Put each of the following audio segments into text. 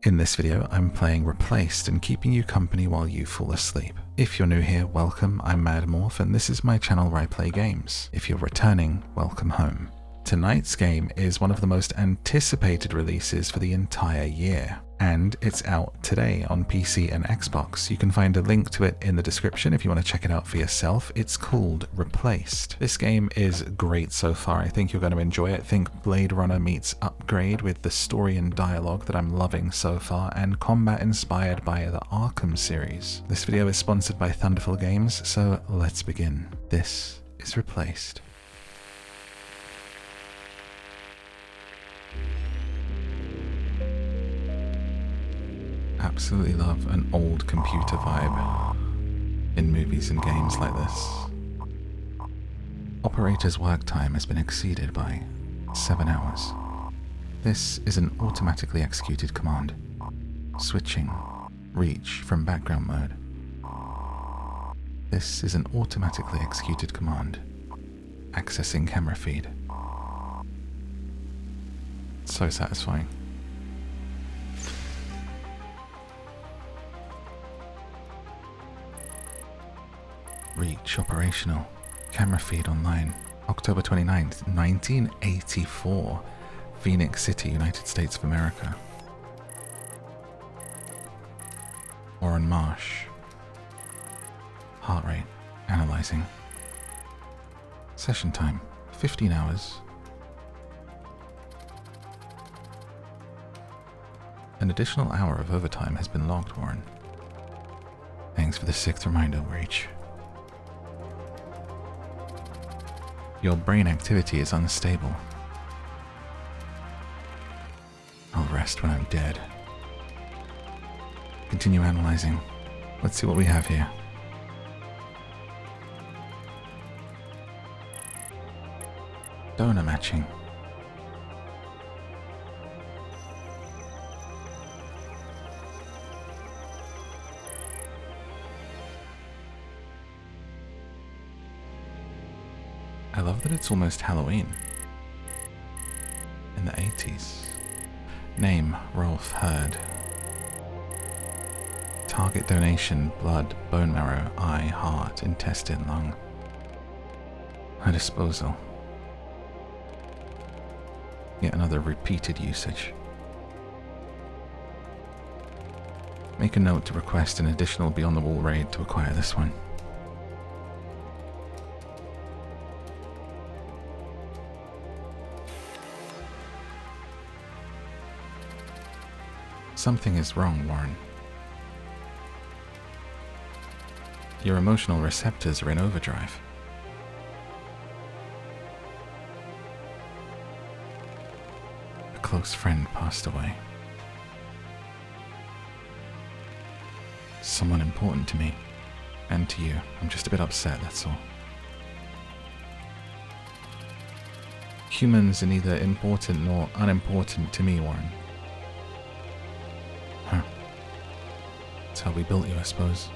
In this video, I'm playing Replaced and keeping you company while you fall asleep. If you're new here, welcome, I'm MadMorph and this is my channel where I play games. If you're returning, welcome home. Tonight's game is one of the most anticipated releases for the entire year, and it's out today on PC and Xbox. You can find a link to it in the description if you want to check it out for yourself. It's called Replaced. This game is great so far. I think you're going to enjoy it. Think Blade Runner meets Upgrade with the story and dialogue that I'm loving so far, and combat inspired by the Arkham series. This video is sponsored by Thunderful Games, so let's begin. This is Replaced. Absolutely love an old computer vibe in movies and games like this. Operator's work time has been exceeded by 7 hours. This is an automatically executed command. Switching reach from background mode. This is an automatically executed command. Accessing camera feed. So satisfying. Reach operational. Camera feed online. October 29th, 1984. Phoenix City, United States of America. Warren Marsh. Heart rate. Analyzing. Session time. 15 hours. An additional hour of overtime has been logged, Warren. Thanks for the 6th reminder, Reach. Your brain activity is unstable. I'll rest when I'm dead. Continue analyzing. Let's see what we have here. Donor matching. I love that it's almost Halloween. In the 80s. Name, Rolf Hurd. Target donation, blood, bone marrow, eye, heart, intestine, lung. A disposal. Yet another repeated usage. Make a note to request an additional Beyond the Wall raid to acquire this one. Something is wrong, Warren. Your emotional receptors are in overdrive. A close friend passed away. Someone important to me, and to you. I'm just a bit upset, that's all. Humans are neither important nor unimportant to me, Warren. Huh. That's how we built you, I suppose.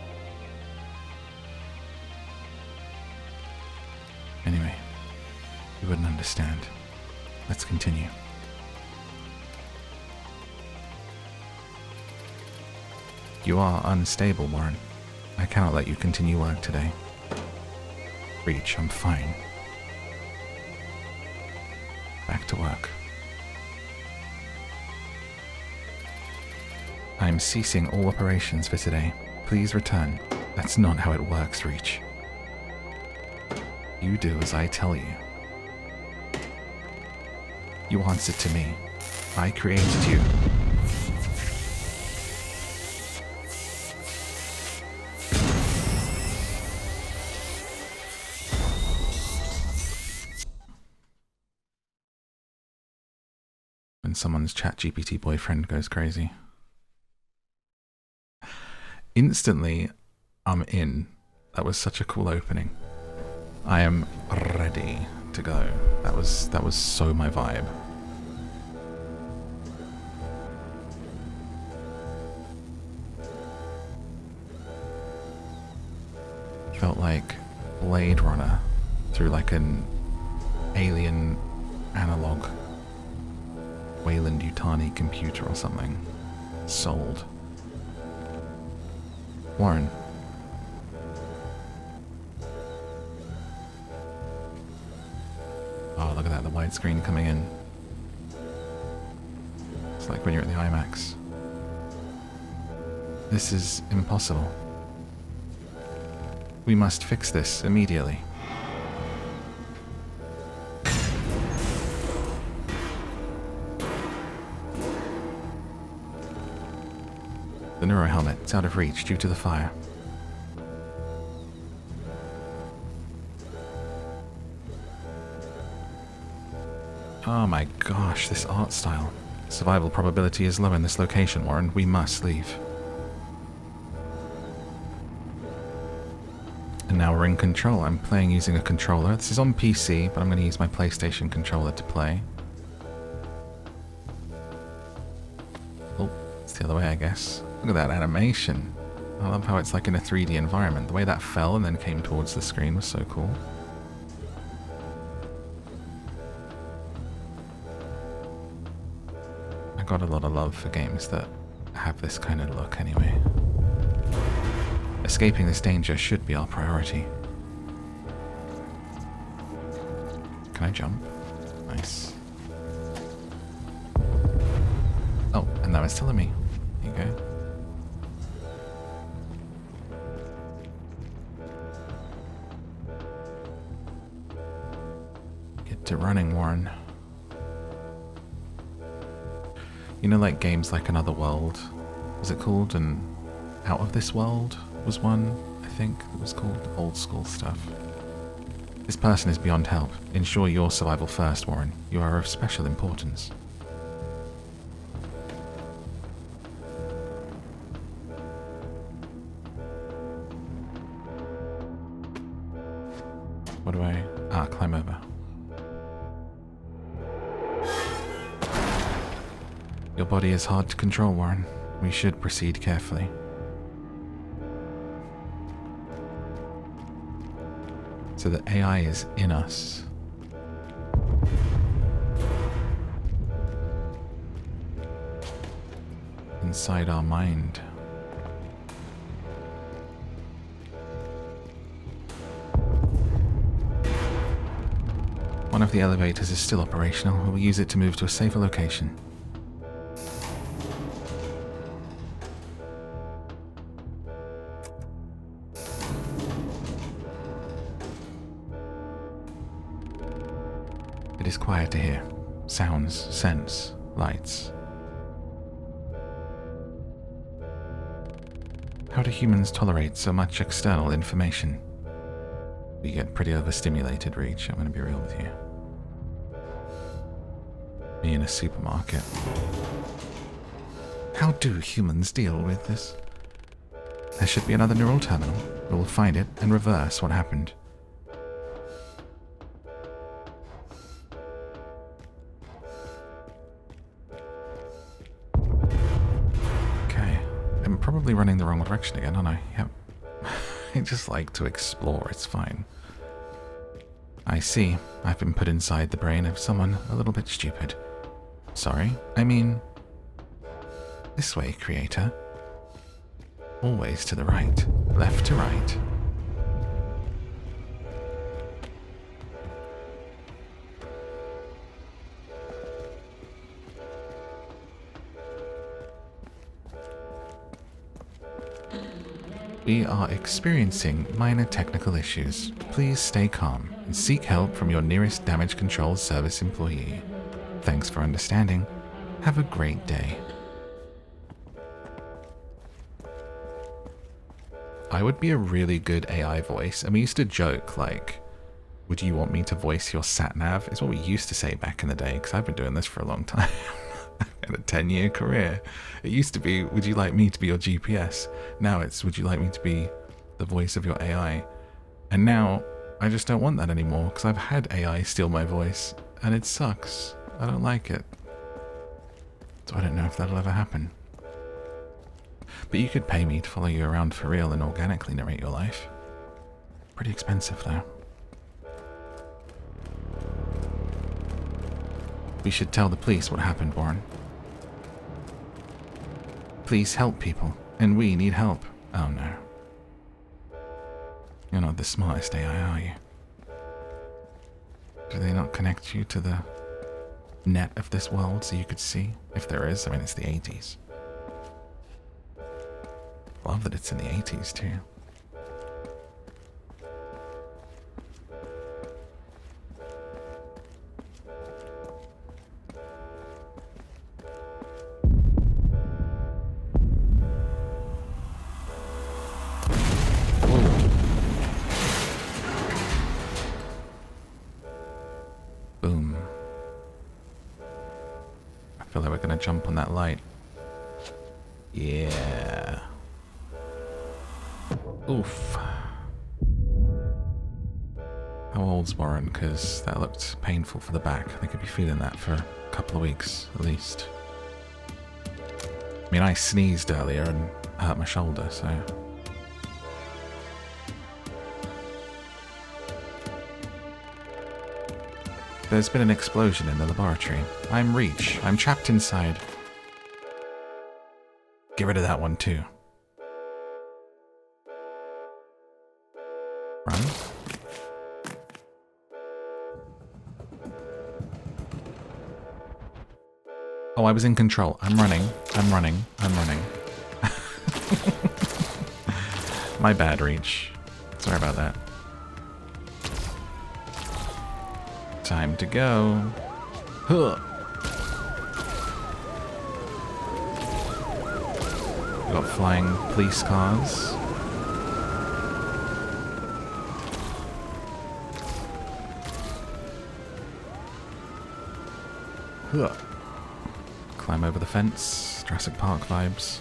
Anyway, you wouldn't understand. Let's continue. You are unstable, Warren. I cannot let you continue work today. Reach, I'm fine. Back to work. I'm ceasing all operations for today. Please return. That's not how it works, Reach. You do as I tell you. You answer to me. I created you. When someone's ChatGPT boyfriend goes crazy. Instantly, I'm in. That was such a cool opening. I am ready to go. That was so my vibe. Felt like Blade Runner through like an alien analog Wayland Yutani computer or something. Sold. Warren. Oh, look at that, the widescreen coming in. It's like when you're at the IMAX. This is impossible. We must fix this immediately. The neuro helmet, it's out of reach due to the fire. Oh my gosh, this art style. Survival probability is low in this location, Warren. We must leave. And now we're in control. I'm playing using a controller. This is on PC, but I'm going to use my PlayStation controller to play. Oh, it's the other way, I guess. Look at that animation. I love how it's like in a 3D environment. The way that fell and then came towards the screen was so cool. I got a lot of love for games that have this kind of look anyway. Escaping this danger should be our priority. Can I jump? Nice. Oh, and that was telling me. There you go. Get to running, Warren. You know, like games like Another World, was it called? And Out of This World was one, I think, it was called. Old school stuff. This person is beyond help. Ensure your survival first, Warren. You are of special importance. What do I... Ah, climb over. Your body is hard to control, Warren. We should proceed carefully. So the AI is in us. Inside our mind. One of the elevators is still operational. We'll use it to move to a safer location. It is quiet to hear. Sounds, scents, lights. How do humans tolerate so much external information? We get pretty overstimulated, Reach. I'm going to be real with you. Me in a supermarket. How do humans deal with this? There should be another neural terminal. We will find it and reverse what happened. Okay. I'm probably running the wrong direction again, aren't I? Yep. I just like to explore, it's fine. I see. I've been put inside the brain of someone a little bit stupid. Sorry, I mean... This way, creator. Always to the right. Left to right. We are experiencing minor technical issues. Please stay calm and seek help from your nearest damage control service employee. Thanks for understanding. Have a great day. I would be a really good AI voice, and we used to joke, like, would you want me to voice your sat-nav? Is what we used to say back in the day, because I've been doing this for a long time. In a 10-year career. It used to be, would you like me to be your GPS? Now it's, would you like me to be the voice of your AI? And now, I just don't want that anymore, because I've had AI steal my voice, and it sucks. I don't like it. So I don't know if that'll ever happen. But you could pay me to follow you around for real and organically narrate your life. Pretty expensive, though. We should tell the police what happened, Warren. Please help people, and we need help. Oh no. You're not the smartest AI, are you? Do they not connect you to the net of this world so you could see? If there is, I mean, it's the 80s. Love that it's in the 80s too. Boom. I feel like we're gonna jump on that light. Yeah. Oof. How old's Warren? Because that looked painful for the back. They could be feeling that for a couple of weeks, at least. I mean, I sneezed earlier and hurt my shoulder, so... There's been an explosion in the laboratory. I'm Reach. I'm trapped inside. Get rid of that one, too. Run. Oh, I was in control. I'm running. I'm running. I'm running. My bad, Reach. Sorry about that. Time to go. Huh. We got flying police cars. Huh. Climb over the fence. Jurassic Park vibes.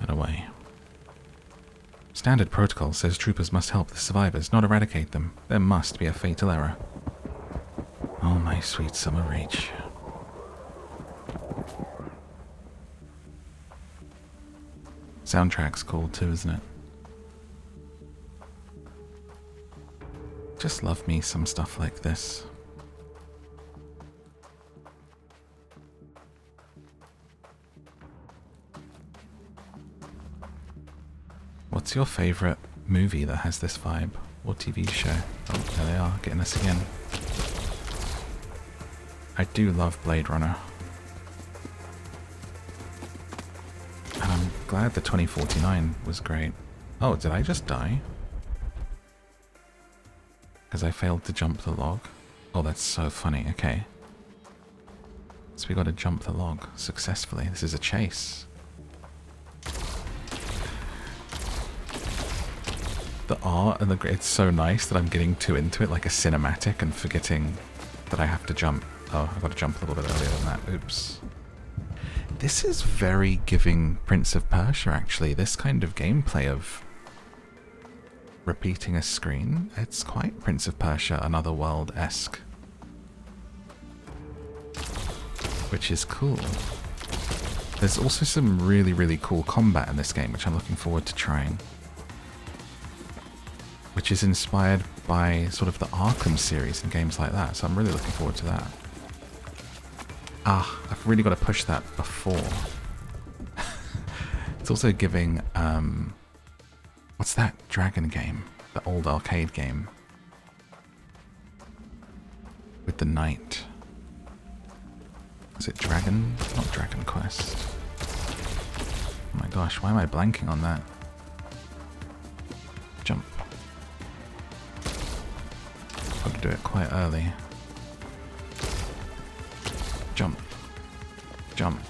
And away. Standard protocol says troopers must help the survivors, not eradicate them. There must be a fatal error. Oh, my sweet summer Reach. Soundtrack's cool too, isn't it? Just love me some stuff like this. What's your favourite movie that has this vibe? Or TV show? Oh, there they are, getting us again. I do love Blade Runner. And I'm glad the 2049 was great. Oh, did I just die? Because I failed to jump the log? Oh, that's so funny. Okay. So we got to jump the log successfully. This is a chase. The art and it's so nice that I'm getting too into it, like a cinematic, and forgetting that I have to jump. Oh, I've got to jump a little bit earlier than that. Oops. This is very giving Prince of Persia, actually. This kind of gameplay of repeating a screen. It's quite Prince of Persia, Another World-esque. Which is cool. There's also some really, really cool combat in this game, which I'm looking forward to trying. Which is inspired by sort of the Arkham series and games like that, so I'm really looking forward to that. Ah, I've really got to push that before. It's also giving, what's that dragon game? The old arcade game. With the knight. Is it Dragon? Not Dragon Quest. Oh my gosh, why am I blanking on that? Jump. Got to do it quite early. Jump. Jump.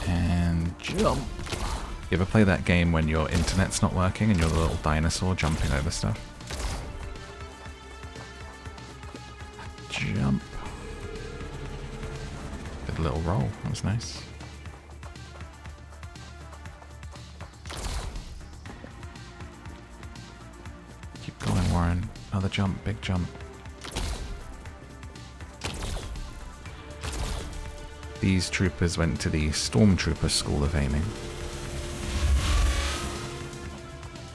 And jump. You ever play that game when your internet's not working and you're the little dinosaur jumping over stuff? Jump. Did a little roll. That was nice. Keep going, Warren. Another jump. Big jump. These troopers went to the Stormtrooper School of Aiming.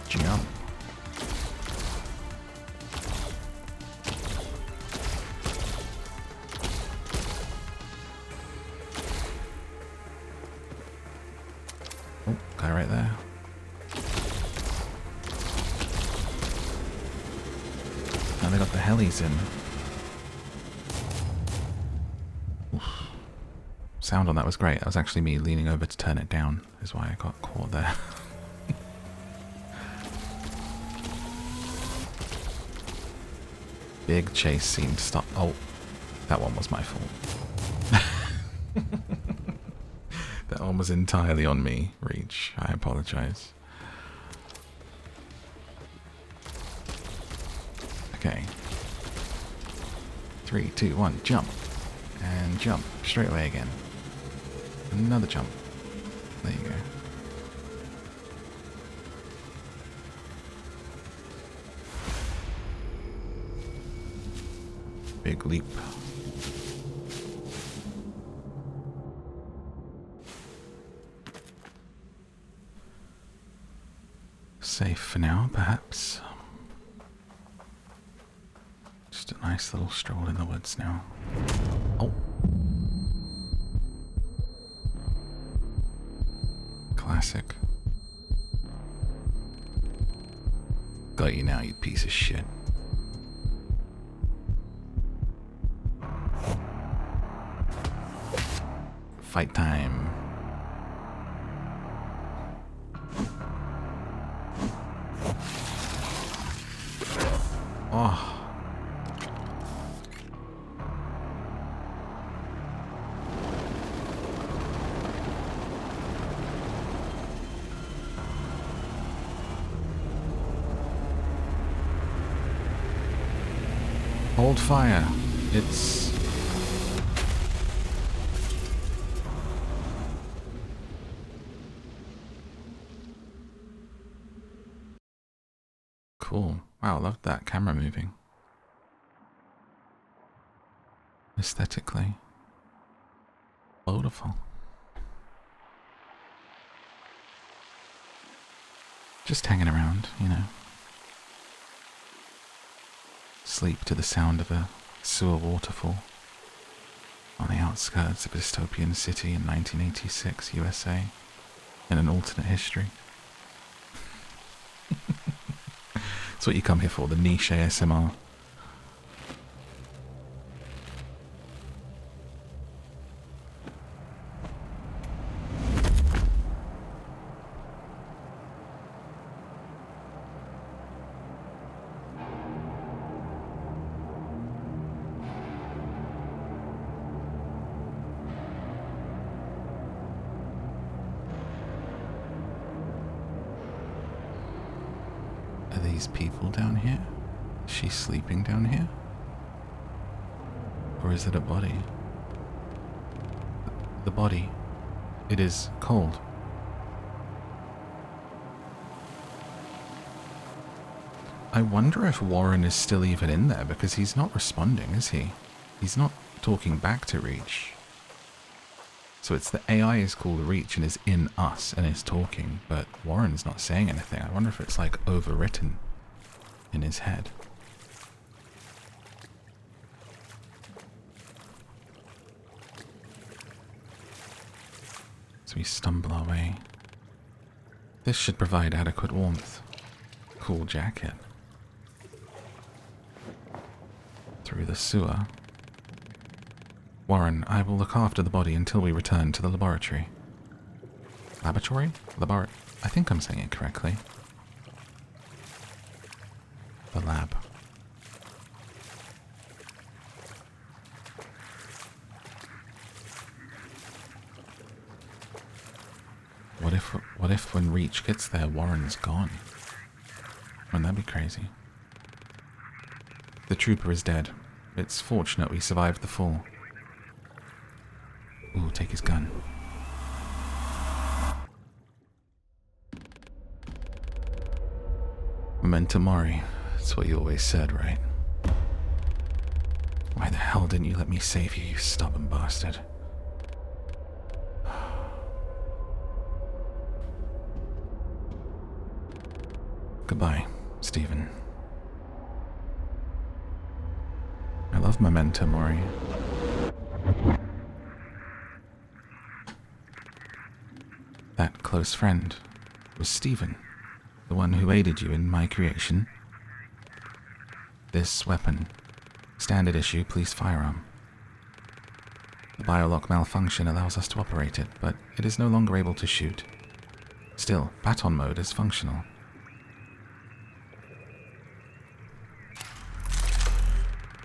Jump. Guy right there. Now they got the helis in. Oof. Sound on that was great. That was actually me leaning over to turn it down, is why I got caught there. Big chase scene to stop. Oh, that one was my fault. That one was entirely on me, Reach. I apologize. Okay. 3, 2, 1, jump. And jump. Straight away again. Another jump. There you go. Big leap. Safe for now, perhaps. Just a nice little stroll in the woods now. Oh. Classic. Got you now, you piece of shit. Fight time. Oh. Hold fire. It's... cool. Wow, I loved that camera moving. Aesthetically. Beautiful. Just hanging around, you know. Sleep to the sound of a sewer waterfall on the outskirts of a dystopian city in 1986 USA in an alternate history. That's what you come here for, the niche ASMR. Are these people down here? Is she sleeping down here? Or is it a body? The body. It is cold. I wonder if Warren is still even in there, because he's not responding, is he? He's not talking back to Reach. So it's the AI is called Reach and is in us and is talking, but Warren's not saying anything. I wonder if it's like overwritten in his head. So we stumble our way. This should provide adequate warmth. Cool jacket. Through the sewer. Warren, I will look after the body until we return to the laboratory. Laboratory? I think I'm saying it correctly. The lab. What if when Reach gets there, Warren's gone? Wouldn't that be crazy? The trooper is dead. It's fortunate we survived the fall. Ooh, take his gun. Memento Mori. That's what you always said, right? Why the hell didn't you let me save you, you stubborn bastard? Goodbye, Stephen. I love Memento Mori. That close friend was Stephen, the one who aided you in my creation. This weapon, standard issue police firearm. The biolock malfunction allows us to operate it, but it is no longer able to shoot. Still, baton mode is functional.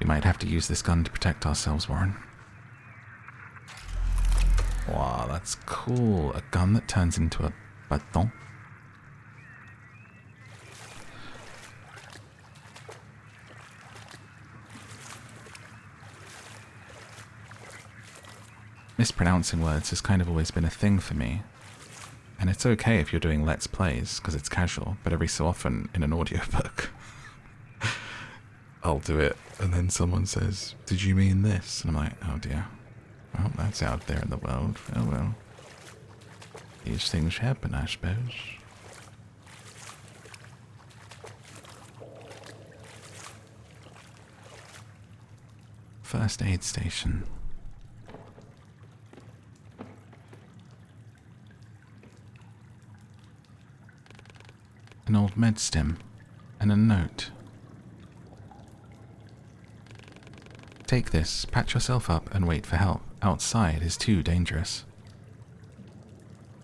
We might have to use this gun to protect ourselves, Warren. Wow, that's cool. A gun that turns into a baton. Mispronouncing words has kind of always been a thing for me. And it's okay if you're doing Let's Plays, because it's casual, but every so often in an audiobook, I'll do it, and then someone says, "Did you mean this?" And I'm like, oh dear. Well, that's out there in the world. Oh well. These things happen, I suppose. First aid station. An old med stim and a note. Take this, patch yourself up and wait for help. Outside is too dangerous.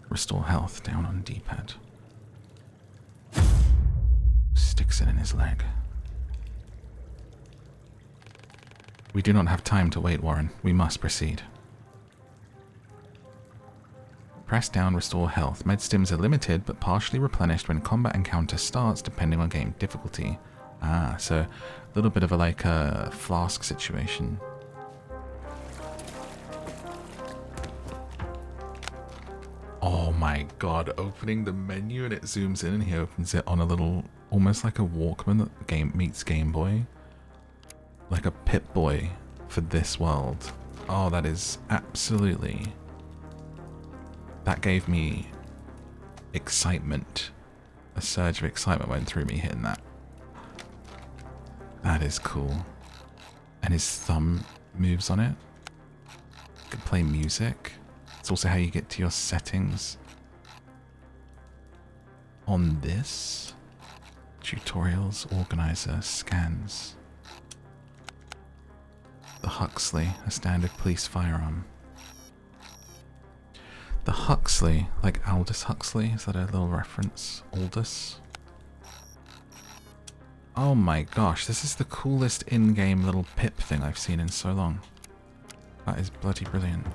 Restore health down on D-pad. Sticks it in his leg. We do not have time to wait, Warren. We must proceed. Press down, restore health. Med stims are limited, but partially replenished when combat encounter starts, depending on game difficulty. Ah, so a little bit of a flask situation. Oh my god, opening the menu and it zooms in and he opens it on a little, almost like a Walkman that meets Game Boy. Like a Pip-Boy for this world. Oh, that is absolutely... That gave me excitement. A surge of excitement went through me hitting that. That is cool. And his thumb moves on it. You can play music. It's also how you get to your settings. On this. Tutorials, organizer, scans. The Huxley, a standard police firearm. The Huxley, like Aldous Huxley, is that a little reference? Aldous? Oh my gosh, this is the coolest in-game little pip thing I've seen in so long. That is bloody brilliant.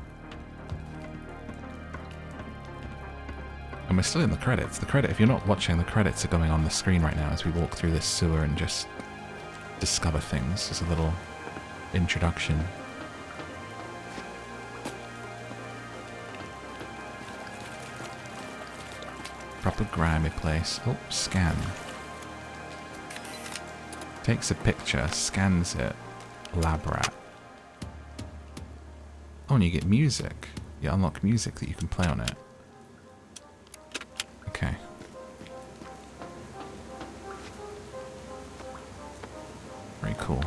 And we're still in the credits. If you're not watching, the credits are going on the screen right now as we walk through this sewer and just discover things. As a little introduction. Proper grimy place. Oh, scan. Takes a picture, scans it. Lab rat. Oh, and you get music. You unlock music that you can play on it. Okay. Very cool.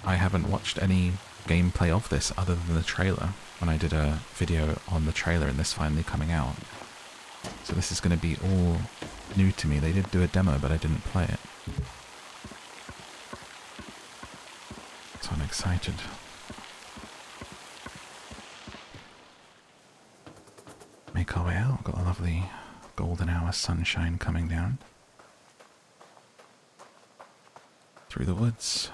I haven't watched any gameplay of this other than the trailer, when I did a video on the trailer and this finally coming out. So this is going to be all new to me. They did do a demo, but I didn't play it. So I'm excited. Make our way out. Got a lovely golden hour sunshine coming down. Through the woods.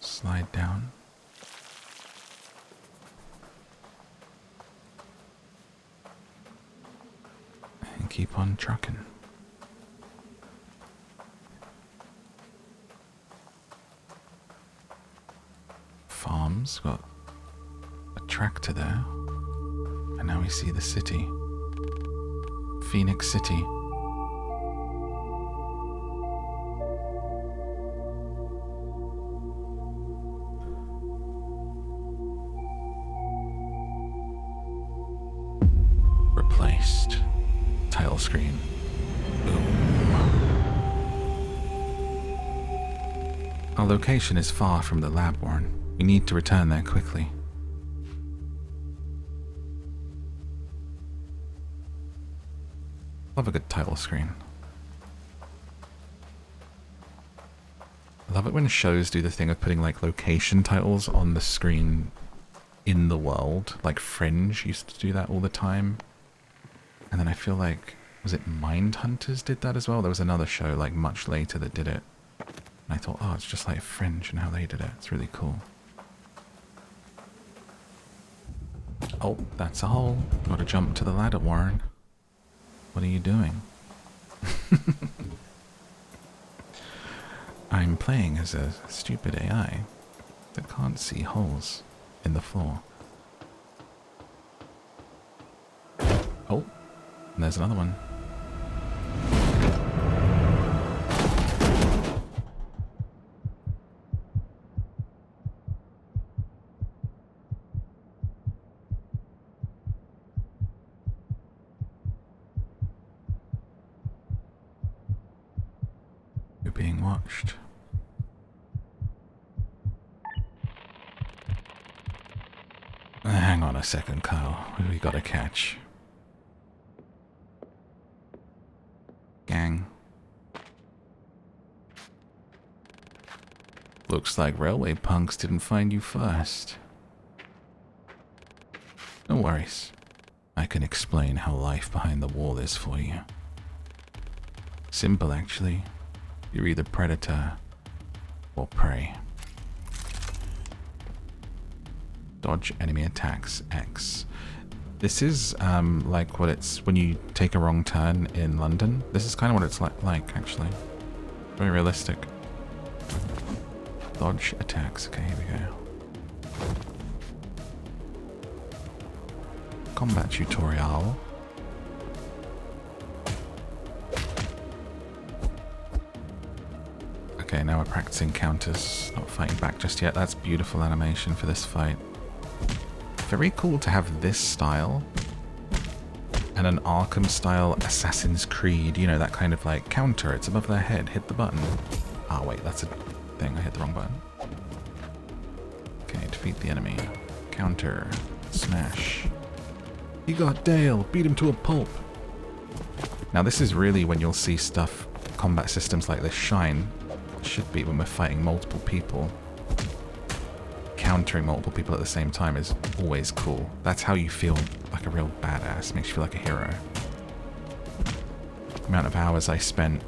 Slide down. And keep on trucking. Farms, got a tractor there. And now we see the city. Phoenix City. screen. Boom. Our location is far from the lab, Warren. We need to return there quickly. Love a good title screen. I love it when shows do the thing of putting like location titles on the screen in the world. Like Fringe used to do that all the time. And then I feel like, was it Mindhunters did that as well? There was another show like much later that did it. And I thought, oh, it's just like Fringe and how they did it. It's really cool. Oh, that's a hole. Gotta jump to the ladder, Warren. What are you doing? I'm playing as a stupid AI that can't see holes in the floor. Oh, and there's another one. You're being watched. Hang on a second, Kyle. Who we gotta catch? Gang. Looks like railway punks didn't find you first. No worries. I can explain how life behind the wall is for you. Simple, actually. You're either predator or prey. Dodge enemy attacks X. This is like what it's when you take a wrong turn in London. This is kind of what it's like actually. Very realistic. Dodge attacks. Okay, here we go. Combat tutorial. Okay, now we're practicing counters. Not fighting back just yet. That's beautiful animation for this fight. Very cool to have this style and an Arkham style Assassin's Creed, you know, that kind of like counter. It's above their head. Hit the button. Ah, wait, that's a thing. I hit the wrong button. Okay, defeat the enemy. Counter. Smash. He got Dale. Beat him to a pulp. Now this is really when you'll see stuff, combat systems like this shine. It should be when we're fighting multiple people. Countering multiple people at the same time is always cool. That's how you feel like a real badass. Makes you feel like a hero. The amount of hours I spent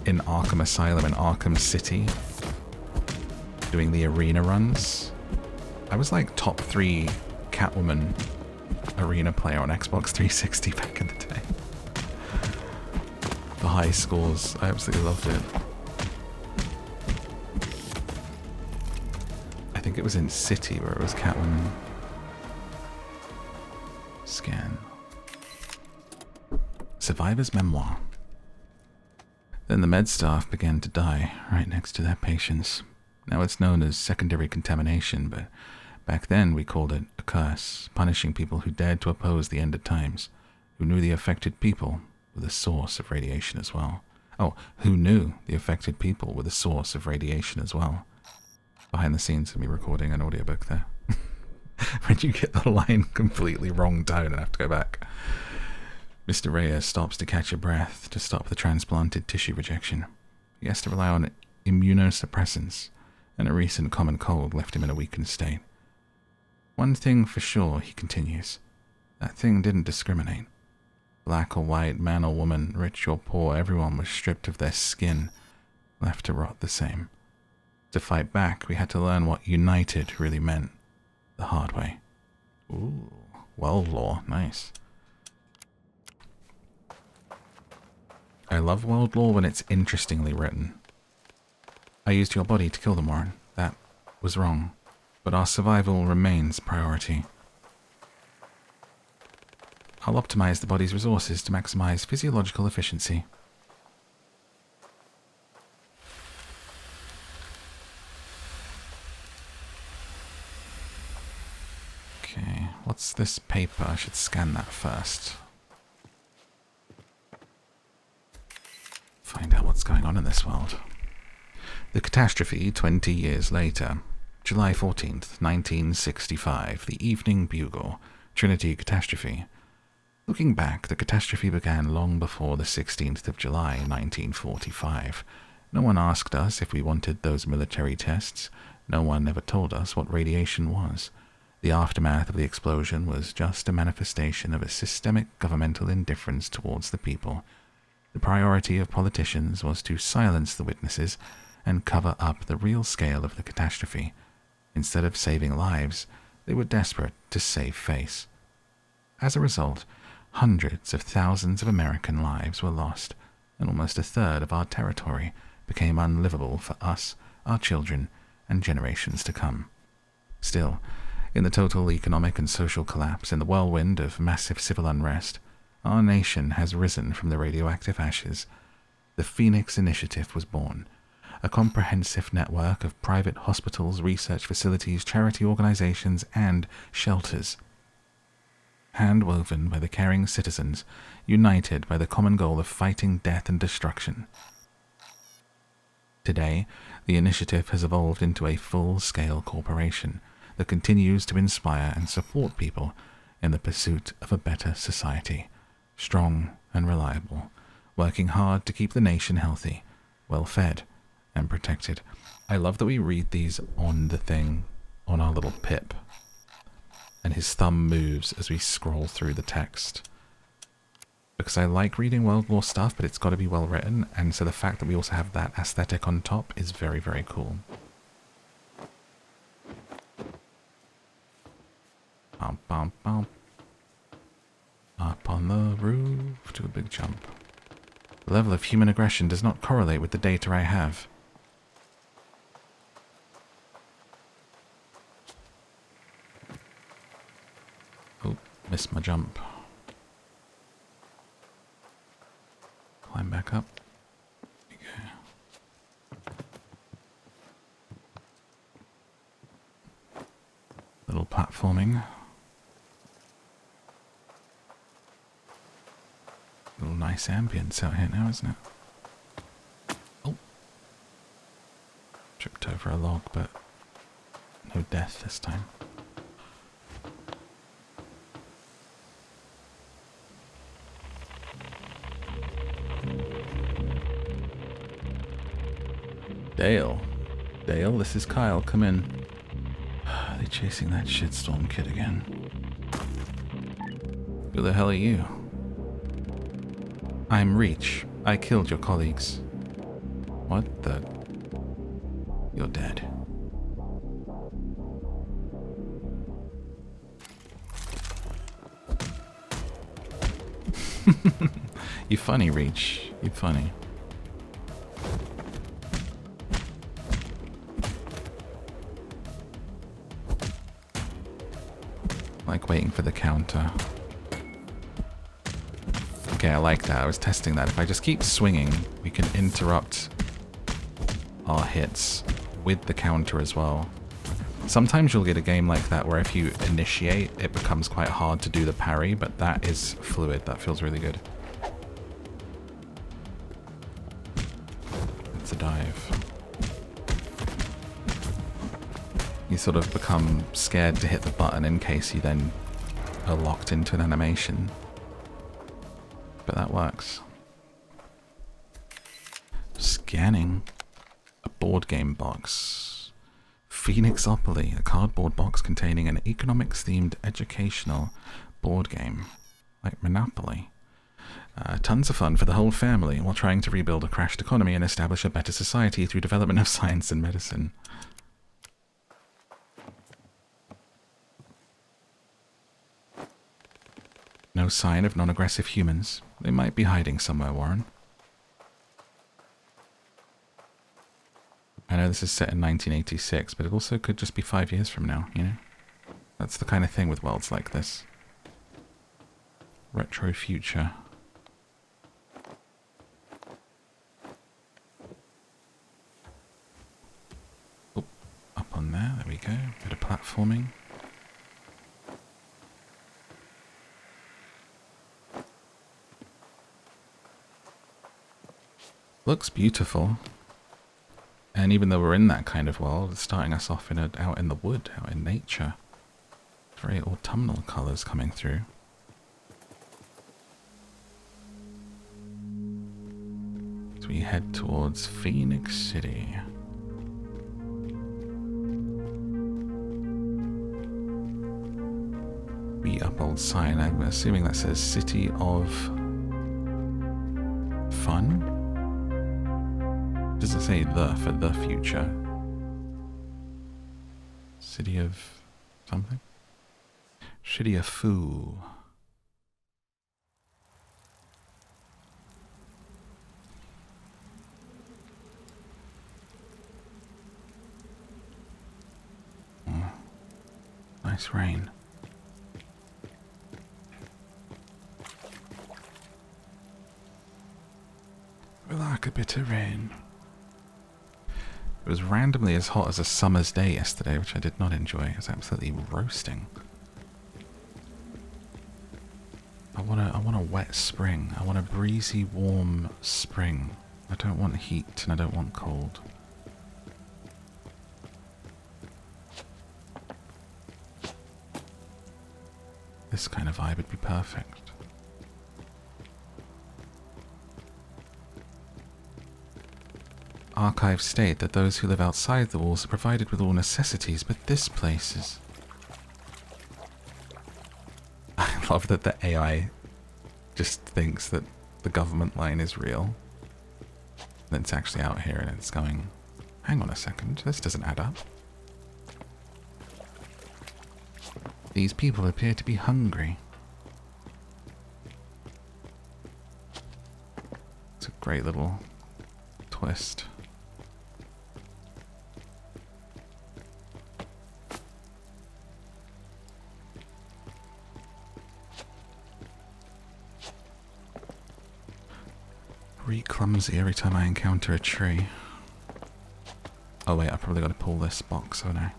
in Arkham Asylum and Arkham City doing the arena runs. I was like top 3 Catwoman arena player on Xbox 360 back in the day. The high scores. I absolutely loved it. I think it was in City where it was Catwoman. Scan. Survivor's memoir. Then the med staff began to die right next to their patients. Now it's known as secondary contamination, but back then we called it a curse, punishing people who dared to oppose the end of times, who knew the affected people were the source of radiation as well. Oh, who knew the affected people were the source of radiation as well. Behind the scenes of me recording an audiobook there. When you get the line completely wrong tone and have to go back. Mr. Reyes stops to catch a breath to stop the transplanted tissue rejection. He has to rely on immunosuppressants, and a recent common cold left him in a weakened state. One thing for sure, he continues. That thing didn't discriminate. Black or white, man or woman, rich or poor, everyone was stripped of their skin, left to rot the same. To fight back, we had to learn what united really meant, the hard way. Ooh, world lore, nice. I love world lore when it's interestingly written. I used your body to kill them, Warren. That was wrong. But our survival remains priority. I'll optimize the body's resources to maximize physiological efficiency. Okay, what's this paper? I should scan that first. what's going on in this world. The catastrophe 20 years later. July 14th, 1965, the Evening Bugle, Trinity Catastrophe. Looking back, the catastrophe began long before the 16th of July, 1945. No one asked us if we wanted those military tests. No one ever told us what radiation was. The aftermath of the explosion was just a manifestation of a systemic governmental indifference towards the people. The priority of politicians was to silence the witnesses and cover up the real scale of the catastrophe. Instead of saving lives, they were desperate to save face. As a result, hundreds of thousands of American lives were lost, and almost a third of our territory became unlivable for us, our children, and generations to come. Still, in the total economic and social collapse, in the whirlwind of massive civil unrest, our nation has risen from the radioactive ashes. The Phoenix Initiative was born, a comprehensive network of private hospitals, research facilities, charity organizations, and shelters. Hand-woven by the caring citizens, united by the common goal of fighting death and destruction. Today, the initiative has evolved into a full-scale corporation that continues to inspire and support people in the pursuit of a better society, strong and reliable, working hard to keep the nation healthy, well-fed, and protected. I love that we read these on the thing, on our little pip, and his thumb moves as we scroll through the text. Because I like reading World War stuff, but it's got to be well written, and so the fact that we also have that aesthetic on top is very, very cool. Bum, bum, bum. Up on the roof to a big jump. The level of human aggression does not correlate with the data I have. Oh, missed my jump. Climb back up. There you go. Little platforming. Little nice ambience out here now, isn't it? Oh. Tripped over a log, but no death this time. Dale. Dale, this is Kyle. Come in. Are they chasing that shitstorm kid again? Who the hell are you? I'm Reach. I killed your colleagues. What the? You're dead. You funny, Reach. You funny. Like waiting for the counter. Okay, I like that. I was testing that. If I just keep swinging, we can interrupt our hits with the counter as well. Sometimes you'll get a game like that where if you initiate, it becomes quite hard to do the parry, but that is fluid. That feels really good. It's a dive. You sort of become scared to hit the button in case you then are locked into an animation. But that works. Scanning a board game box. Phoenixopoly, a cardboard box containing an economics-themed educational board game, like Monopoly. Tons of fun for the whole family while trying to rebuild a crashed economy and establish a better society through development of science and medicine. No sign of non-aggressive humans. They might be hiding somewhere, Warren. I know this is set in 1986, but it also could just be 5 years from now, you know? That's the kind of thing with worlds like this. Retro future. Oh, up on there we go. Bit of platforming. Looks beautiful. And even though we're in that kind of world, it's starting us off in out in the wood, out in nature. Very autumnal colours coming through. As we head towards Phoenix City. The up old sign, I'm assuming that says City of Fun? Does it say the for the future? City of something? City of Foo. Oh, nice rain. We like a bit of rain. It was randomly as hot as a summer's day yesterday, which I did not enjoy. It was absolutely roasting. I want a wet spring. I want a breezy, warm spring. I don't want heat and I don't want cold. This kind of vibe would be perfect. Archives state that those who live outside the walls are provided with all necessities, but this place is... I love that the AI just thinks that the government line is real. And it's actually out here and it's going, hang on a second, this doesn't add up. These people appear to be hungry. It's a great little twist. Clumsy every time I encounter a tree. Oh wait, I probably got to pull this box, haven't I?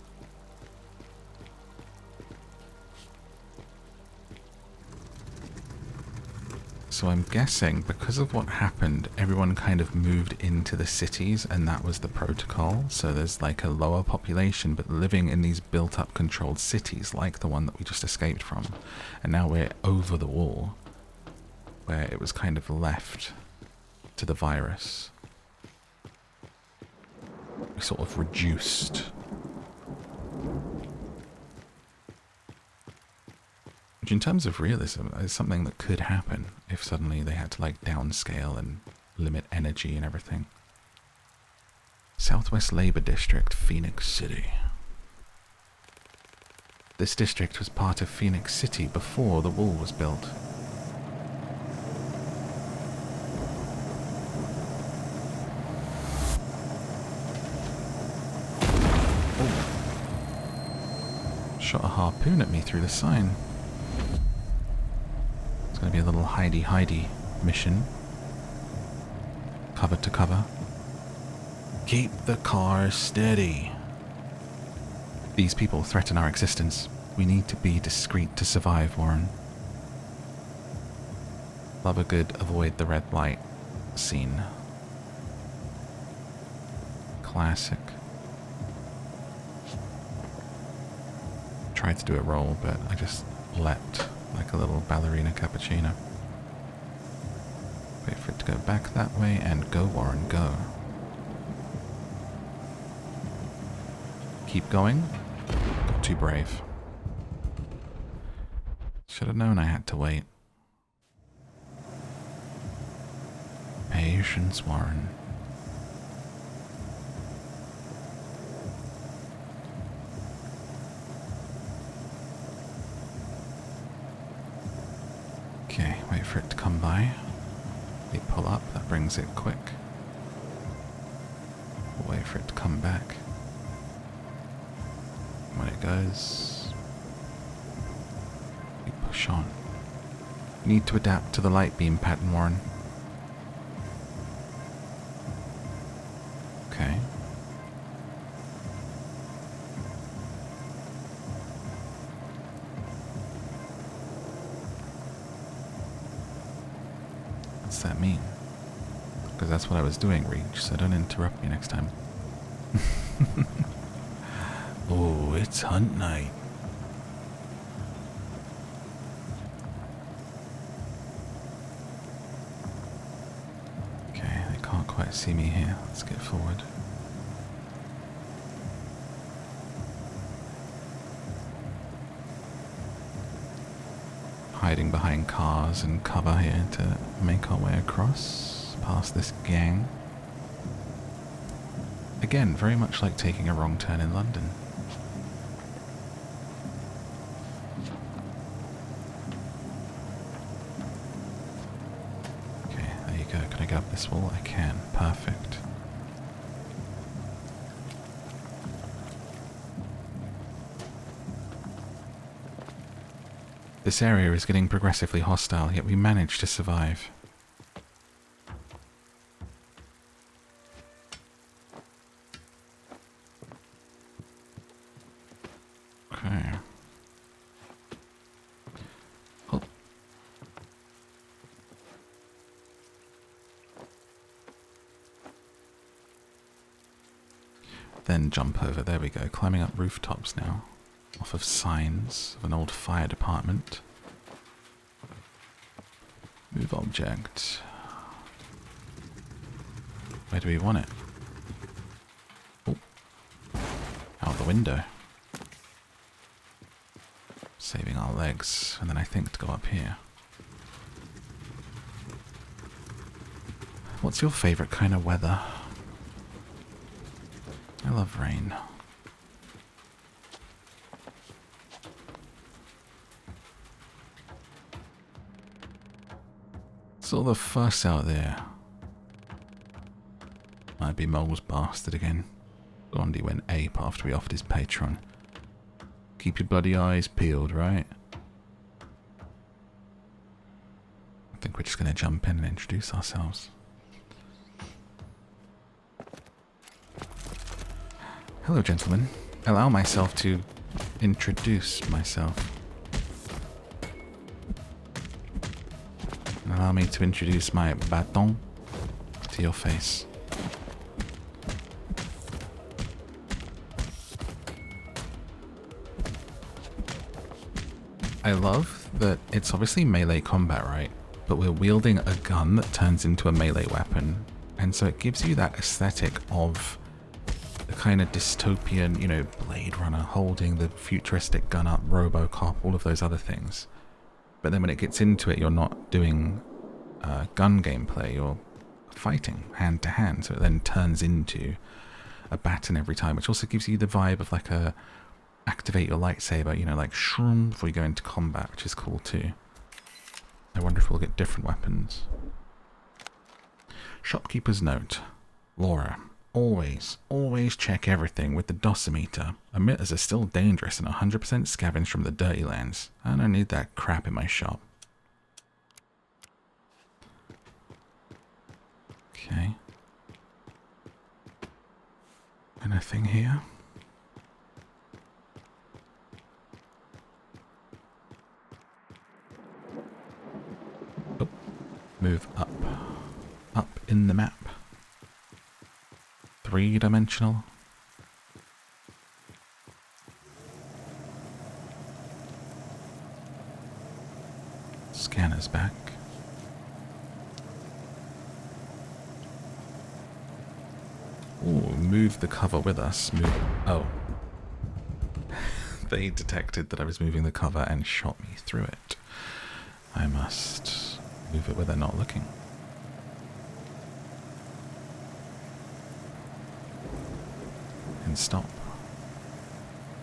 So I'm guessing because of what happened, everyone kind of moved into the cities and that was the protocol. So there's like a lower population but living in these built up controlled cities like the one that we just escaped from. And now we're over the wall where it was kind of left to the virus. We sort of reduced. Which in terms of realism is something that could happen if suddenly they had to like downscale and limit energy and everything. Southwest Labor District, Phoenix City. This district was part of Phoenix City before the wall was built. Shot a harpoon at me through the sign. It's going to be a little hidey mission. Cover to cover. Keep the car steady. These people threaten our existence. We need to be discreet to survive, Warren. Love a good avoid the red light scene. Classic. Tried to do a roll, but I just leapt like a little ballerina cappuccino. Wait for it to go back that way and go, Warren, go. Keep going. Got too brave. Should have known I had to wait. Patience, Warren. Okay, wait for it to come by. We pull up, that brings it quick. We'll wait for it to come back. When it goes, we push on. We need to adapt to the light beam pattern, Warren. Okay. What's that mean? Because that's what I was doing, Reach, so don't interrupt me next time. Oh, it's hunt night. Okay, they can't quite see me here. Let's get forward. Hiding behind cars and cover here to make our way across, past this gang. Again, very much like taking a wrong turn in London. Okay, there you go. Can I get up this wall? I can. Perfect. This area is getting progressively hostile, yet we managed to survive. Okay. Oh. Then jump over. There we go. Climbing up rooftops now. Off of signs of an old fire department. Move object. Where do we want it? Oh. Out the window. Saving our legs. And then I think to go up here. What's your favourite kind of weather? I love rain. Saw the fuss out there. Might be Mole's bastard again. Blondie went ape after we offered his patron. Keep your bloody eyes peeled, right? I think we're just going to jump in and introduce ourselves. Hello, gentlemen. Allow myself to introduce myself. Allow me to introduce my baton to your face. I love that it's obviously melee combat, right? But we're wielding a gun that turns into a melee weapon. And so it gives you that aesthetic of the kind of dystopian, you know, Blade Runner holding the futuristic gun up, RoboCop, all of those other things. But then when it gets into it, you're not doing gun gameplay, you're fighting hand to hand. So it then turns into a baton every time, which also gives you the vibe of like a activate your lightsaber, you know, like shroom before you go into combat, which is cool too. I wonder if we'll get different weapons. Shopkeeper's note. Laura, always check everything with the dosimeter. Emitters are still dangerous and 100% scavenged from the dirty lands. I don't need that crap in my shop. Okay. Anything here? Oh, move up. Up in the map. 3-dimensional. Scanner's back. Ooh, move the cover with us. Move. Oh. They detected that I was moving the cover and shot me through it. I must move it where they're not looking. And stop.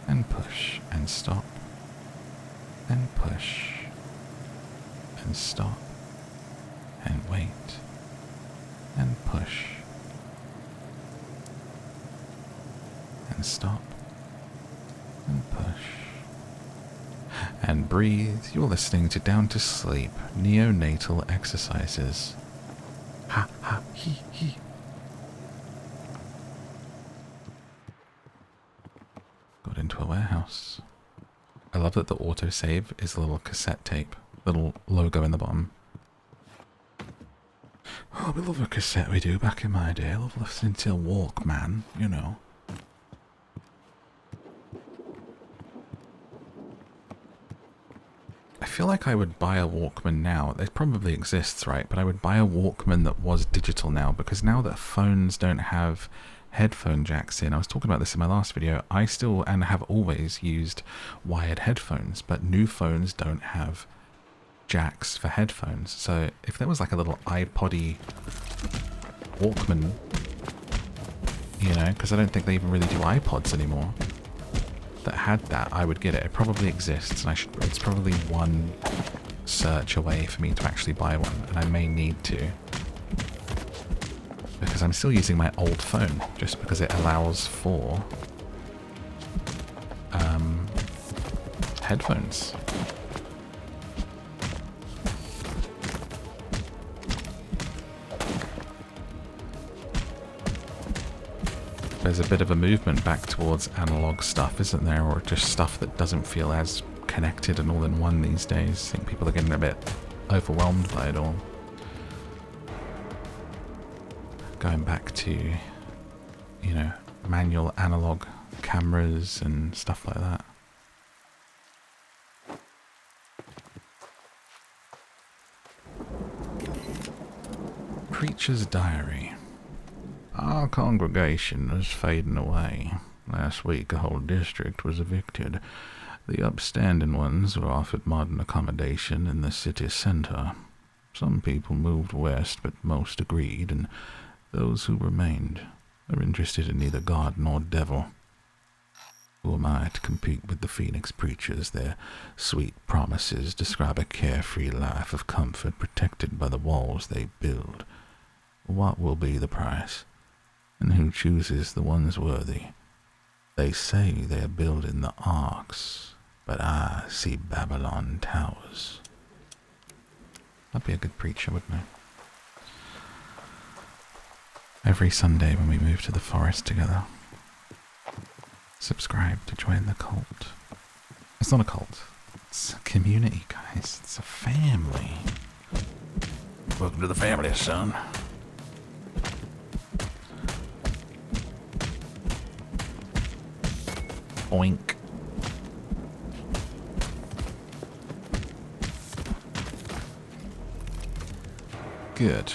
And push. And stop. And push. And stop. And wait. And push. And stop. And push. And breathe. You're listening to Down to Sleep neonatal exercises. Ha ha he he. Got into a warehouse. I love that the autosave is a little cassette tape, little logo in the bottom. Oh, we love a cassette, we do, back in my day. I love listening to a Walkman, you know. I feel like I would buy a Walkman now. It probably exists, right? But I would buy a Walkman that was digital now, because now that phones don't have headphone jacks in, I was talking about this in my last video, I still and have always used wired headphones, but new phones don't have jacks for headphones. So if there was like a little iPod-y Walkman, you know, because I don't think they even really do iPods anymore, that had that, I would get it. It probably exists, and it's probably one search away for me to actually buy one, and I may need to, because I'm still using my old phone just because it allows for headphones. There's a bit of a movement back towards analog stuff, isn't there? Or just stuff that doesn't feel as connected and all in one these days. I think people are getting a bit overwhelmed by it all. Going back to, you know, manual analog cameras and stuff like that. Preacher's Diary. Our congregation is fading away. Last week a whole district was evicted. The upstanding ones were offered modern accommodation in the city centre. Some people moved west, but most agreed, and those who remained are interested in neither God nor devil. Who am I to compete with the Phoenix preachers? Their sweet promises describe a carefree life of comfort protected by the walls they build. What will be the price? And who chooses the ones worthy? They say they are building the arks, but I see Babylon towers. That'd be a good preacher, wouldn't it? Every Sunday when we move to the forest together, subscribe to join the cult. It's not a cult. It's a community, guys. It's a family. Welcome to the family, son. Oink. Good.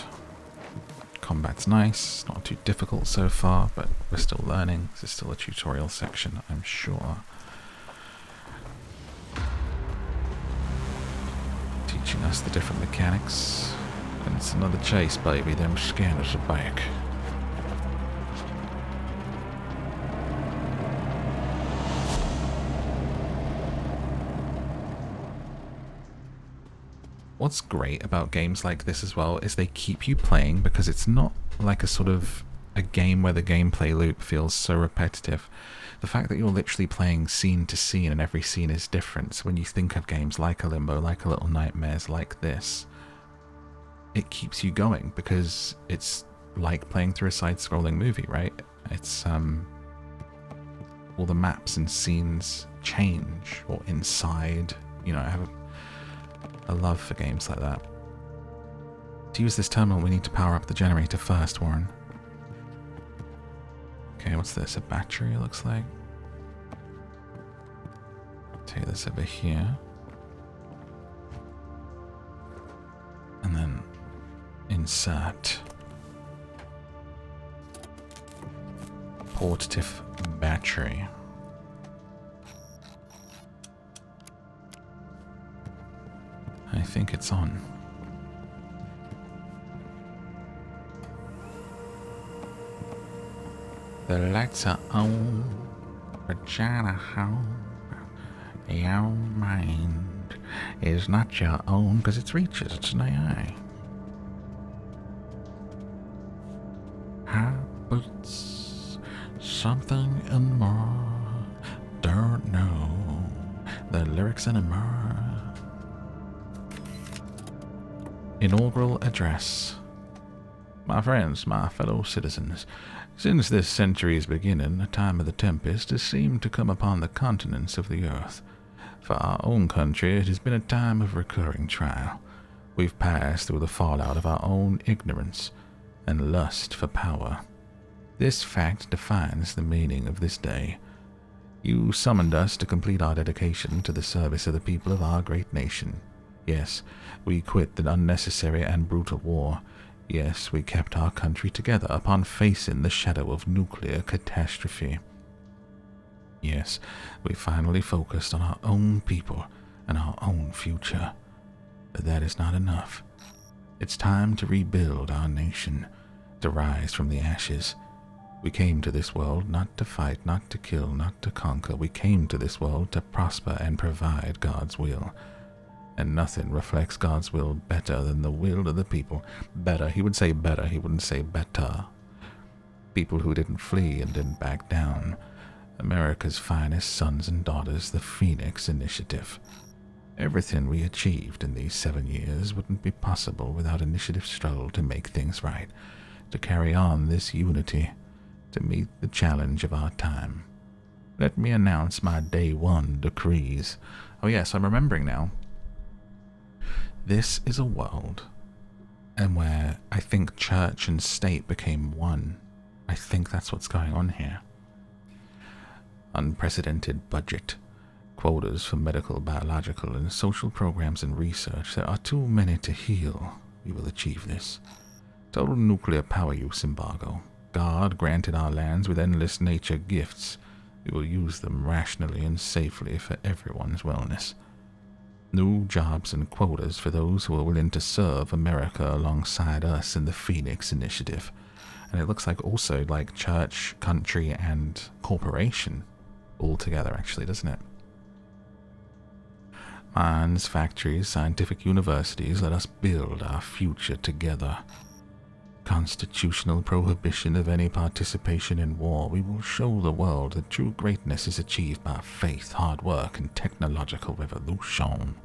Combat's nice, not too difficult so far, but we're still learning. This is still a tutorial section, I'm sure. Teaching us the different mechanics. And it's another chase, baby. Them scanners are back. What's great about games like this as well is they keep you playing, because it's not like a sort of a game where the gameplay loop feels so repetitive. The fact that you're literally playing scene to scene and every scene is different. So when you think of games like a Limbo, like a Little Nightmares, like this, it keeps you going because it's like playing through a side-scrolling movie, right? It's all the maps and scenes change, or inside, you know, I have a love for games like that. To use this terminal, we need to power up the generator first, Warren. Okay, what's this? A battery, it looks like. Take this over here. And then insert portative battery. I think it's on. The lights are on. Regina home. Your mind is not your own, because it's reaches, it's an AI. Habits, something and more. Don't know the lyrics anymore. Inaugural address. My friends, my fellow citizens, since this century's beginning, the time of the tempest has seemed to come upon the continents of the earth. For our own country, it has been a time of recurring trial. We've passed through the fallout of our own ignorance. and lust for power. This fact defines the meaning of this day. You summoned us to complete our dedication to the service of the people of our great nation. Yes, we quit the unnecessary and brutal war. Yes, we kept our country together upon facing the shadow of nuclear catastrophe. Yes, we finally focused on our own people and our own future. But that is not enough. It's time to rebuild our nation, to rise from the ashes. We came to this world not to fight, not to kill, not to conquer. We came to this world to prosper and provide God's will. And nothing reflects God's will better than the will of the people. Better, he would say better, he wouldn't say better. People who didn't flee and didn't back down. America's finest sons and daughters, the Phoenix Initiative. Everything we achieved in these 7 years wouldn't be possible without Initiative Stroll to make things right, to carry on this unity, to meet the challenge of our time. Let me announce my Day 1 decrees. Oh yes, I'm remembering now. This is a world, and where I think church and state became one. I think that's what's going on here. Unprecedented budget, quotas for medical, biological, and social programs and research. There are too many to heal. We will achieve this. Total nuclear power use embargo. God granted our lands with endless nature gifts. We will use them rationally and safely for everyone's wellness. New jobs and quotas for those who are willing to serve America alongside us in the Phoenix Initiative. And it looks like also like church, country, and corporation all together, actually, doesn't it? Mines, factories, scientific universities, let us build our future together. Constitutional prohibition of any participation in war. We will show the world that true greatness is achieved by faith, hard work, and technological revolution.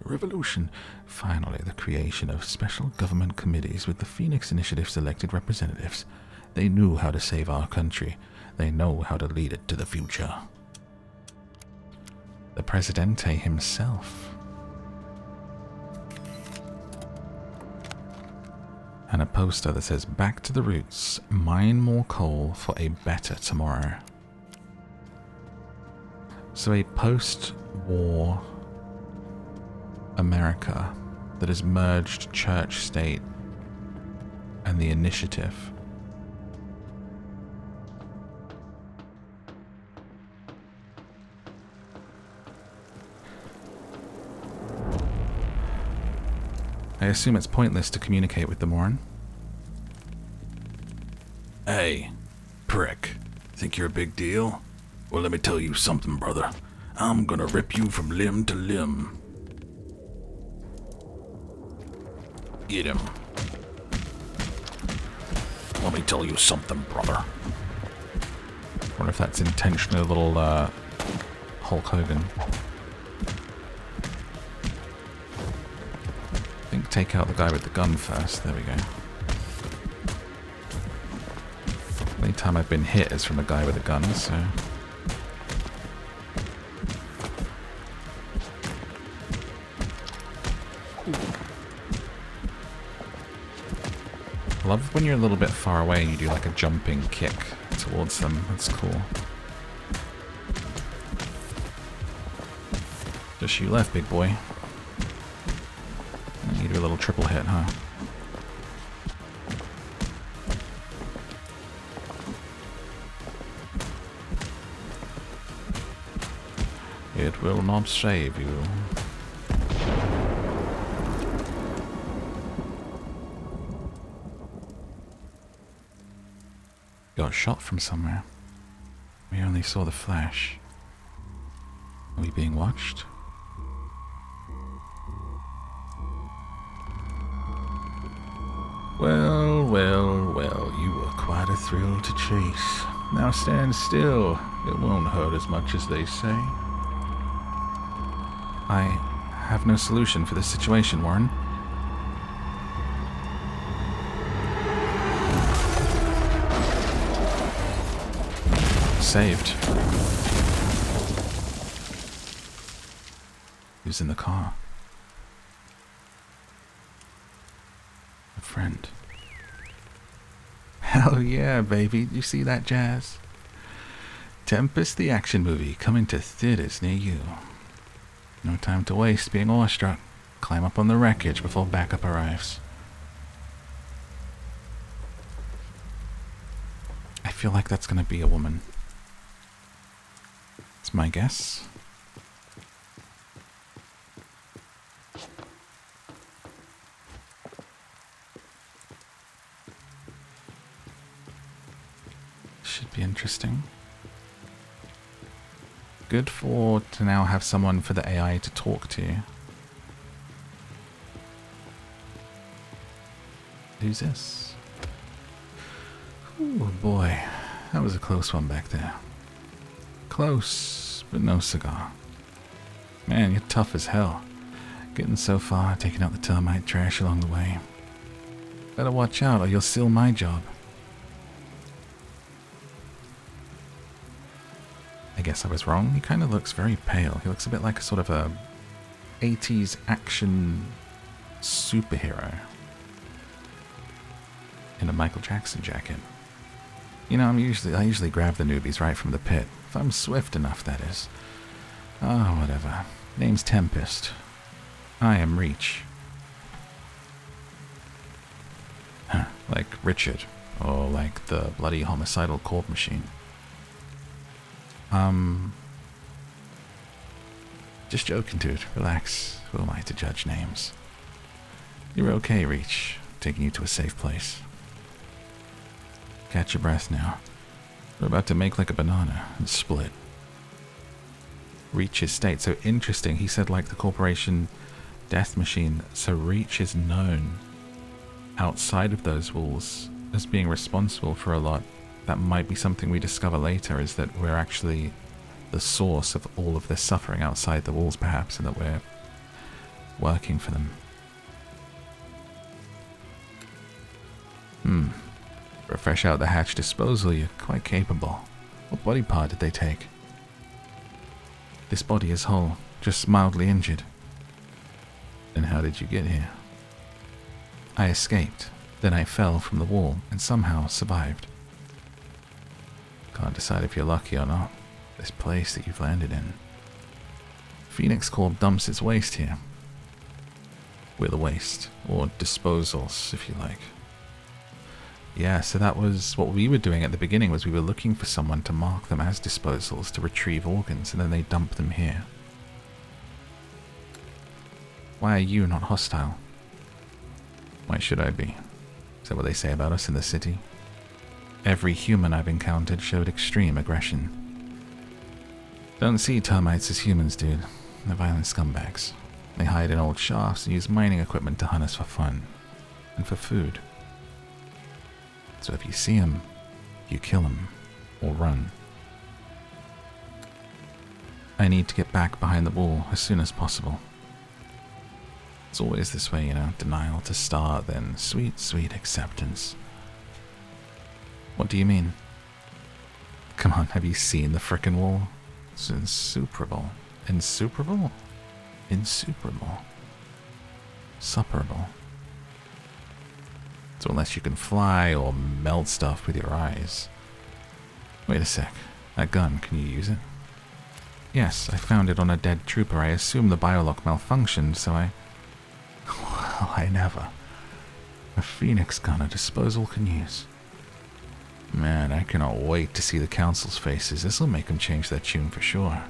Revolution. Finally, the creation of special government committees with the Phoenix Initiative's elected representatives. They knew how to save our country. They know how to lead it to the future. The Presidente himself. And a poster that says, "Back to the roots, mine more coal for a better tomorrow." So a post-war America that has merged church, state, and the initiative. I assume it's pointless to communicate with the Morin. Hey, prick. Think you're a big deal? Well, let me tell you something, brother. I'm gonna rip you from limb to limb. Get him. Let me tell you something, brother. I wonder if that's intentionally a little Hulk Hogan. I think take out the guy with the gun first. There we go. The only time I've been hit is from a guy with a gun, so... I love when you're a little bit far away and you do like a jumping kick towards them. That's cool. Just you left, big boy. You do a little triple hit, huh? It will not save you. Got shot from somewhere. We only saw the flash. Are we being watched? Well, well, well, you were quite a thrill to chase. Now stand still. It won't hurt as much as they say. I have no solution for this situation, Warren. Saved. He was in the car. friend. Hell yeah, baby. You see that, Jazz? Tempest the action movie coming to theaters near you. No time to waste being awestruck. Climb up on the wreckage before backup arrives. I feel like that's going to be a woman. It's my guess. Should be interesting. Good to now have someone for the AI to talk to. Who's this? Oh boy, that was a close one back there. Close, but no cigar. Man, you're tough as hell. Getting so far, taking out the termite trash along the way. Better watch out or you'll steal my job. I guess I was wrong. He kind of looks very pale. He looks a bit like a sort of a 80s action superhero in a Michael Jackson jacket. You know, I usually grab the newbies right from the pit. If I'm swift enough, that is. Oh, whatever. Name's Tempest. I am Reach. Huh, like Richard, or like the bloody homicidal corp machine. Just joking, dude. Relax. Who am I to judge names? You're okay, Reach. Taking you to a safe place. Catch your breath now. We're about to make like a banana and split. Reach's state. So interesting. He said like the corporation death machine. So Reach is known outside of those walls as being responsible for a lot. That might be something we discover later, is that we're actually the source of all of this suffering outside the walls, perhaps, and that we're working for them. For a fresh out the hatch disposal, you're quite capable. What body part did they take? This body is whole, just mildly injured. Then how did you get here? I escaped. Then I fell from the wall and somehow survived. Can't decide if you're lucky or not. This place that you've landed in. Phoenix Corp dumps its waste here. We're the waste, or disposals, if you like. Yeah, so that was what we were doing at the beginning, was we were looking for someone to mark them as disposals to retrieve organs, and then they dump them here. Why are you not hostile? Why should I be? Is that what they say about us in the city? Every human I've encountered showed extreme aggression. Don't see termites as humans, dude. They're violent scumbags. They hide in old shafts and use mining equipment to hunt us for fun. And for food. So if you see them, you kill them. Or run. I need to get back behind the wall as soon as possible. It's always this way, you know. Denial to start, then sweet, sweet acceptance. What do you mean? Come on, have you seen the frickin' wall? It's insuperable. Insuperable? Insuperable. Supperable. So unless you can fly or melt stuff with your eyes. Wait a sec. That gun, can you use it? Yes, I found it on a dead trooper. I assume the biolock malfunctioned, so I... Well, I never. A Phoenix gun, a disposal can use. Man, I cannot wait to see the council's faces. This'll make them change their tune for sure.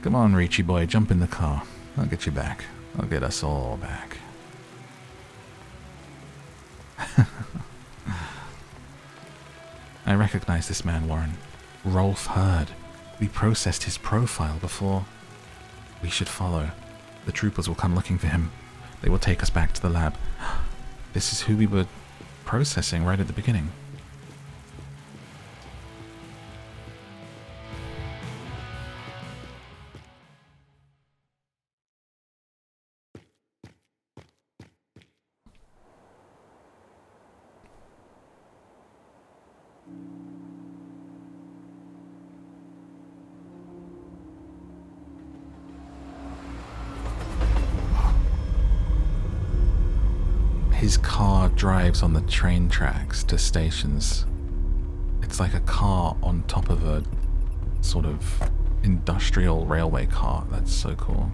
Come on, Reachy boy, jump in the car. I'll get you back. I'll get us all back. I recognize this man, Warren. Rolf Hurd. We processed his profile before. We should follow. The troopers will come looking for him. They will take us back to the lab. This is who we were processing right at the beginning. his car drives on the train tracks to stations. It's like a car on top of a sort of industrial railway car. That's so cool.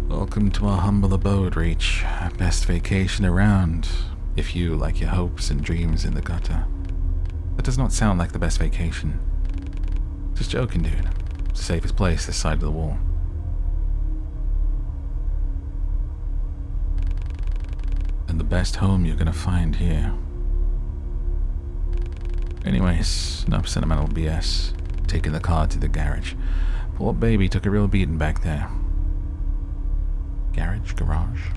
Welcome to our humble abode, Reach. Best vacation around, if you like your hopes and dreams in the gutter. That does not sound like the best vacation. Just joking, dude. It's the safest place this side of the wall. And the best home you're gonna find here. Anyways, enough sentimental BS. Taking the car to the garage. Poor baby took a real beating back there. Garage?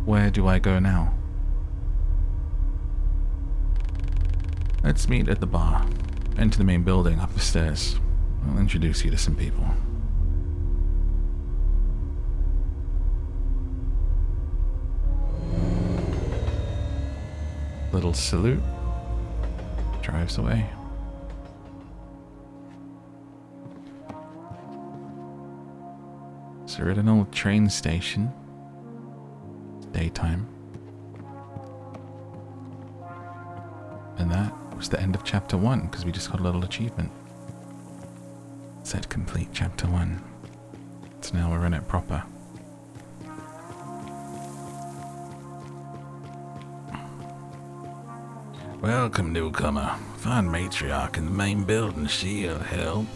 Where do I go now? Let's meet at the bar. Enter the main building up the stairs. I'll introduce you to some people. Little salute. Drives away. So we're at an old train station. It's daytime. And that was the end of chapter 1, because we just got a little achievement. It said complete chapter 1. So now we're in it proper. Welcome, newcomer. Find matriarch in the main building. She'll help.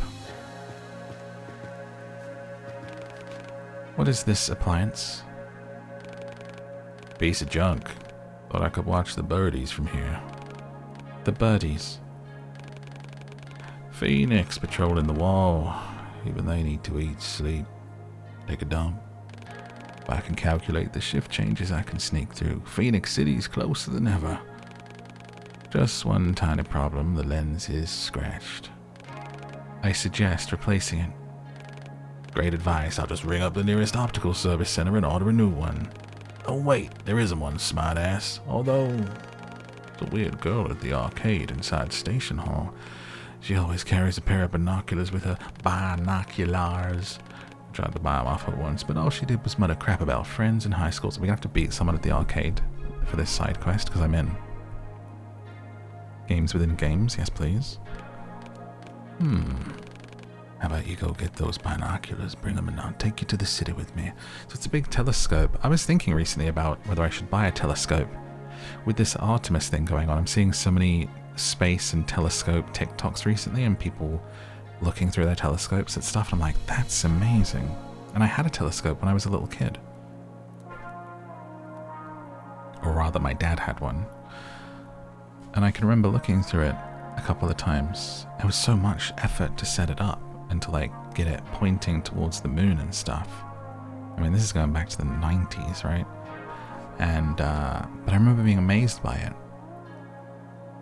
What is this appliance? Piece of junk. Thought I could watch the birdies from here. The birdies. Phoenix patrolling the wall. Even they need to eat, sleep, take a dump. If I can calculate the shift changes, I can sneak through. Phoenix City's closer than ever. Just one tiny problem, the lens is scratched. I suggest replacing it. Great advice, I'll just ring up the nearest optical service center and order a new one. Oh wait, there isn't one, smartass. Although, there's a weird girl at the arcade inside Station Hall. She always carries a pair of binoculars with her. Binoculars. I tried to buy them off her once, but all she did was mutter crap about friends in high school, so we're gonna have to beat someone at the arcade for this side quest, because I'm in. Games within games, yes please. How about you go get those binoculars, bring them and I'll take you to the city with me. So it's a big telescope. I was thinking recently about whether I should buy a telescope. With this Artemis thing going on, I'm seeing so many space and telescope TikToks recently and people looking through their telescopes at stuff. And I'm like, that's amazing. And I had a telescope when I was a little kid. Or rather, my dad had one. And I can remember looking through it a couple of times. It was so much effort to set it up and to like get it pointing towards the moon and stuff. I mean, this is going back to the 90s, right? And but I remember being amazed by it.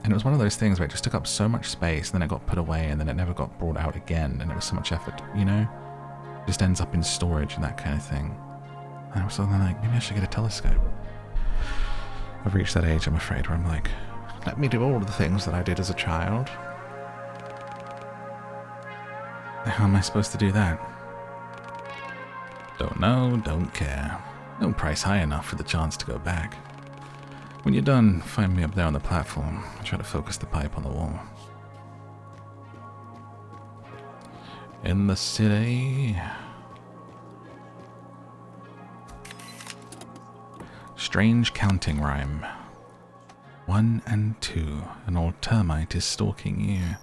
And it was one of those things where it just took up so much space, and then it got put away, and then it never got brought out again, and it was so much effort, you know? It just ends up in storage and that kind of thing. And I was suddenly like, maybe I should get a telescope. I've reached that age, I'm afraid, where I'm like, let me do all of the things that I did as a child. How am I supposed to do that? Don't know, don't care. No price high enough for the chance to go back. When you're done, find me up there on the platform. I'll try to focus the pipe on the wall. In the city. Strange counting rhyme. 1 and 2, an old termite is stalking you.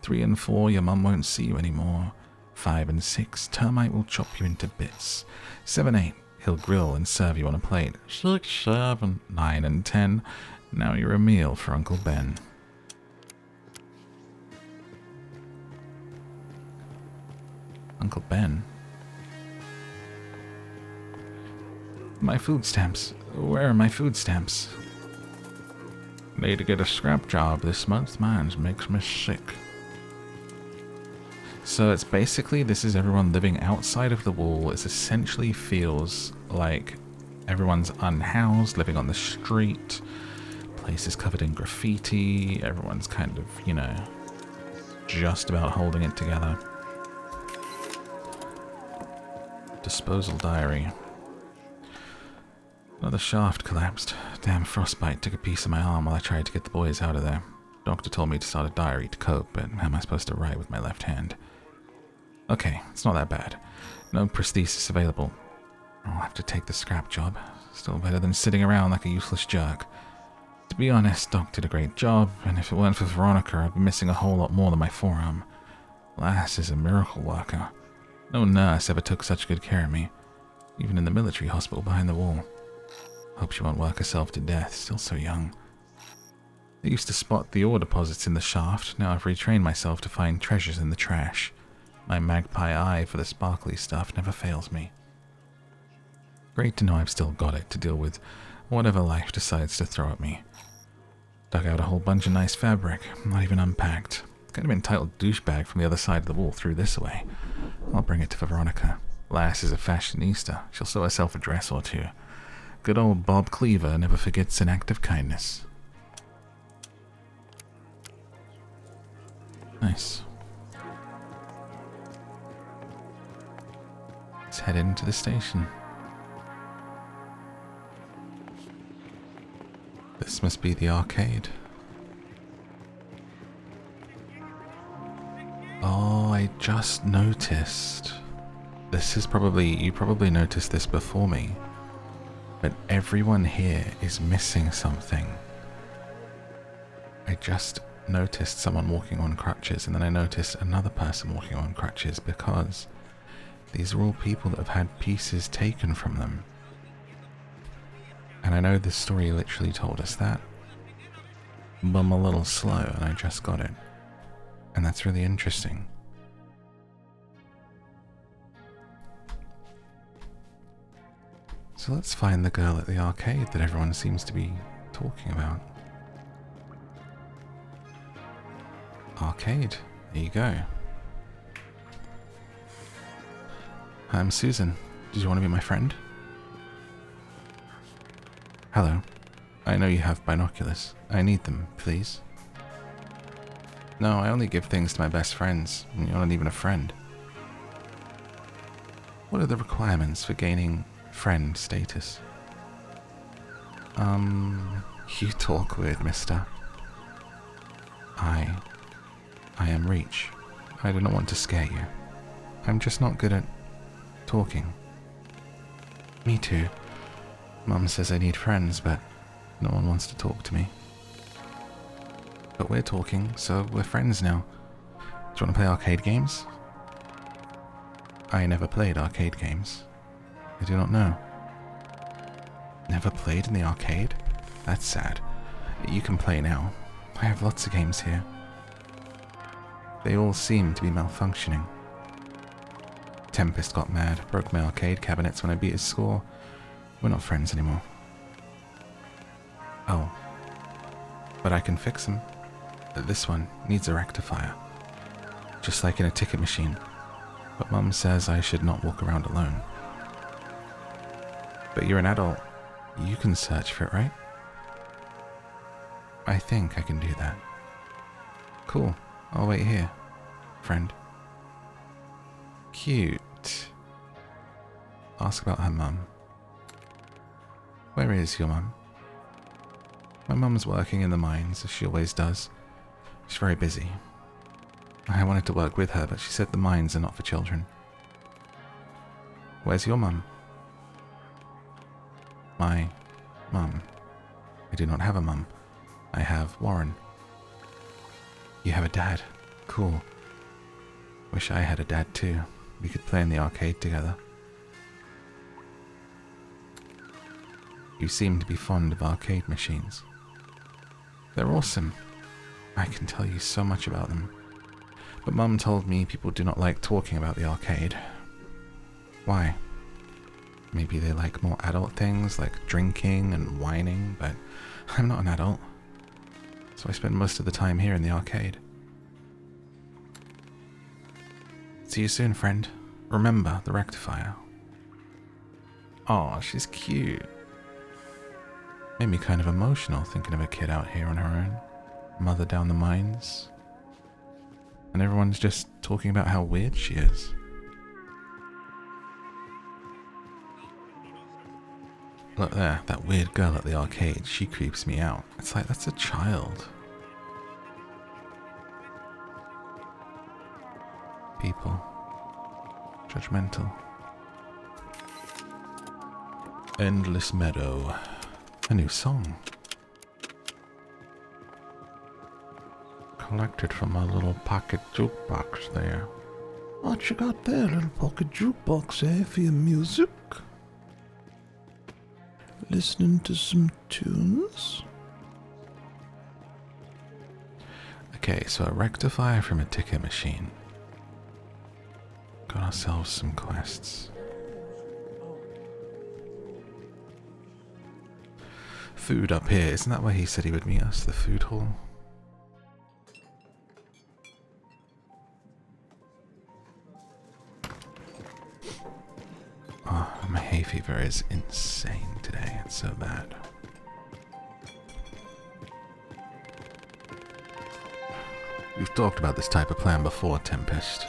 3 and 4, your mum won't see you anymore. 5 and 6, termite will chop you into bits. 7, 8, he'll grill and serve you on a plate. 6, 7, 9 and 10, now you're a meal for Uncle Ben. Uncle Ben? My food stamps. Where are my food stamps? Need to get a scrap job this month. Mine makes me sick. So it's basically, this is everyone living outside of the wall. It essentially feels like everyone's unhoused, living on the street. Place is covered in graffiti. Everyone's kind of, you know, just about holding it together. Disposal diary. Another shaft collapsed. Damn frostbite took a piece of my arm while I tried to get the boys out of there. Doctor told me to start a diary to cope, but how am I supposed to write with my left hand? Okay, it's not that bad. No prosthesis available. I'll have to take the scrap job. Still better than sitting around like a useless jerk. To be honest, Doc did a great job, and if it weren't for Veronica, I'd be missing a whole lot more than my forearm. Lass is a miracle worker. No nurse ever took such good care of me, even in the military hospital behind the wall. Hope she won't work herself to death, still so young. I used to spot the ore deposits in the shaft, now I've retrained myself to find treasures in the trash. My magpie eye for the sparkly stuff never fails me. Great to know I've still got it to deal with whatever life decides to throw at me. Dug out a whole bunch of nice fabric, not even unpacked. Kind of entitled douchebag from the other side of the wall threw this away. I'll bring it to Veronica. Lass is a fashionista. She'll sew herself a dress or two. Good old Bob Cleaver never forgets an act of kindness. Nice. Let's head into the station. This must be the arcade. Oh, I just noticed. You probably noticed this before me. But everyone here is missing something. I just noticed someone walking on crutches, and then I noticed another person walking on crutches, because these are all people that have had pieces taken from them. And I know this story literally told us that, but I'm a little slow and I just got it. And that's really interesting. So let's find the girl at the arcade that everyone seems to be talking about. Arcade, there you go. I'm Susan. Did you want to be my friend? Hello. I know you have binoculars. I need them, please. No, I only give things to my best friends, and you're not even a friend. What are the requirements for gaining friend status? You talk weird, mister. I am Reach. I do not want to scare you. I'm just not good at talking. Me too. Mum says I need friends, but no one wants to talk to me. But we're talking, so we're friends now. Do you want to play arcade games? I never played arcade games. I do not know. Never played in the arcade? That's sad. You can play now. I have lots of games here. They all seem to be malfunctioning. Tempest got mad, broke my arcade cabinets when I beat his score. We're not friends anymore. Oh. But I can fix them. This one needs a rectifier. Just like in a ticket machine. But Mum says I should not walk around alone. But you're an adult. You can search for it, right? I think I can do that. Cool. I'll wait here, friend. Cute. Ask about her mum. Where is your mum? My mum's working in the mines, as she always does. She's very busy. I wanted to work with her, but she said the mines are not for children. Where's your mum? My mum. I do not have a mum. I have Warren. You have a dad. Cool. Wish I had a dad too. We could play in the arcade together. You seem to be fond of arcade machines. They're awesome. I can tell you so much about them. But Mum told me people do not like talking about the arcade. Why? Maybe they like more adult things like drinking and whining, but I'm not an adult. So I spend most of the time here in the arcade. See you soon, friend. Remember the rectifier. Aw, she's cute. Made me kind of emotional thinking of a kid out here on her own. Mother down the mines. And everyone's just talking about how weird she is. Look there, that weird girl at the arcade, she creeps me out. It's like, that's a child. People. Judgmental. Endless Meadow. A new song. Collected from my little pocket jukebox there. What you got there, little pocket jukebox, eh, for your music? Listening to some tunes? Okay, so a rectifier from a ticket machine. Got ourselves some quests. Food up here. Isn't that where he said he would meet us? The food hall? Oh, my hay fever is insane today. It's so bad. We've talked about this type of plan before, Tempest.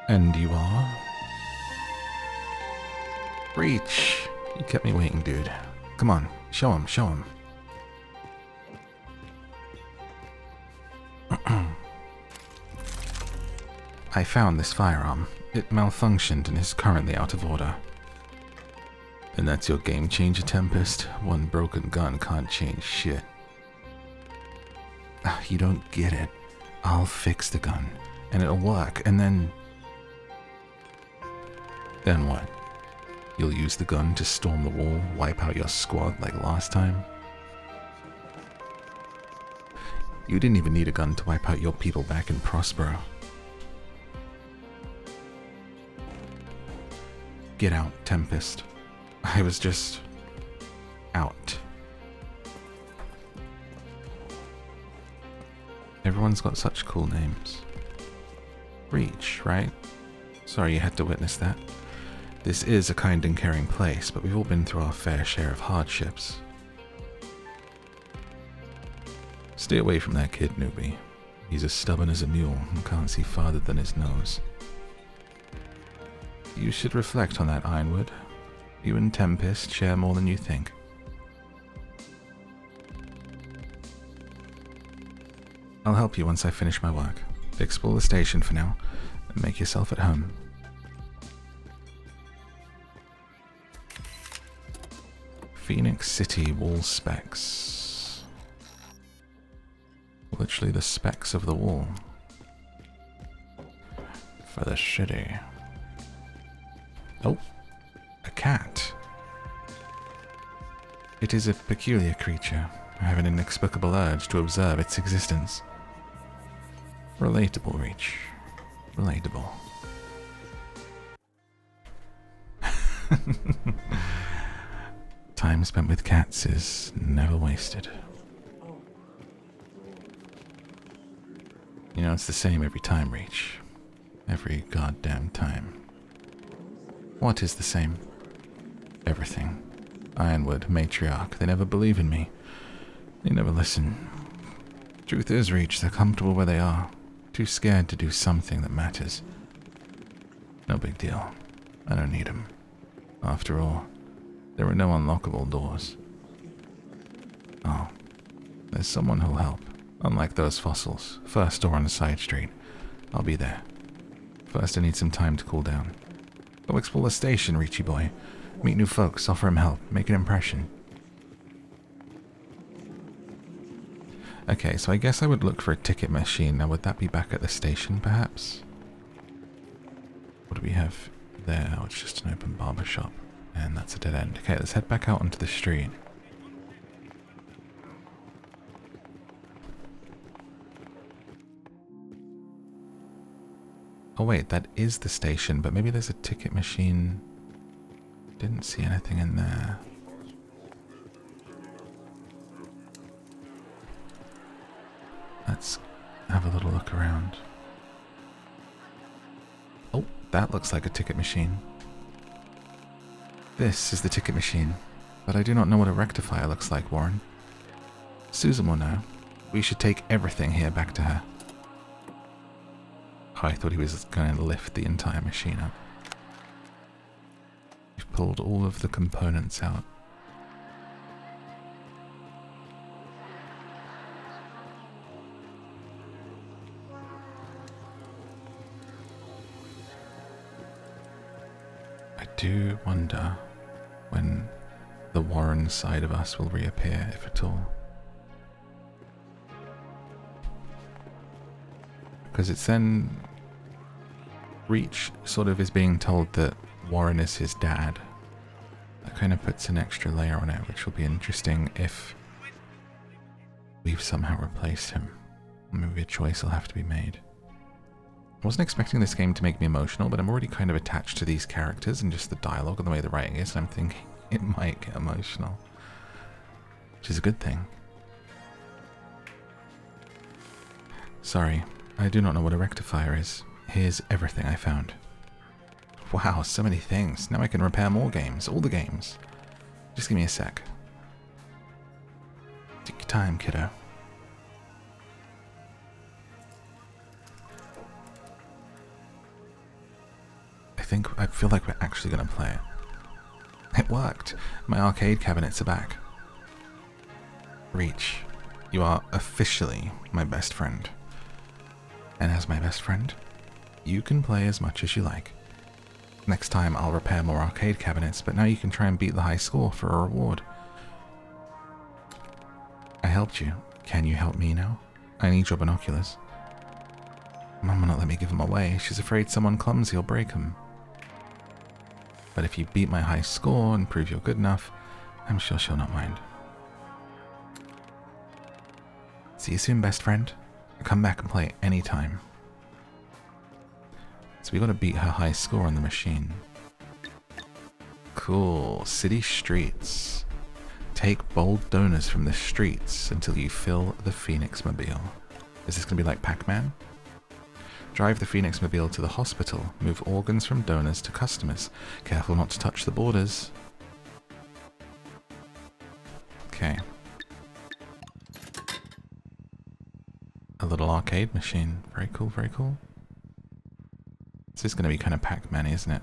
And you are? Reach! You kept me waiting, dude. Come on, show him, show him. I found this firearm. It malfunctioned and is currently out of order. And that's your game changer, Tempest? One broken gun can't change shit. You don't get it. I'll fix the gun, and it'll work, and then... Then what? You'll use the gun to storm the wall, wipe out your squad like last time? You didn't even need a gun to wipe out your people back in Prospero. Get out, Tempest. I was just... out. Everyone's got such cool names. Reach, right? Sorry you had to witness that. This is a kind and caring place, but we've all been through our fair share of hardships. Stay away from that kid, newbie. He's as stubborn as a mule and can't see farther than his nose. You should reflect on that, Ironwood. You and Tempest share more than you think. I'll help you once I finish my work. Explore the station for now, and make yourself at home. Phoenix City wall specs. Literally the specs of the wall. For the city. Oh, a cat. It is a peculiar creature. I have an inexplicable urge to observe its existence. Relatable, Reach. Relatable. Time spent with cats is never wasted. You know, it's the same every time, Reach. Every goddamn time. What is the same? Everything. Ironwood, matriarch, they never believe in me. They never listen. Truth is, Reach, they're comfortable where they are. Too scared to do something that matters. No big deal. I don't need them. After all, there are no unlockable doors. Oh, there's someone who'll help. Unlike those fossils. First door on a side street. I'll be there. First I need some time to cool down. Go explore the station, Reachy boy. Meet new folks, offer him help, make an impression. Okay, so I guess I would look for a ticket machine. Now, would that be back at the station, perhaps? What do we have there? Oh, it's just an open barber shop. And that's a dead end. Okay, let's head back out onto the street. Oh wait, that is the station, but maybe there's a ticket machine. Didn't see anything in there. Let's have a little look around. Oh, that looks like a ticket machine. This is the ticket machine, but I do not know what a rectifier looks like, Warren. Susan will know. We should take everything here back to her. Oh, I thought he was going to lift the entire machine up. We've pulled all of the components out. I do wonder when the Warren side of us will reappear, if at all. Because it's then Reach sort of is being told that Warren is his dad. That kind of puts an extra layer on it, which will be interesting if we've somehow replaced him. Maybe a choice will have to be made. I wasn't expecting this game to make me emotional, but I'm already kind of attached to these characters and just the dialogue and the way the writing is, and I'm thinking it might get emotional. Which is a good thing. Sorry, I do not know what a rectifier is. Here's everything I found. Wow, so many things. Now I can repair more games, all the games. Just give me a sec. Take your time, kiddo. I feel like we're actually going to play it. It worked. My arcade cabinets are back. Reach, you are officially my best friend. And as my best friend, you can play as much as you like. Next time I'll repair more arcade cabinets, but now you can try and beat the high score for a reward. I helped you. Can you help me now? I need your binoculars. Mum will not let me give them away. She's afraid someone clumsy will break them. But if you beat my high score and prove you're good enough, I'm sure she'll not mind. See you soon, best friend. Come back and play anytime. So we gotta beat her high score on the machine. Cool. City streets. Take bold donors from the streets until you fill the Phoenix Mobile. Is this gonna be like Pac-Man? Drive the Phoenix Mobile to the hospital. Move organs from donors to customers. Careful not to touch the borders. Okay. A little arcade machine. Very cool, very cool. This is going to be kind of Pac-Man-y, isn't it?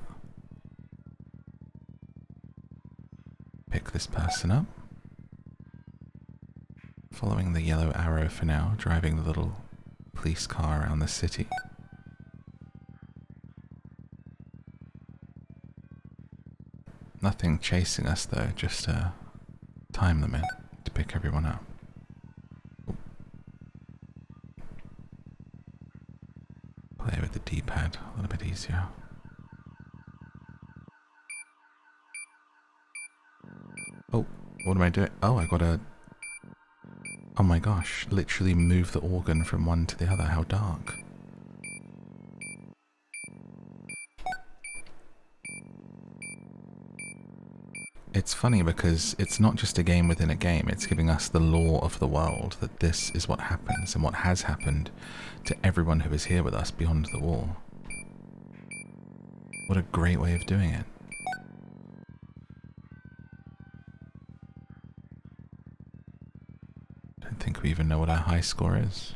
Pick this person up. Following the yellow arrow for now, driving the little police car around the city. Nothing chasing us though, just a time limit to pick everyone up. Play with the D-pad a little bit easier. Oh, what am I doing? Oh, I gotta... Oh my gosh, literally move the organ from one to the other. How dark. It's funny because it's not just a game within a game, it's giving us the lore of the world, that this is what happens and what has happened to everyone who is here with us beyond the wall. What a great way of doing it. Don't think we even know what our high score is.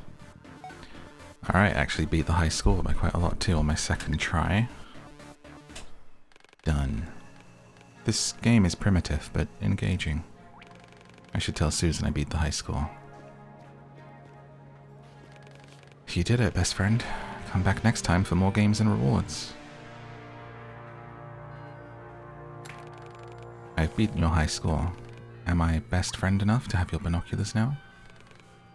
Alright, actually beat the high score by quite a lot too on my second try. Done. This game is primitive, but engaging. I should tell Susan I beat the high score. You did it, best friend. Come back next time for more games and rewards. I've beaten your high score. Am I best friend enough to have your binoculars now?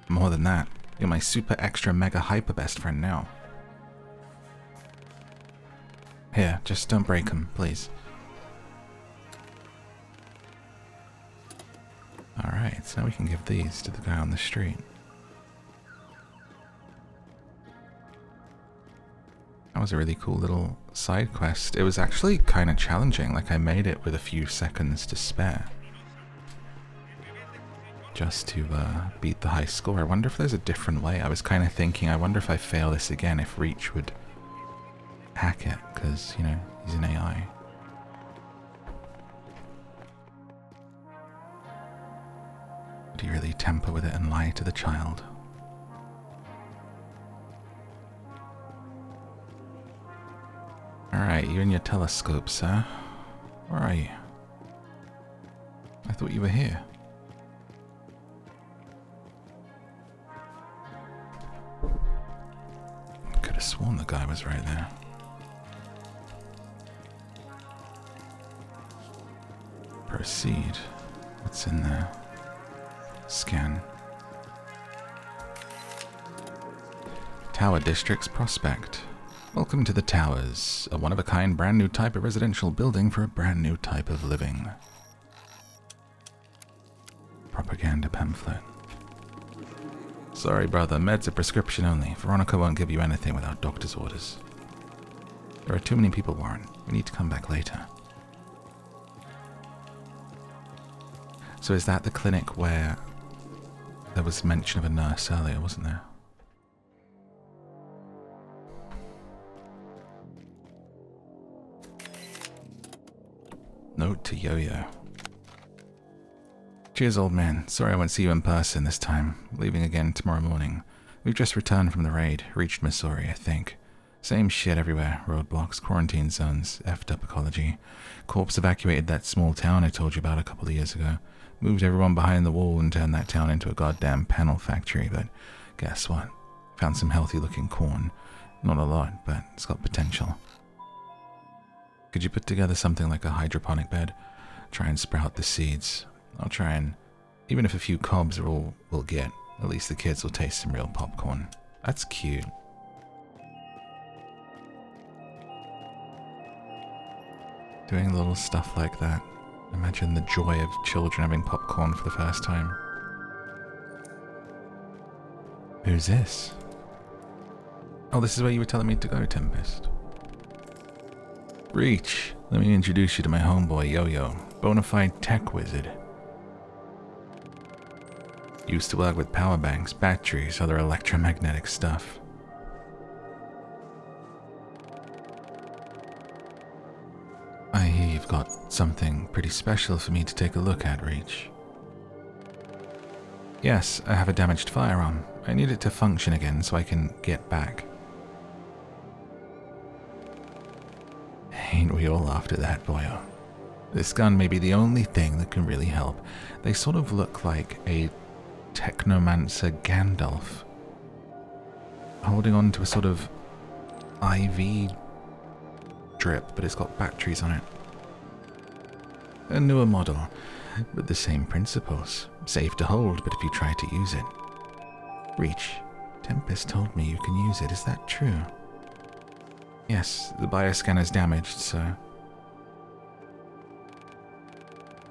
More than that, you're my super extra mega hyper best friend now. Here, just don't break them, please. Alright, so now we can give these to the guy on the street. That was a really cool little side quest. It was actually kind of challenging, like I made it with a few seconds to spare. Just to beat the high score. I wonder if there's a different way. I was kind of thinking, I wonder if I fail this again, if Reach would hack it, because, you know, he's an AI. Would he really tamper with it and lie to the child? Alright, you and your telescope, sir. Where are you? I thought you were here. Could have sworn the guy was right there. Proceed. What's in there? Scan. Tower District's Prospect. Welcome to the Towers, a one-of-a-kind brand new type of residential building for a brand new type of living. Propaganda pamphlet. Sorry, brother, meds are prescription only. Veronica won't give you anything without doctor's orders. There are too many people, Warren. We need to come back later. So is that the clinic where there was mention of a nurse earlier, wasn't there? Note to Yo-Yo. Cheers, old man. Sorry I won't see you in person this time. Leaving again tomorrow morning. We've just returned from the raid. Reached Missouri, I think. Same shit everywhere. Roadblocks, quarantine zones, effed up ecology. Corps evacuated that small town I told you about a couple of years ago. Moved everyone behind the wall and turned that town into a goddamn panel factory, but guess what? Found some healthy-looking corn. Not a lot, but it's got potential. Could you put together something like a hydroponic bed? Try and sprout the seeds. I'll try and... Even if a few cobs are all we'll get, at least the kids will taste some real popcorn. That's cute. Doing little stuff like that. Imagine the joy of children having popcorn for the first time. Who's this? Oh, this is where you were telling me to go, Tempest. Reach, let me introduce you to my homeboy, Yo-Yo, bonafide tech wizard. Used to work with power banks, batteries, other electromagnetic stuff. I hear you've got something pretty special for me to take a look at, Reach. Yes, I have a damaged firearm. I need it to function again so I can get back. Ain't we all after that, boyo? This gun may be the only thing that can really help. They sort of look like a technomancer Gandalf, holding on to a sort of IV drip, but it's got batteries on it. A newer model, but the same principles. Safe to hold, but if you try to use it. Reach, Tempest told me you can use it, is that true? Yes, the bioscanner's damaged, so...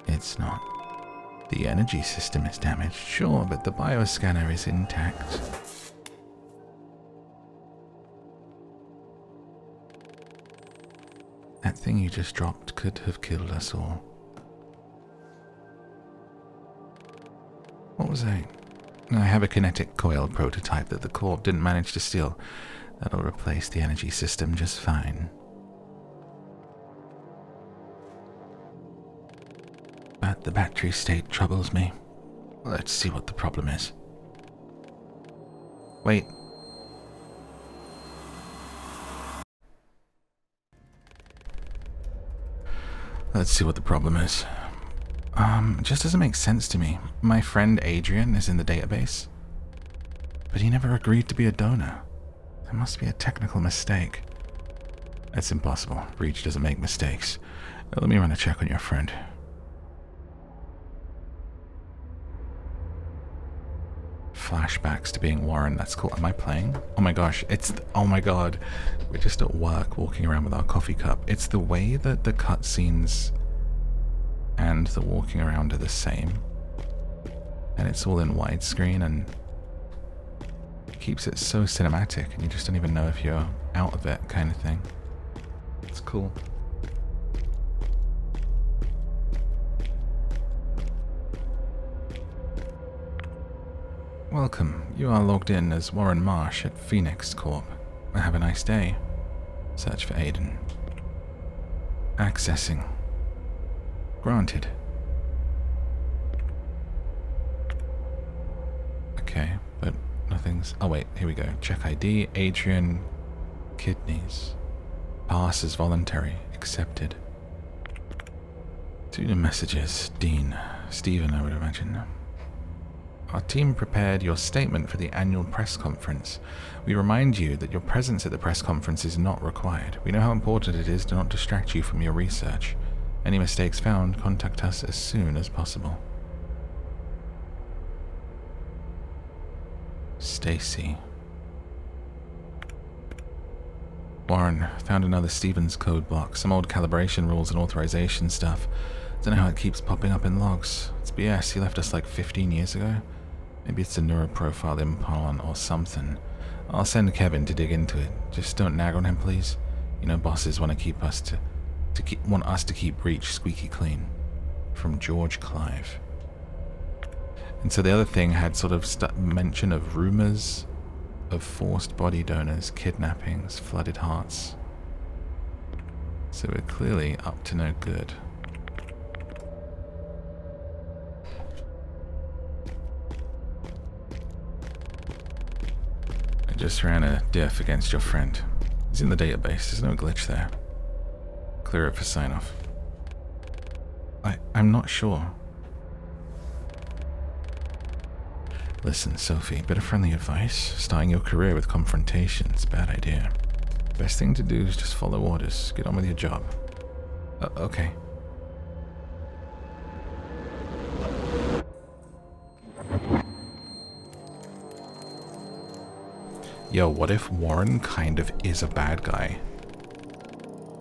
It's not. The energy system is damaged, sure, but the bioscanner is intact. That thing you just dropped could have killed us all. What was that? I have a kinetic coil prototype that the Corp didn't manage to steal. That'll replace the energy system just fine. But the battery state troubles me. Let's see what the problem is. Wait. Let's see what the problem is. It just doesn't make sense to me. My friend Adrian is in the database, but he never agreed to be a donor. There must be a technical mistake. That's impossible. Reach doesn't make mistakes. Let me run a check on your friend. Flashbacks to being Warren. That's cool. Am I playing? Oh my gosh. Oh my god. We're just at work walking around with our coffee cup. It's the way that the cutscenes and the walking around are the same. And it's all in widescreen and it keeps it so cinematic and you just don't even know if you're out of it kind of thing. It's cool. Welcome. You are logged in as Warren Marsh at Phoenix Corp. Have a nice day. Search for Aiden. Accessing. Granted. Okay, but nothing's... Oh wait, here we go. Check ID, Adrian, kidneys. Pass as voluntary. Accepted. Two new messages. Dean. Stephen, I would imagine. Our team prepared your statement for the annual press conference. We remind you that your presence at the press conference is not required. We know how important it is to not distract you from your research. Any mistakes found, contact us as soon as possible. Stacy. Warren, found another Stevens code block, some old calibration rules and authorization stuff. Don't know how it keeps popping up in logs. It's BS, he left us like 15 years ago. Maybe it's a neuroprofile impound or something. I'll send Kevin to dig into it. Just don't nag on him, please. You know bosses want to keep us to keep Reach squeaky clean. From George Clive. And so the other thing had sort of mention of rumors of forced body donors, kidnappings, flooded hearts. So we're clearly up to no good. I just ran a diff against your friend. He's in the database, there's no glitch there. Clear it for sign-off. I'm not sure. Listen, Sophie, bit of friendly advice. Starting your career with confrontation's a bad idea. Best thing to do is just follow orders. Get on with your job. Okay. Yo, what if Warren kind of is a bad guy?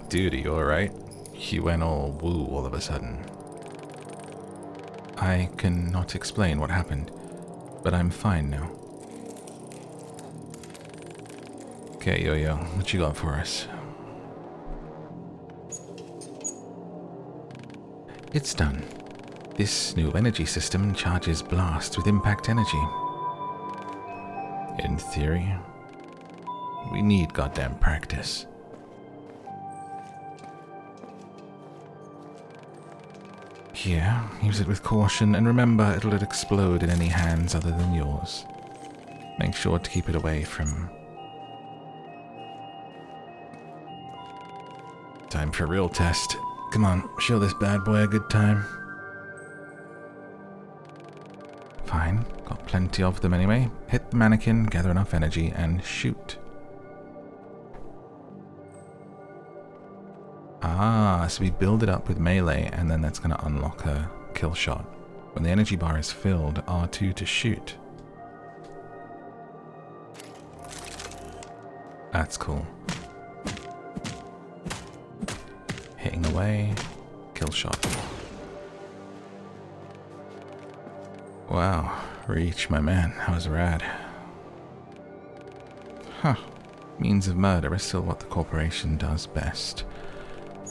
Dude, are you alright? He went all woo all of a sudden. I cannot explain what happened, but I'm fine now. Okay, Yo-Yo, what you got for us? It's done. This new energy system charges blasts with impact energy. In theory, we need goddamn practice. Here, use it with caution, and remember it'll explode in any hands other than yours. Make sure to keep it away from... Time for a real test. Come on, show this bad boy a good time. Fine, got plenty of them anyway. Hit the mannequin, gather enough energy, and shoot. Ah, so we build it up with melee, and then that's going to unlock a kill shot. When the energy bar is filled, R2 to shoot. That's cool. Hitting away, kill shot. Wow, Reach, my man, that was rad. Huh, means of murder is still what the corporation does best.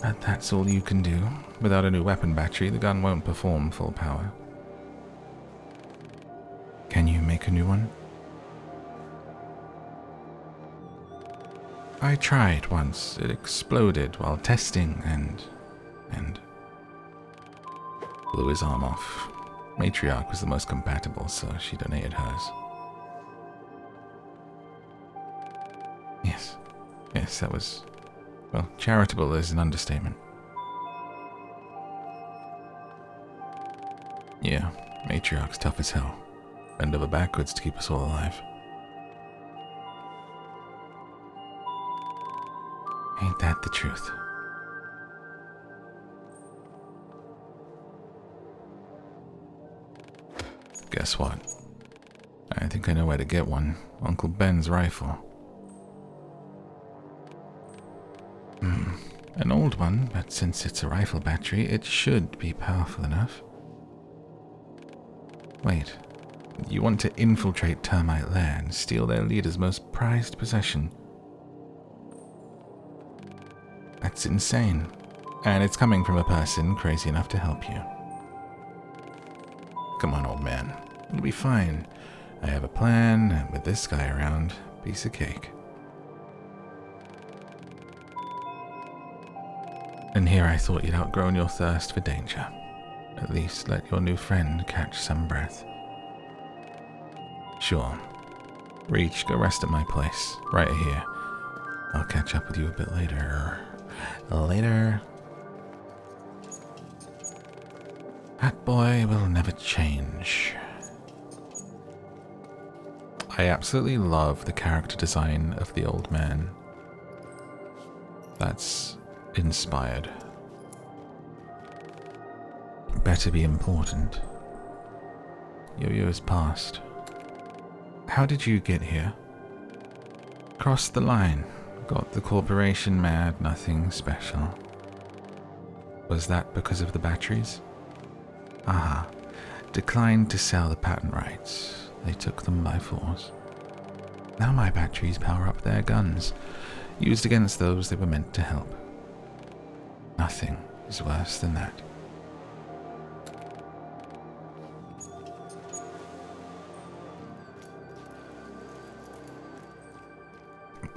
But that's all you can do. Without a new weapon battery, the gun won't perform full power. Can you make a new one? I tried once. It exploded while testing and blew his arm off. Matriarch was the most compatible, so she donated hers. Yes, that was... Well, charitable is an understatement. Yeah, Matriarch's tough as hell. Bend over backwards to keep us all alive. Ain't that the truth? Guess what? I think I know where to get one. Uncle Ben's rifle. An old one, but since it's a rifle battery, it should be powerful enough. Wait, you want to infiltrate Termite Lair and steal their leader's most prized possession? That's insane. And it's coming from a person crazy enough to help you. Come on, old man. It'll be fine. I have a plan, and with this guy around, piece of cake. And here I thought you'd outgrown your thirst for danger. At least let your new friend catch some breath. Sure. Reach, go rest at my place, right here. I'll catch up with you a bit later. Later. boy will never change. I absolutely love the character design of the old man. That's inspired. Better be important. Yo-yo's passed. How did you get here? Crossed the line. Got the corporation mad, nothing special. Was that because of the batteries? Aha. Declined to sell the patent rights. They took them by force. Now my batteries power up their guns, used against those they were meant to help. Nothing is worse than that.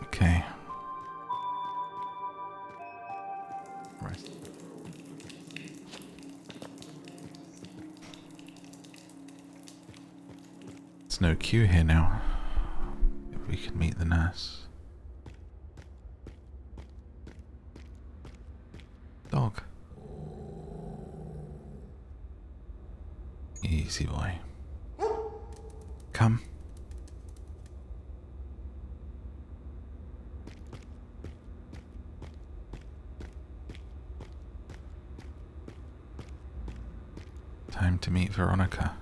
Okay. Right. There's no queue here now. If we can meet the nurse. Dog. Easy boy. Come. Time to meet Veronica.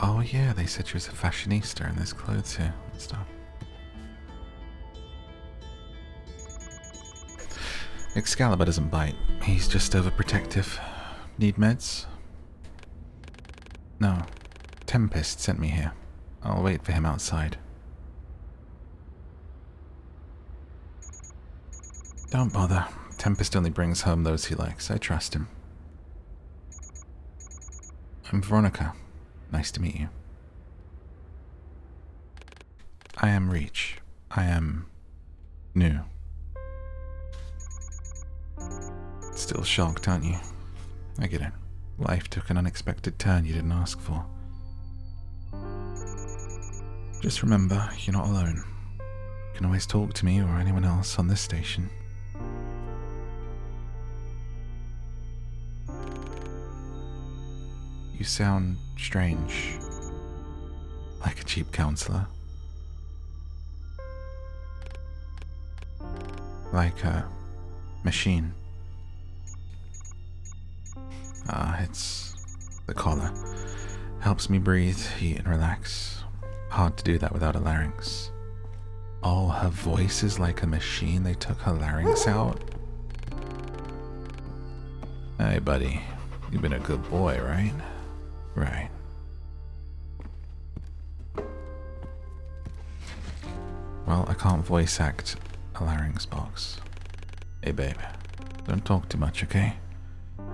Oh yeah, they said she was a fashionista and there's clothes here and stuff. Excalibur doesn't bite. He's just overprotective. Need meds? No. Tempest sent me here. I'll wait for him outside. Don't bother. Tempest only brings home those he likes. I trust him. I'm Veronica. Nice to meet you. I am Reach. I am new. Still shocked, aren't you? I get it. Life took an unexpected turn you didn't ask for. Just remember, you're not alone. You can always talk to me or anyone else on this station. You sound strange. Like a cheap counselor. Like a machine. It's the collar. Helps me breathe, eat, and relax. Hard to do that without a larynx. Oh, her voice is like a machine. They took her larynx out. Hey, buddy. You've been a good boy, right? Right. Well, I can't voice act a larynx box. Hey, babe. Don't talk too much, okay?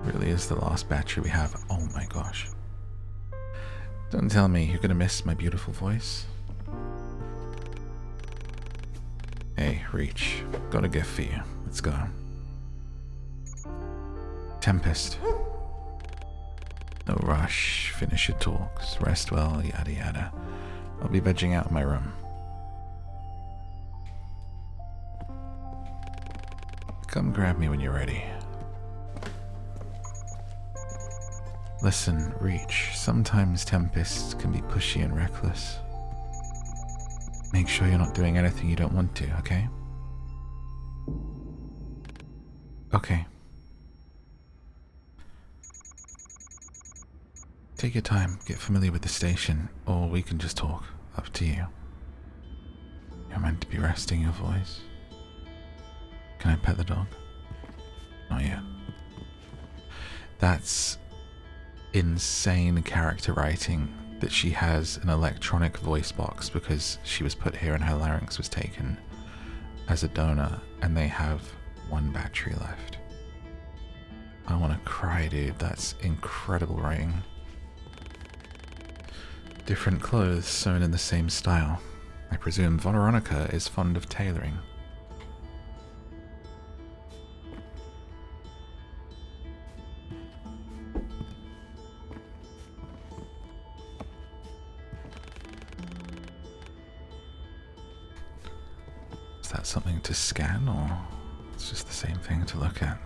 Really is the last battery we have. Oh my gosh. Don't tell me you're gonna miss my beautiful voice. Hey, Reach. Got a gift for you. Let's go. Tempest. No rush. Finish your talks. Rest well, yada yada. I'll be vegging out in my room. Come grab me when you're ready. Listen, Reach, sometimes Tempests can be pushy and reckless. Make sure you're not doing anything you don't want to, okay? Okay. Take your time, get familiar with the station, or we can just talk. Up to you. You're meant to be resting your voice. Can I pet the dog? Not yet. That's insane character writing that she has an electronic voice box because she was put here and her larynx was taken as a donor and they have one battery left. I want to cry, dude. That's incredible writing. Different clothes sewn in the same style. I presume Veronica is fond of tailoring. Is that something to scan, or it's just the same thing to look at?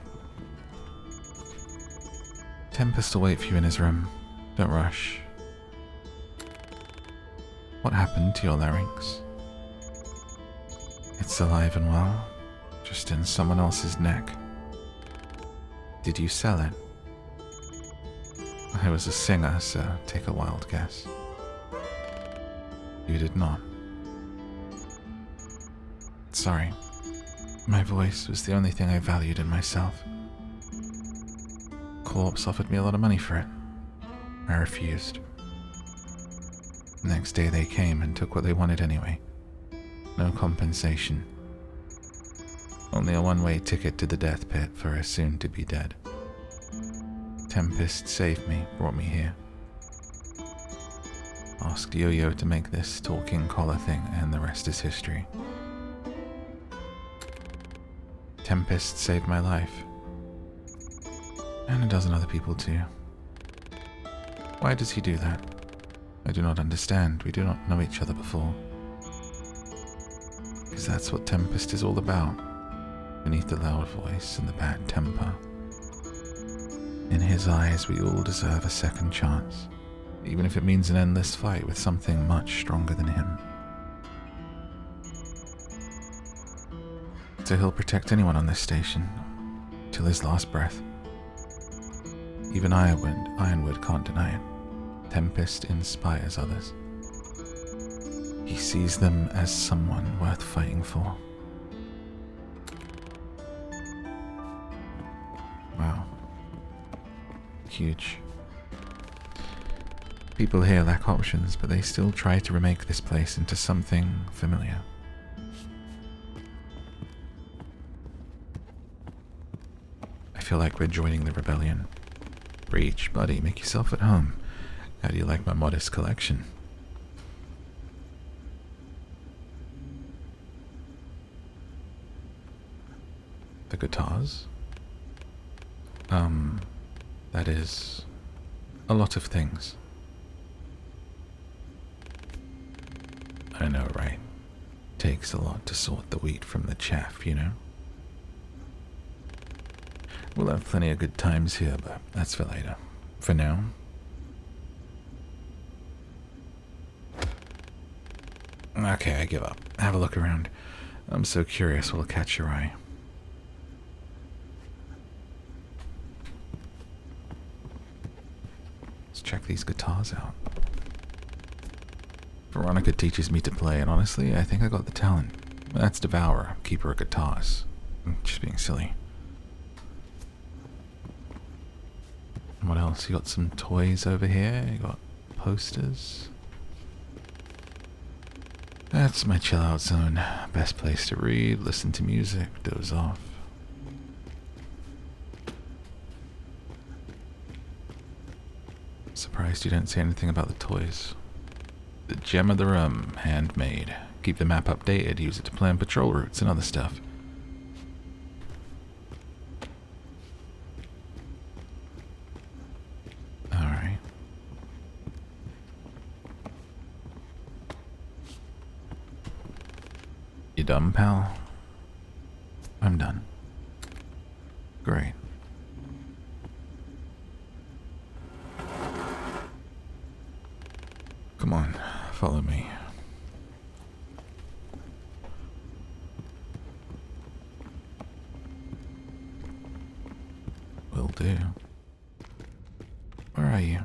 Tempest will wait for you in his room. Don't rush. What happened to your larynx? It's alive and well, just in someone else's neck. Did you sell it? I was a singer, so take a wild guess. You did not. Sorry. My voice was the only thing I valued in myself. Corpse offered me a lot of money for it. I refused. Next day they came and took what they wanted anyway. No compensation. Only a one-way ticket to the death pit for a soon-to-be dead. Tempest saved me, brought me here. Asked Yo-Yo to make this talking collar thing, and the rest is history. Tempest saved my life. And a dozen other people too. Why does he do that? I do not understand. We do not know each other before. Because that's what Tempest is all about. Beneath the loud voice and the bad temper. In his eyes, we all deserve a second chance. Even if it means an endless fight with something much stronger than him. So he'll protect anyone on this station. Till his last breath. Even Ironwood can't deny it. Tempest inspires others. He sees them as someone worth fighting for. Wow. Huge. People here lack options, but they still try to remake this place into something familiar. I feel like we're joining the rebellion. Breach, buddy, make yourself at home. How do you like my modest collection? The guitars? That is a lot of things. I know, right? Takes a lot to sort the wheat from the chaff, you know? We'll have plenty of good times here, but that's for later. For now... Okay, I give up. Have a look around. I'm so curious what'll catch your eye. Let's check these guitars out. Veronica teaches me to play, and honestly, I think I got the talent. That's Devourer, keeper of guitars. I'm just being silly. What else? You got some toys over here. You got posters. That's my chill out zone. Best place to read, listen to music, doze off. Surprised you didn't say anything about the toys. The gem of the room, handmade. Keep the map updated, use it to plan patrol routes and other stuff. Alright. You done, pal? I'm done. Great. Come on, follow me. Will do. Where are you?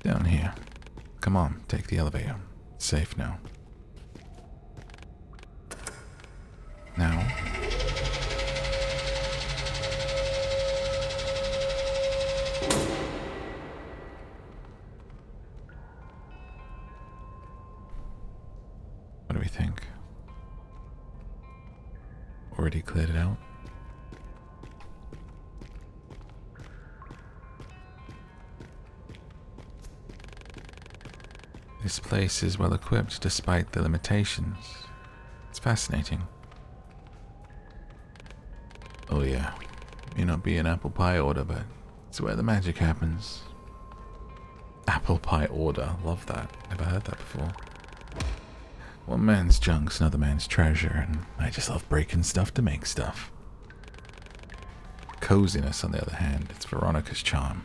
Down here. Come on, take the elevator. It's safe now. Now. What do we think? Already cleared it out? This place is well equipped despite the limitations. It's fascinating. Oh yeah, may not be an apple pie order, but it's where the magic happens. Apple pie order, love that. Never heard that before. One man's junk's another man's treasure, and I just love breaking stuff to make stuff. coziness, on the other hand, it's Veronica's charm.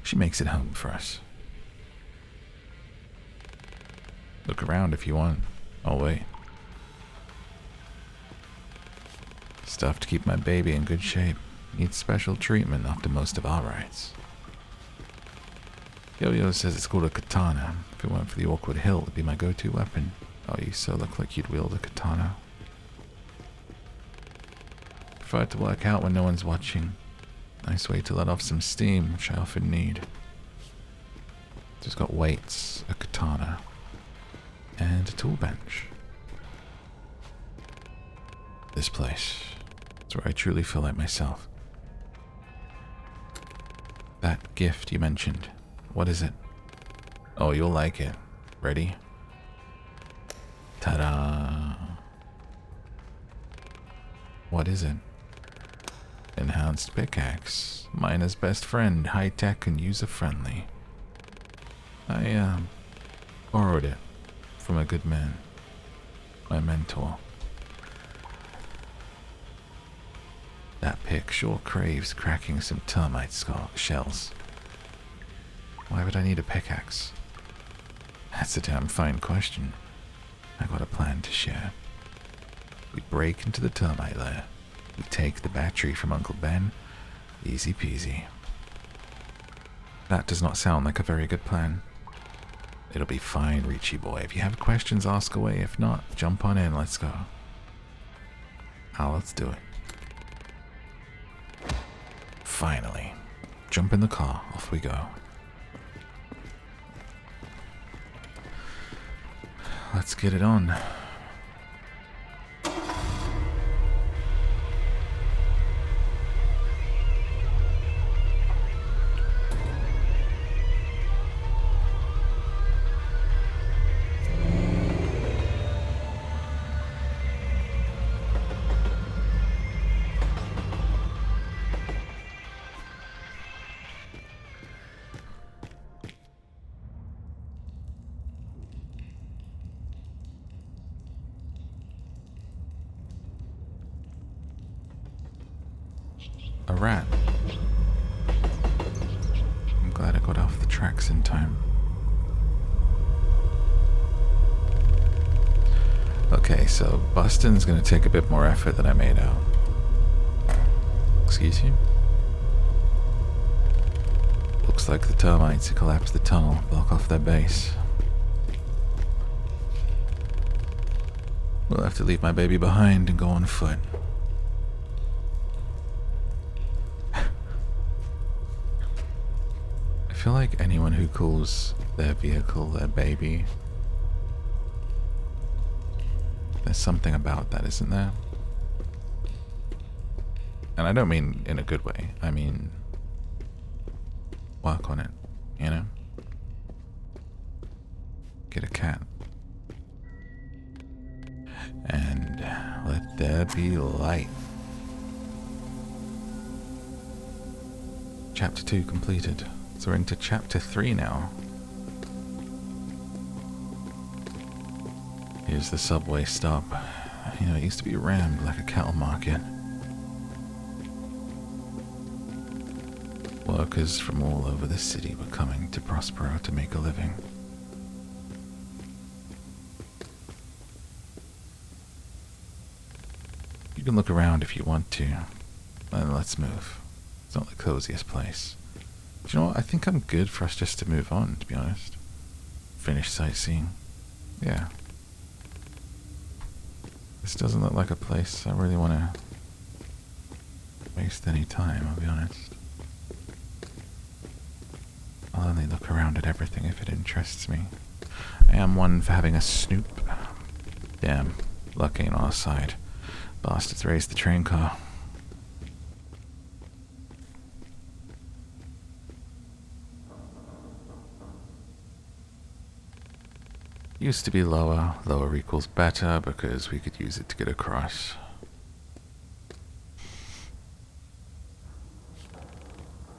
She makes it home for us. Look around if you want. Oh, wait. Stuff to keep my baby in good shape. Needs special treatment after most of our rites. Yo-Yo says it's called a katana. If it weren't for the awkward hilt, it'd be my go-to weapon. Oh, you so look like you'd wield a katana. Prefer to work out when no one's watching. Nice way to let off some steam, which I often need. Just got weights, a katana, and a tool bench. This place is where I truly feel like myself. That gift you mentioned, what is it? Oh, you'll like it. Ready? Ta-da! What is it? Enhanced pickaxe. Miner's best friend, high-tech and user-friendly. I, borrowed it from a good man. My mentor. That pick sure craves cracking some termite shells. Why would I need a pickaxe? That's a damn fine question. I got a plan to share. We break into the termite lair. We take the battery from Uncle Ben. Easy peasy. That does not sound like a very good plan. It'll be fine, Richie boy. If you have questions, ask away. If not, jump on in. Let's go. Now let's do it. Finally. Jump in the car. Off we go. Let's get it on. A rat. I'm glad I got off the tracks in time. Okay, so busting's gonna take a bit more effort than I made out. Excuse you? Looks like the termites have collapsed the tunnel, block off their base. We'll have to leave my baby behind and go on foot. I feel like anyone who calls their vehicle their baby, there's something about that, isn't there? And I don't mean in a good way. I mean, work on it, you know? Get a cat. And let there be light. Chapter 2 completed. So we're into chapter 3 now. Here's the subway stop. You know, it used to be rammed like a cattle market. Workers from all over the city were coming to Prospero to make a living. You can look around if you want to. Let's move. It's not the coziest place. Do you know what? I think I'm good for us just to move on, to be honest. Finish sightseeing. Yeah. This doesn't look like a place I really want to waste any time, I'll be honest. I'll only look around at everything if it interests me. I am one for having a snoop. Damn, luck ain't on our side. Bastards raised the train car. Used to be lower. Lower equals better because we could use it to get across.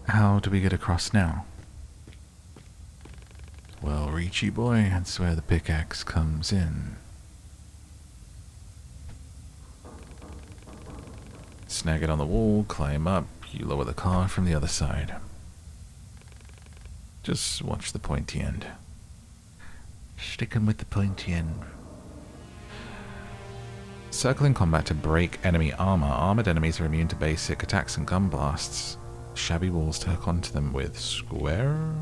How do we get across now? Well, Richie boy, that's where the pickaxe comes in. Snag it on the wall, climb up, You lower the car from the other side. Just watch the pointy end. Sticking with the pointy end. Circle in combat to break enemy armor. Armored enemies are immune to basic attacks and gun blasts. Shabby walls to hook onto them with square.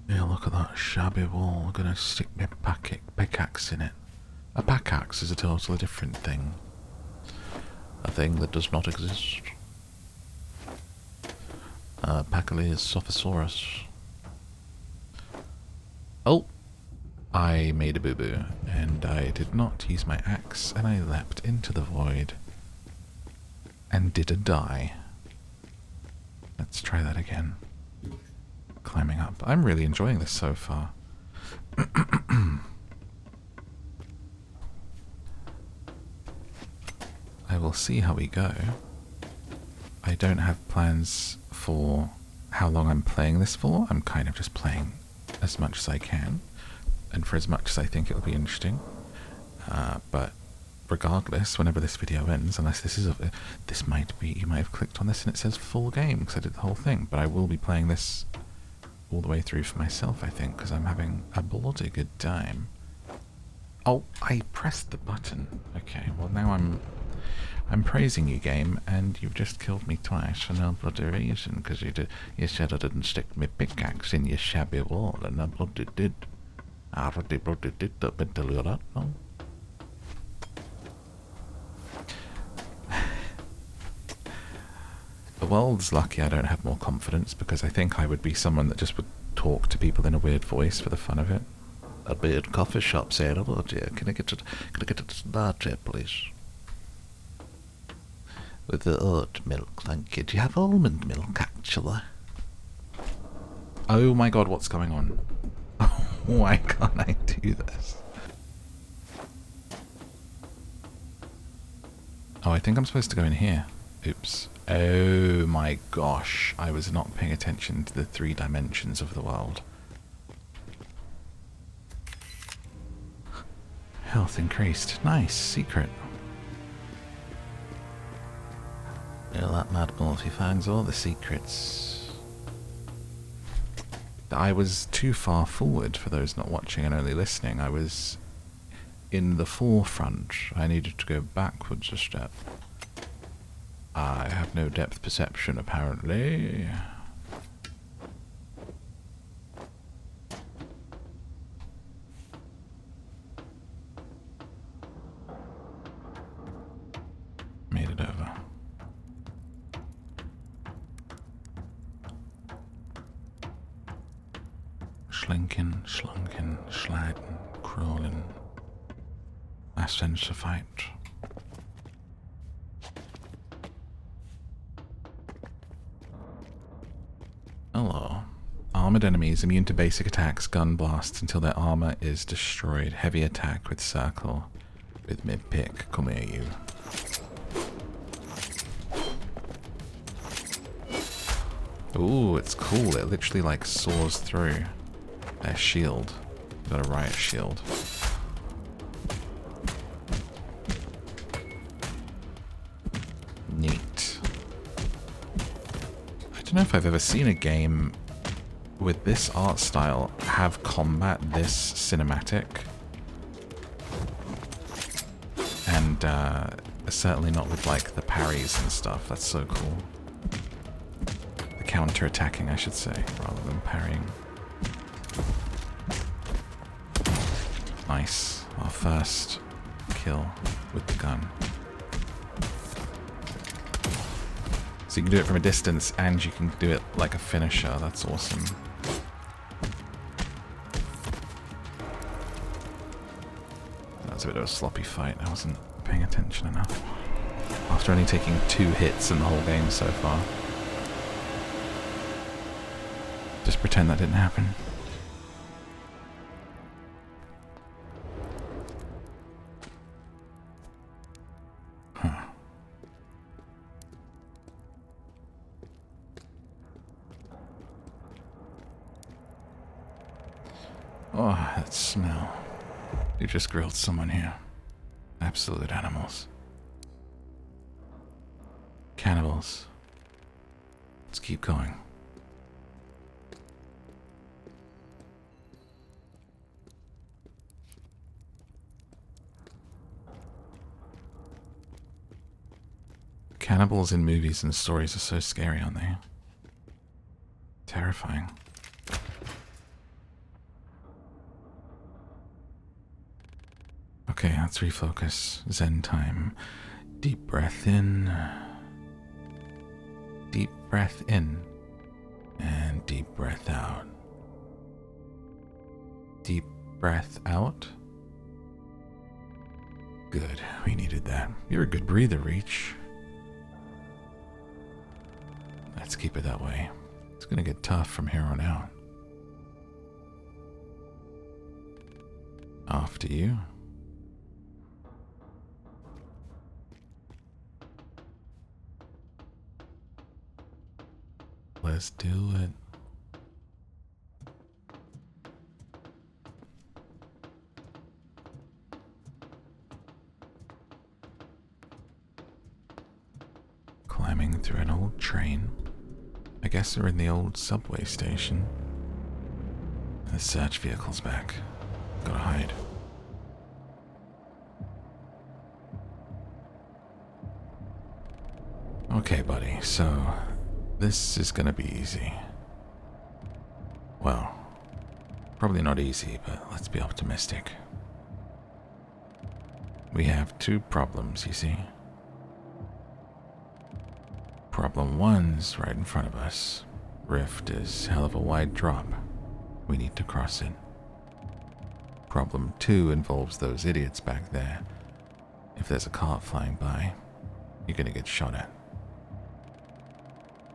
Yeah, look at that shabby wall. I'm gonna stick my pickaxe in it. A pickaxe is a totally different thing. A thing that does not exist. Pachylius Sophosaurus. Oh! I made a boo-boo, and I did not use my axe, and I leapt into the void. And didn't die. Let's try that again. Climbing up. I'm really enjoying this so far. I will see how we go. I don't have plans for how long I'm playing this for. I'm kind of just playing as much as I can, and for as much as I think it will be interesting. But regardless, whenever this video ends, unless this is this might be, you might have clicked on this and it says full game because I did the whole thing, but I will be playing this all the way through for myself, I think, because I'm having a bloody good time. Oh, I pressed the button. Okay, well now I'm praising you, game, and you've just killed me twice for no bloody reason, because you said I didn't stick my pickaxe in your shabby wall, and I bloody did. I bloody did that, but tell you that, no? The world's lucky I don't have more confidence, because I think I would be someone that just would talk to people in a weird voice for the fun of it. A weird coffee shop saying, "Oh dear, can I get a latte, please? With the oat milk, thank you. Do you have almond milk, actually?" Oh my god, what's going on? Why can't I do this? Oh, I think I'm supposed to go in here. Oops. Oh my gosh, I was not paying attention to the 3 dimensions of the world. Health increased. Nice, secret. Yeah, that MadMorph, he finds all the secrets. I was too far forward for those not watching and only listening. I was in the forefront. I needed to go backwards a step. I have no depth perception, apparently. Made it over. Slinking, slunking, sliding, crawling. I sense a fight. Hello. Armored enemies immune to basic attacks, gun blasts until their armor is destroyed. Heavy attack with circle. With mid pick. Come here, you. Ooh, it's cool. It literally like saws through their shield. Got a riot shield. Neat. I don't know if I've ever seen a game with this art style have combat this cinematic. And certainly not with like the parries and stuff. That's so cool. The counter-attacking, I should say, rather than parrying. Nice. Our first kill with the gun. So you can do it from a distance and you can do it like a finisher. That's awesome. That was a bit of a sloppy fight. I wasn't paying attention enough. After only taking 2 hits in the whole game so far. Just pretend that didn't happen. Huh. Oh, that smell. You just grilled someone here. Absolute animals. Cannibals. Let's keep going. Cannibals in movies and stories are so scary, aren't they? Terrifying. Okay, let's refocus. Zen time. Deep breath in. Deep breath in. And deep breath out. Deep breath out. Good, we needed that. You're a good breather, Reach. Let's keep it that way. It's gonna get tough from here on out. After you. Let's do it. Climbing through an old train. I guess we're in the old subway station. The search vehicle's back. Gotta hide. Okay, buddy, so this is gonna be easy. Well, probably not easy, but let's be optimistic. We have two problems, you see. Problem one's right in front of us. Rift is hell of a wide drop. We need to cross it. Problem two involves those idiots back there. If there's a cart flying by, you're gonna get shot at.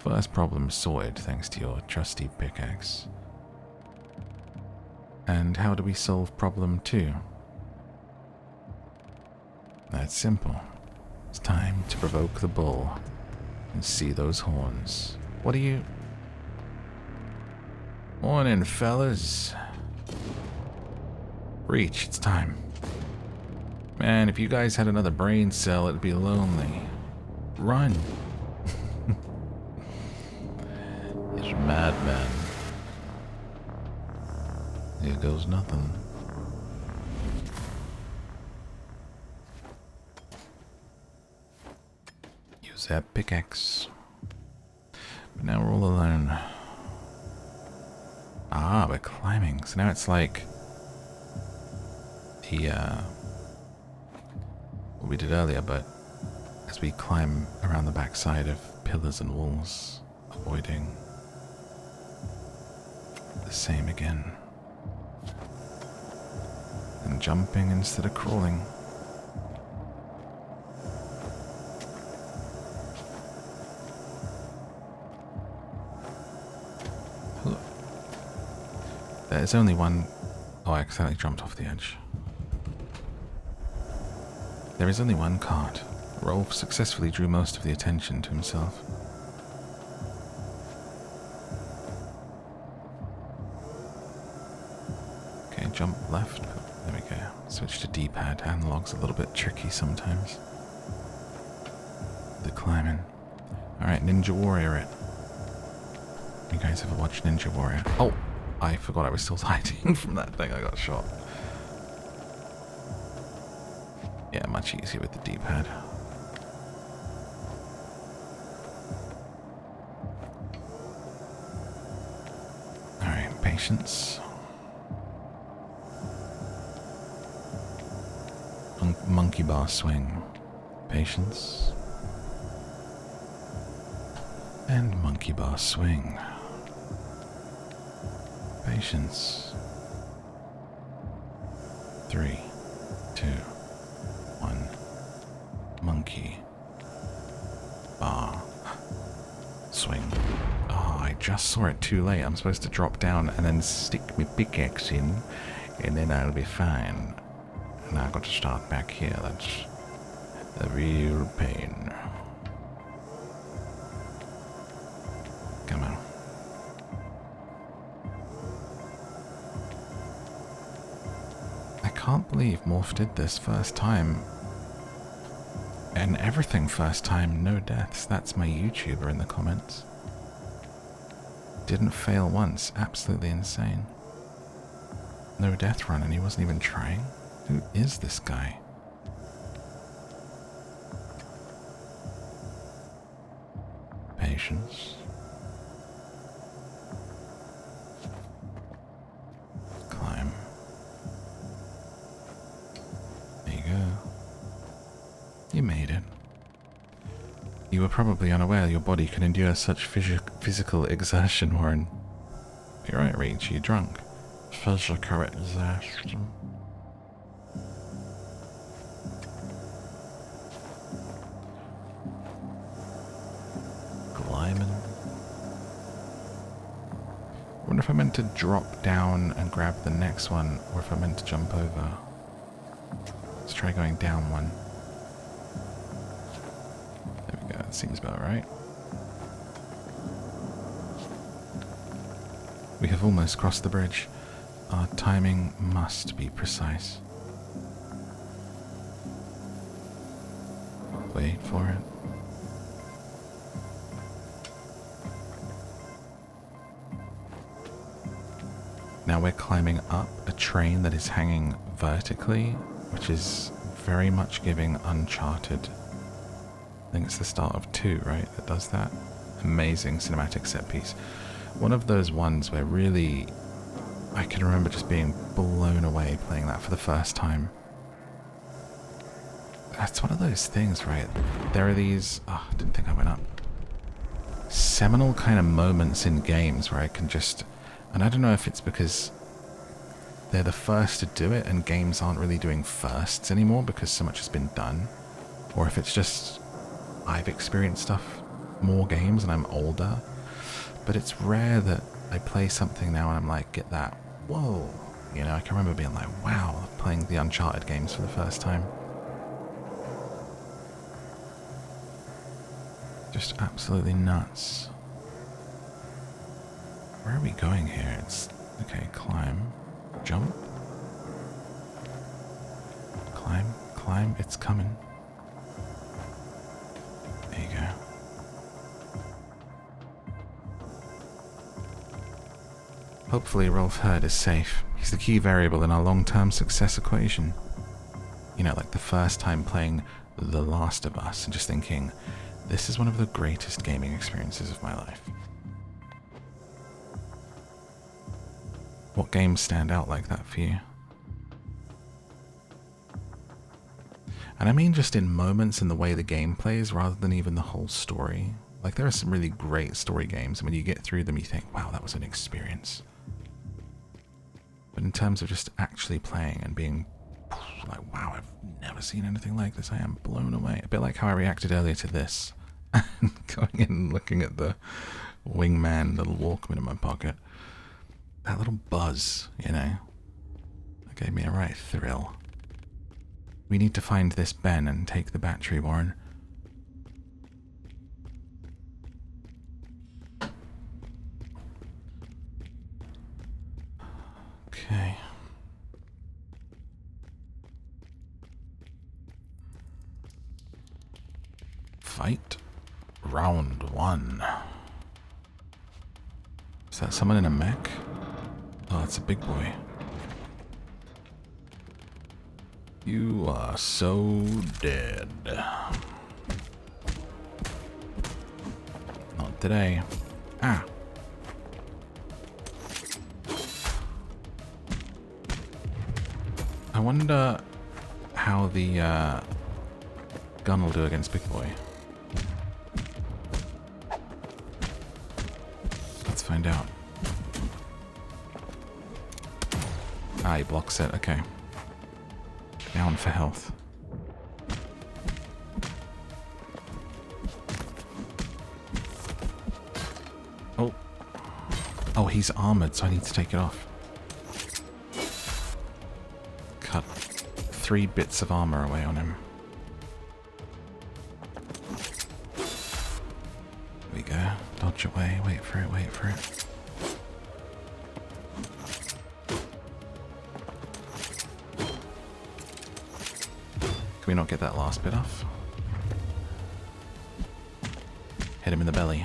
First problem sorted thanks to your trusty pickaxe. And how do we solve problem two? That's simple. It's time to provoke the bull and see those horns. What are you... Morning, fellas. Reach, it's time. Man, if you guys had another brain cell, it'd be lonely. Run. It's a madman. Here goes nothing. Use that pickaxe. But now we're all alone. Ah, we're climbing. So now it's like the what we did earlier, but as we climb around the backside of pillars and walls, avoiding the same again. And jumping instead of crawling. There's only one... Oh, I accidentally jumped off the edge. There is only one cart. Rolf successfully drew most of the attention to himself. Okay, jump left. There we go. Switch to D-pad. Analog's a little bit tricky sometimes. The climbing. Alright, Ninja Warrior it. You guys ever watch Ninja Warrior? Oh! I forgot I was still hiding from that thing. I got shot. Yeah, much easier with the D-pad. Alright, patience. Monkey bar swing. Patience. And monkey bar swing. Patience. 3, 2, 1. Monkey. Bar. Swing. Oh, I just saw it too late. I'm supposed to drop down and then stick my pickaxe in, and then I'll be fine. And I've got to start back here. That's the real pain. Come on. I can't believe Morph did this first time And everything first time, no deaths. That's my YouTuber in the comments. Didn't fail once. Absolutely insane. No death run, and he wasn't even trying. Who is this guy? Patience. Climb. There you go. You made it. You were probably unaware your body can endure such physical exertion, Warren. You're right, Reach, you're drunk. Physical exertion. Climbing. I wonder if I meant to drop down and grab the next one, or if I meant to jump over. Let's try going down one. There we go, that seems about right. We have almost crossed the bridge. Our timing must be precise. Wait for it. Now we're climbing up a train that is hanging vertically, which is very much giving Uncharted. I think it's the start of 2, right? That does that. Amazing cinematic set piece. One of those ones where really I can remember just being blown away playing that for the first time. That's one of those things, right? There are these... Oh, I didn't think I went up. Seminal kind of moments in games where I can just... And I don't know if it's because they're the first to do it and games aren't really doing firsts anymore because so much has been done. Or if it's just I've experienced stuff, more games, and I'm older. But it's rare that I play something now and I'm like, get that, whoa. You know, I can remember being like, wow, playing the Uncharted games for the first time. Just absolutely nuts. Where are we going here? It's... Okay, climb. Jump. Climb, climb, it's coming. There you go. Hopefully Rolf Hurd is safe. He's the key variable in our long-term success equation. You know, like the first time playing The Last of Us and just thinking, this is one of the greatest gaming experiences of my life. What games stand out like that for you? And I mean just in moments in the way the game plays rather than even the whole story. Like there are some really great story games and when you get through them you think, wow, that was an experience. But in terms of just actually playing and being like, wow, I've never seen anything like this, I am blown away. A bit like how I reacted earlier to this. Going in and looking at the wingman little Walkman in my pocket. That little buzz, you know, that gave me a right thrill. We need to find this Ben and take the battery, Warren. Okay. Fight. Round 1. Is that someone in a mech? Oh, it's a big boy. You are so dead. Not today. Ah. I wonder how the gun will do against Big Boy. Let's find out. Ah, he blocks it. Okay. Down for health. Oh. Oh, he's armored, so I need to take it off. Cut 3 bits of armor away on him. There we go. Dodge away. Wait for it, wait for it. Can we not get that last bit off? Hit him in the belly.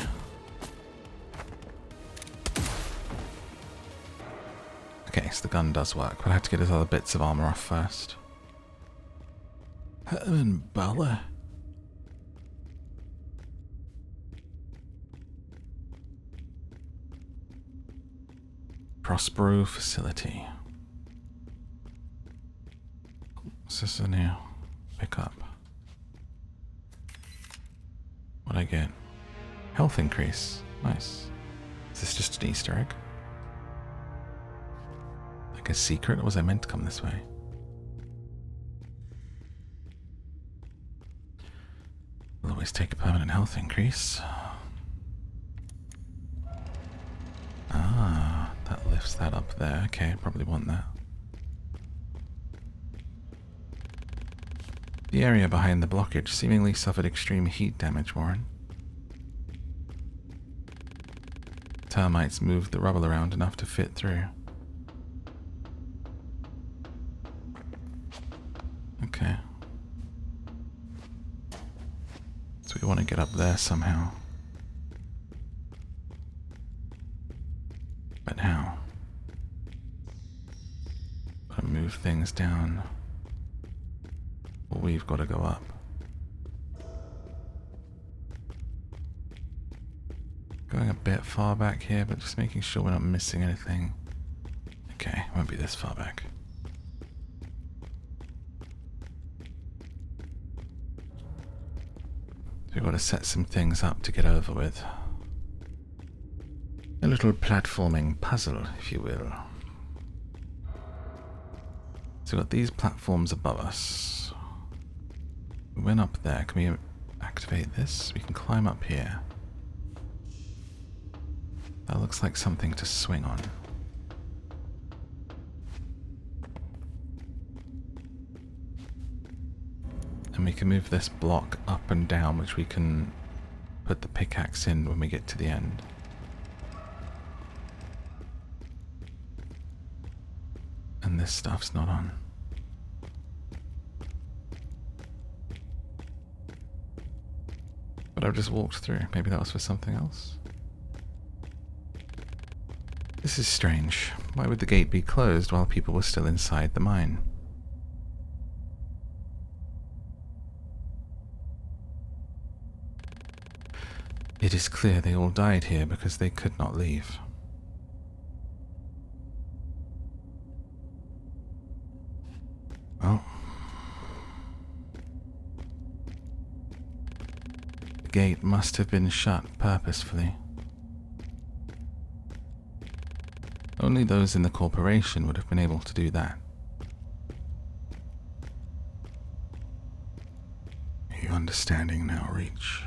Okay, so the gun does work, but I have to get his other bits of armor off first. Hit him in belly. Prospero facility. What's this in here? Pick up. What'd I get? Health increase. Nice. Is this just an Easter egg? Like a secret, or was I meant to come this way? We'll always take a permanent health increase. Ah, that lifts that up there. Okay, probably want that. The area behind the blockage seemingly suffered extreme heat damage, Warren. Termites moved the rubble around enough to fit through. Okay. So we want to get up there somehow. But how? Gotta move things down. Well, we've got to go up. Going a bit far back here, but just making sure we're not missing anything. Okay, won't be this far back. So we've got to set some things up to get over with. A little platforming puzzle, if you will. So we've got these platforms above us. We went up there. Can we activate this? We can climb up here. That looks like something to swing on. And we can move this block up and down, which we can put the pickaxe in when we get to the end. And this stuff's not on. But I've just walked through. Maybe that was for something else. This is strange. Why would the gate be closed while people were still inside the mine? It is clear they all died here because they could not leave. Well, the gate must have been shut purposefully. Only those in the corporation would have been able to do that. Are you understanding now, Reach?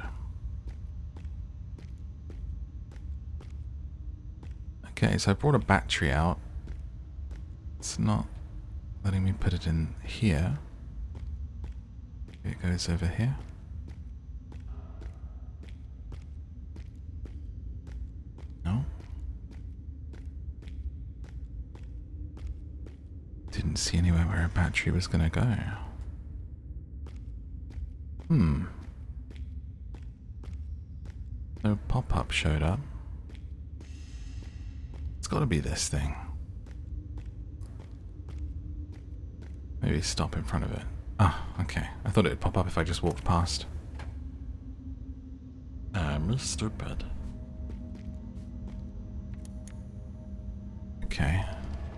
Okay, so I brought a battery out. It's not letting me put it in here. It goes over here. No. Didn't see anywhere where a battery was going to go. No pop-up showed up. It's got to be this thing. Maybe stop in front of it. Ah, okay. I thought it would pop up if I just walked past. I'm stupid. Okay.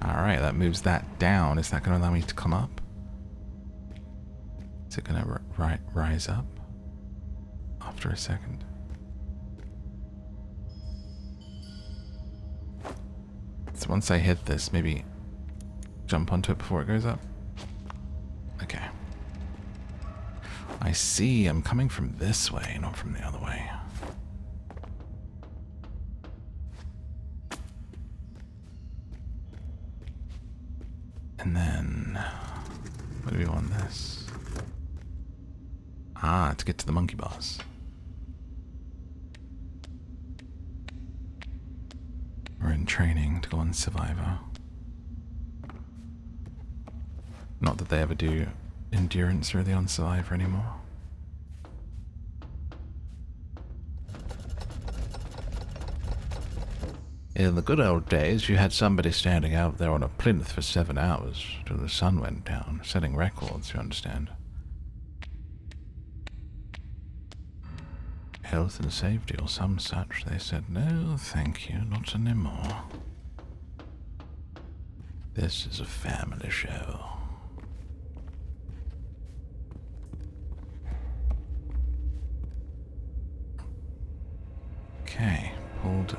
Alright, that moves that down. Is that going to allow me to come up? Is it going to rise up after a second? So once I hit this, maybe jump onto it before it goes up? Okay. I see. I'm coming from this way, not from the other way. And then, what do we want this? Ah, to get to the monkey boss. We're in training to go on Survivor. Not that they ever do endurance really on Survivor anymore. In the good old days, you had somebody standing out there on a plinth for 7 hours till the sun went down, setting records, you understand. Health and safety or some such. They said, no, thank you, not anymore. This is a family show. Okay, hold.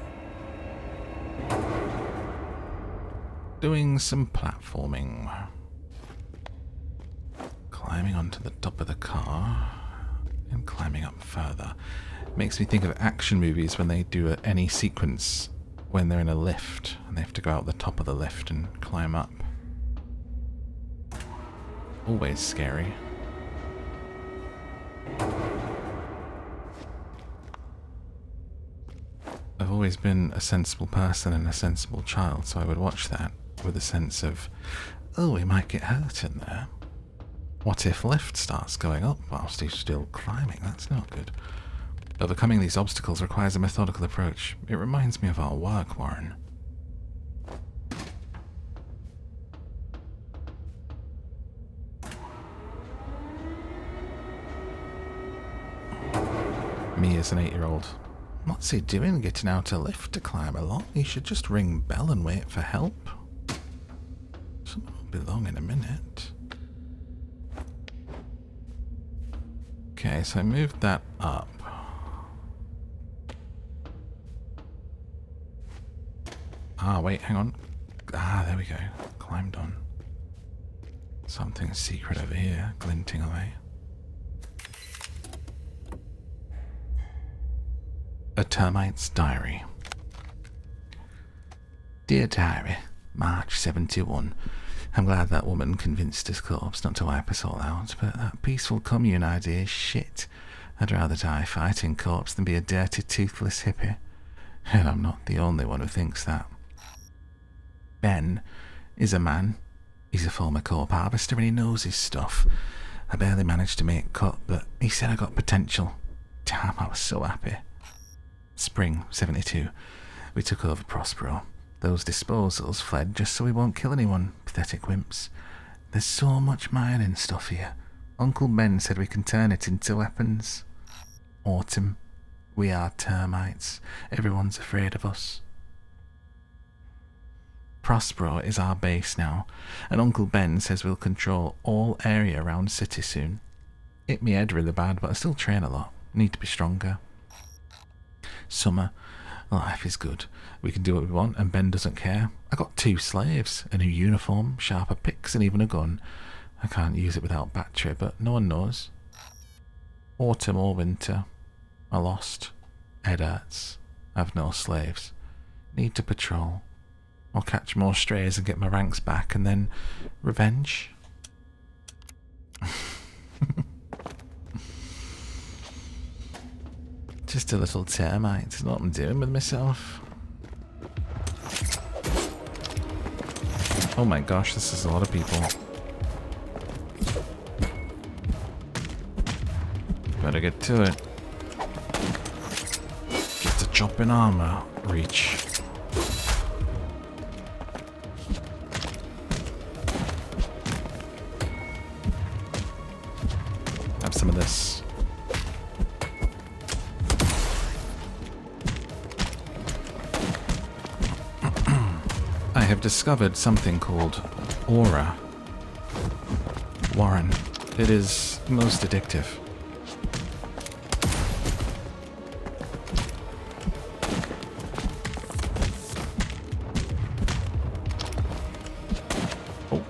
Doing some platforming. Climbing onto the top of the car and climbing up further. Makes me think of action movies when they do any sequence when they're in a lift and they have to go out the top of the lift and climb up. Always scary. I've always been a sensible person and a sensible child, so I would watch that with a sense of, oh, we might get hurt in there. What if lift starts going up whilst he's still climbing? That's not good. Overcoming these obstacles requires a methodical approach. It reminds me of our work, Warren. Me as an 8-year-old. What's he doing getting out a lift to climb along? He should just ring bell and wait for help. Someone will be along in a minute. Okay, so I moved that up. Ah, wait, hang on. Ah, there we go. Climbed on. Something secret over here, glinting away. A Termite's Diary. Dear Diary, March 71. I'm glad that woman convinced his corpse not to wipe us all out, but that peaceful commune idea is shit. I'd rather die fighting corpse than be a dirty, toothless hippie. And I'm not the only one who thinks that. Ben is a man. He's a former corp harvester and he knows his stuff. I barely managed to make cut, but he said I got potential. Damn, I was so happy. Spring 72. We took over Prospero. Those disposals fled just so we won't kill anyone. Pathetic wimps. There's so much mining stuff here. Uncle Ben said we can turn it into weapons. Autumn. We are termites. Everyone's afraid of us. Prospero is our base now, and Uncle Ben says we'll control all area around city soon. Hit me head really bad, but I still train a lot. Need to be stronger. Summer. Life is good. We can do what we want, and Ben doesn't care. I got 2 slaves, a new uniform, sharper picks, and even a gun. I can't use it without battery, but no one knows. Autumn or winter. I lost. Head hurts. I've no slaves. Need to patrol. I'll catch more strays and get my ranks back, and then revenge. Just a little termite. That's what I'm doing with myself. Oh my gosh, this is a lot of people. Better get to it. Get to chopping armor. Reach. Have some of this. I have discovered something called aura. Warren, it is most addictive. Oh.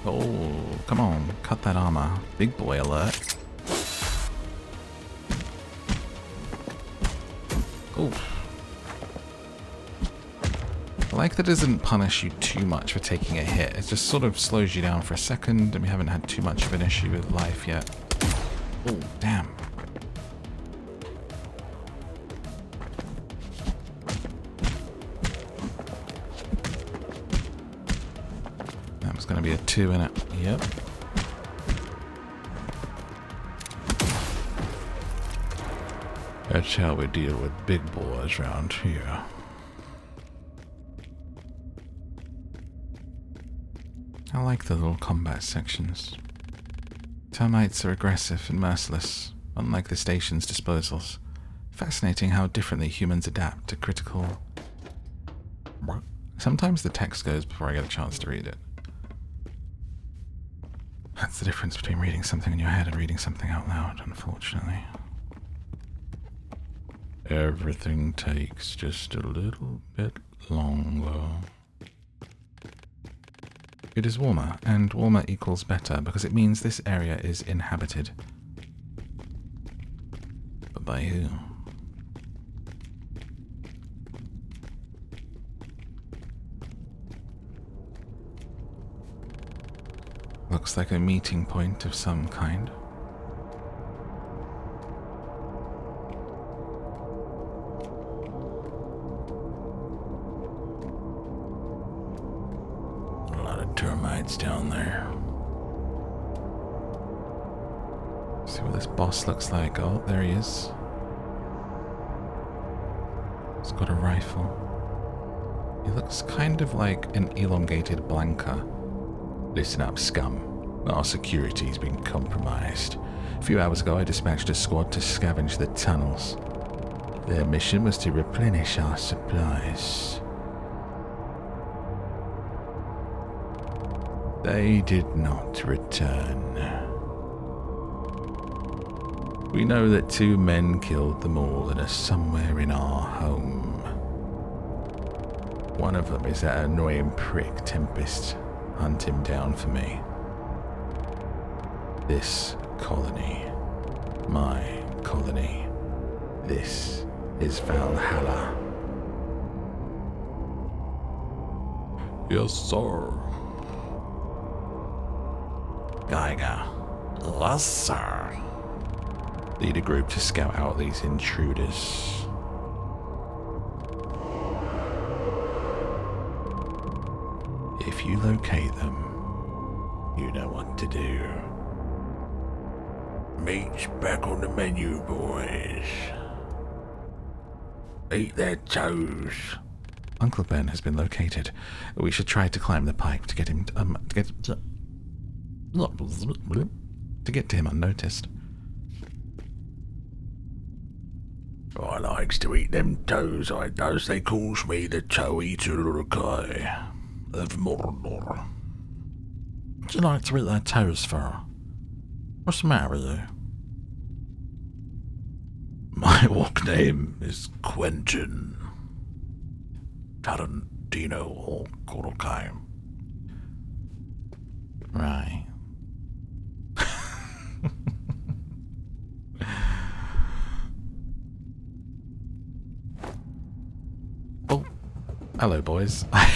Oh, come on, cut that armor. Big boy alert. Oh. I like that it doesn't punish you too much for taking a hit. It just sort of slows you down for a second, and we haven't had too much of an issue with life yet. Oh, damn. gonna be a 2 in it. Yep. That's how we deal with big boys around here. I like the little combat sections. Termites are aggressive and merciless, unlike the station's disposals. Fascinating how differently humans adapt to critical... Sometimes the text goes before I get a chance to read it. That's the difference between reading something in your head and reading something out loud, unfortunately. Everything takes just a little bit longer. It is warmer, and warmer equals better, because it means this area is inhabited. But by who? Looks like a meeting point of some kind. A lot of termites down there. See what this boss looks like. Oh, there he is. He's got a rifle. He looks kind of like an elongated Blanca. Listen up, scum. Our security's been compromised. A few hours ago, I dispatched a squad to scavenge the tunnels. Their mission was to replenish our supplies. They did not return. We know that 2 men killed them all and are somewhere in our home. One of them is that annoying prick, Tempest. Hunt him down for me. This colony, my colony, this is Valhalla. Yes, sir. Geiger. Yes, sir. Lead a group to scout out these intruders. If you locate them, you know what to do. Meat's back on the menu, boys. Eat their toes. Uncle Ben has been located. We should try to climb the pipe to get him to get to him unnoticed. I likes to eat them toes, I does. They calls me the toe eater guy of Mordor. Would you like to eat their toes for? What's the matter with you? My walk name is Quentin Tarantino or Korokai. Right. Oh, hello boys. I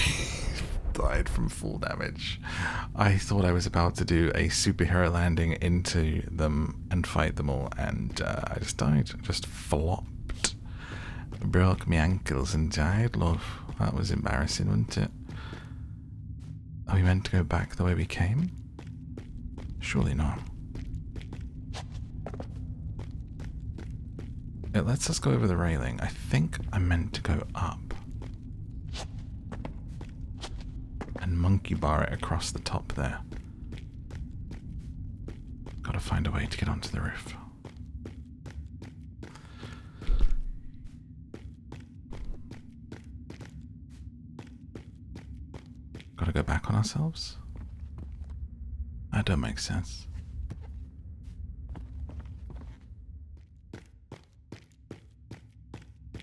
died from full damage. I thought I was about to do a superhero landing into them and fight them all, and I just died. Just flopped. Broke my ankles and died, love. That was embarrassing, wasn't it? Are we meant to go back the way we came? Surely not. It lets us go over the railing. I think I'm meant to go up and monkey bar it across the top there. Gotta find a way to get onto the roof. Gotta go back on ourselves? That don't make sense.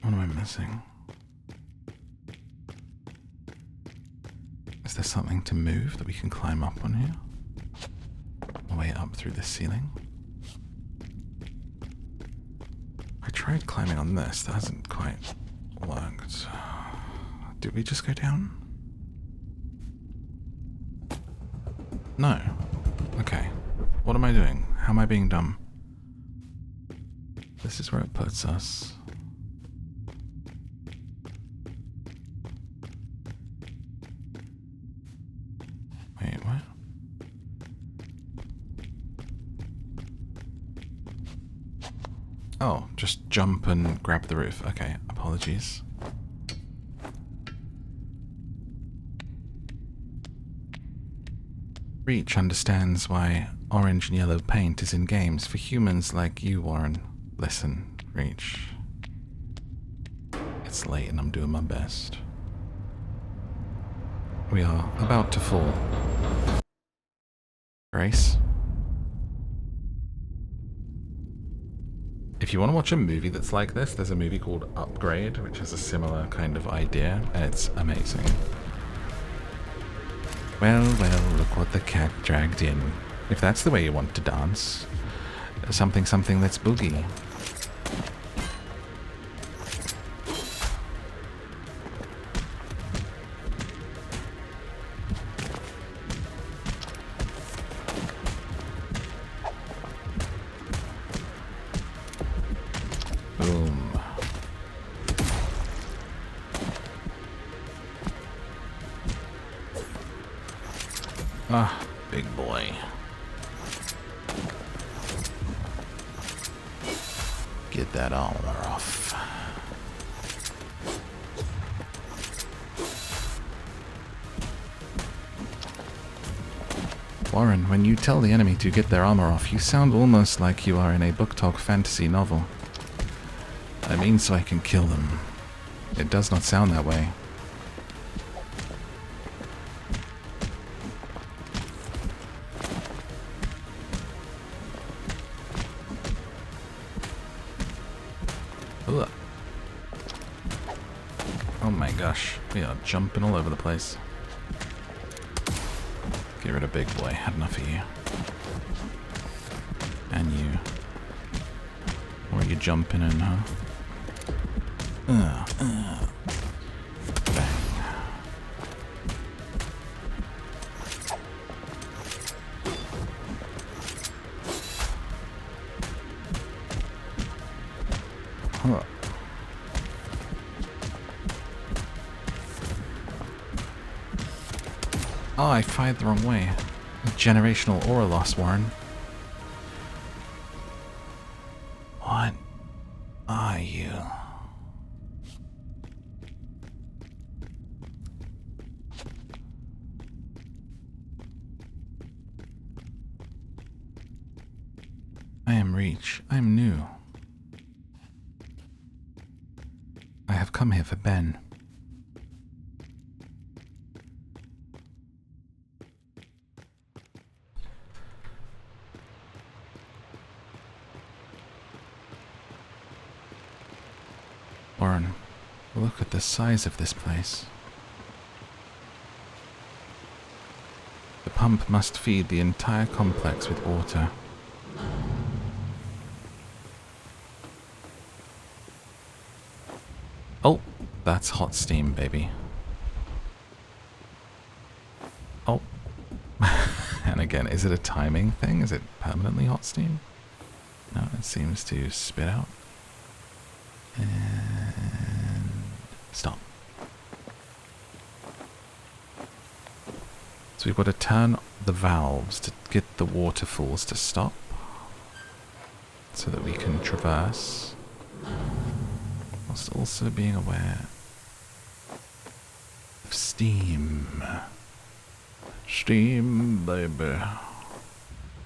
What am I missing? Is there something to move that we can climb up on here? A way up through the ceiling? I tried climbing on this, that hasn't quite worked. Did we just go down? No. Okay. What am I doing? How am I being dumb? This is where it puts us. Wait, what? Oh, just jump and grab the roof. Okay, apologies. Reach understands why orange and yellow paint is in games for humans like you, Warren. Listen, Reach. It's late and I'm doing my best. We are about to fall. Grace? If you want to watch a movie that's like this, there's a movie called Upgrade, which has a similar kind of idea, and it's amazing. Well, well, look what the cat dragged in. If that's the way you want to dance. Something, let's boogie. Boom. Ah, big boy. Get that armor off. Warren, when you tell the enemy to get their armor off, you sound almost like you are in a book talk fantasy novel. I mean so I can kill them. It does not sound that way. Ugh. Oh my gosh, we are jumping all over the place. Get rid of big boy, had enough of you. And you. What are you jumping in, huh? Bang. Huh. Oh, I fired the wrong way. Generational aura loss, Warren. What are you? I am Reach. I am new. I have come here for Ben. Warren, look at the size of this place. The pump must feed the entire complex with water. Oh, that's hot steam, baby. Oh. And again, is it a timing thing? Is it permanently hot steam? No, it seems to spit out. And stop. So we've got to turn the valves to get the waterfalls to stop so that we can traverse, whilst also being aware of steam. Steam, baby.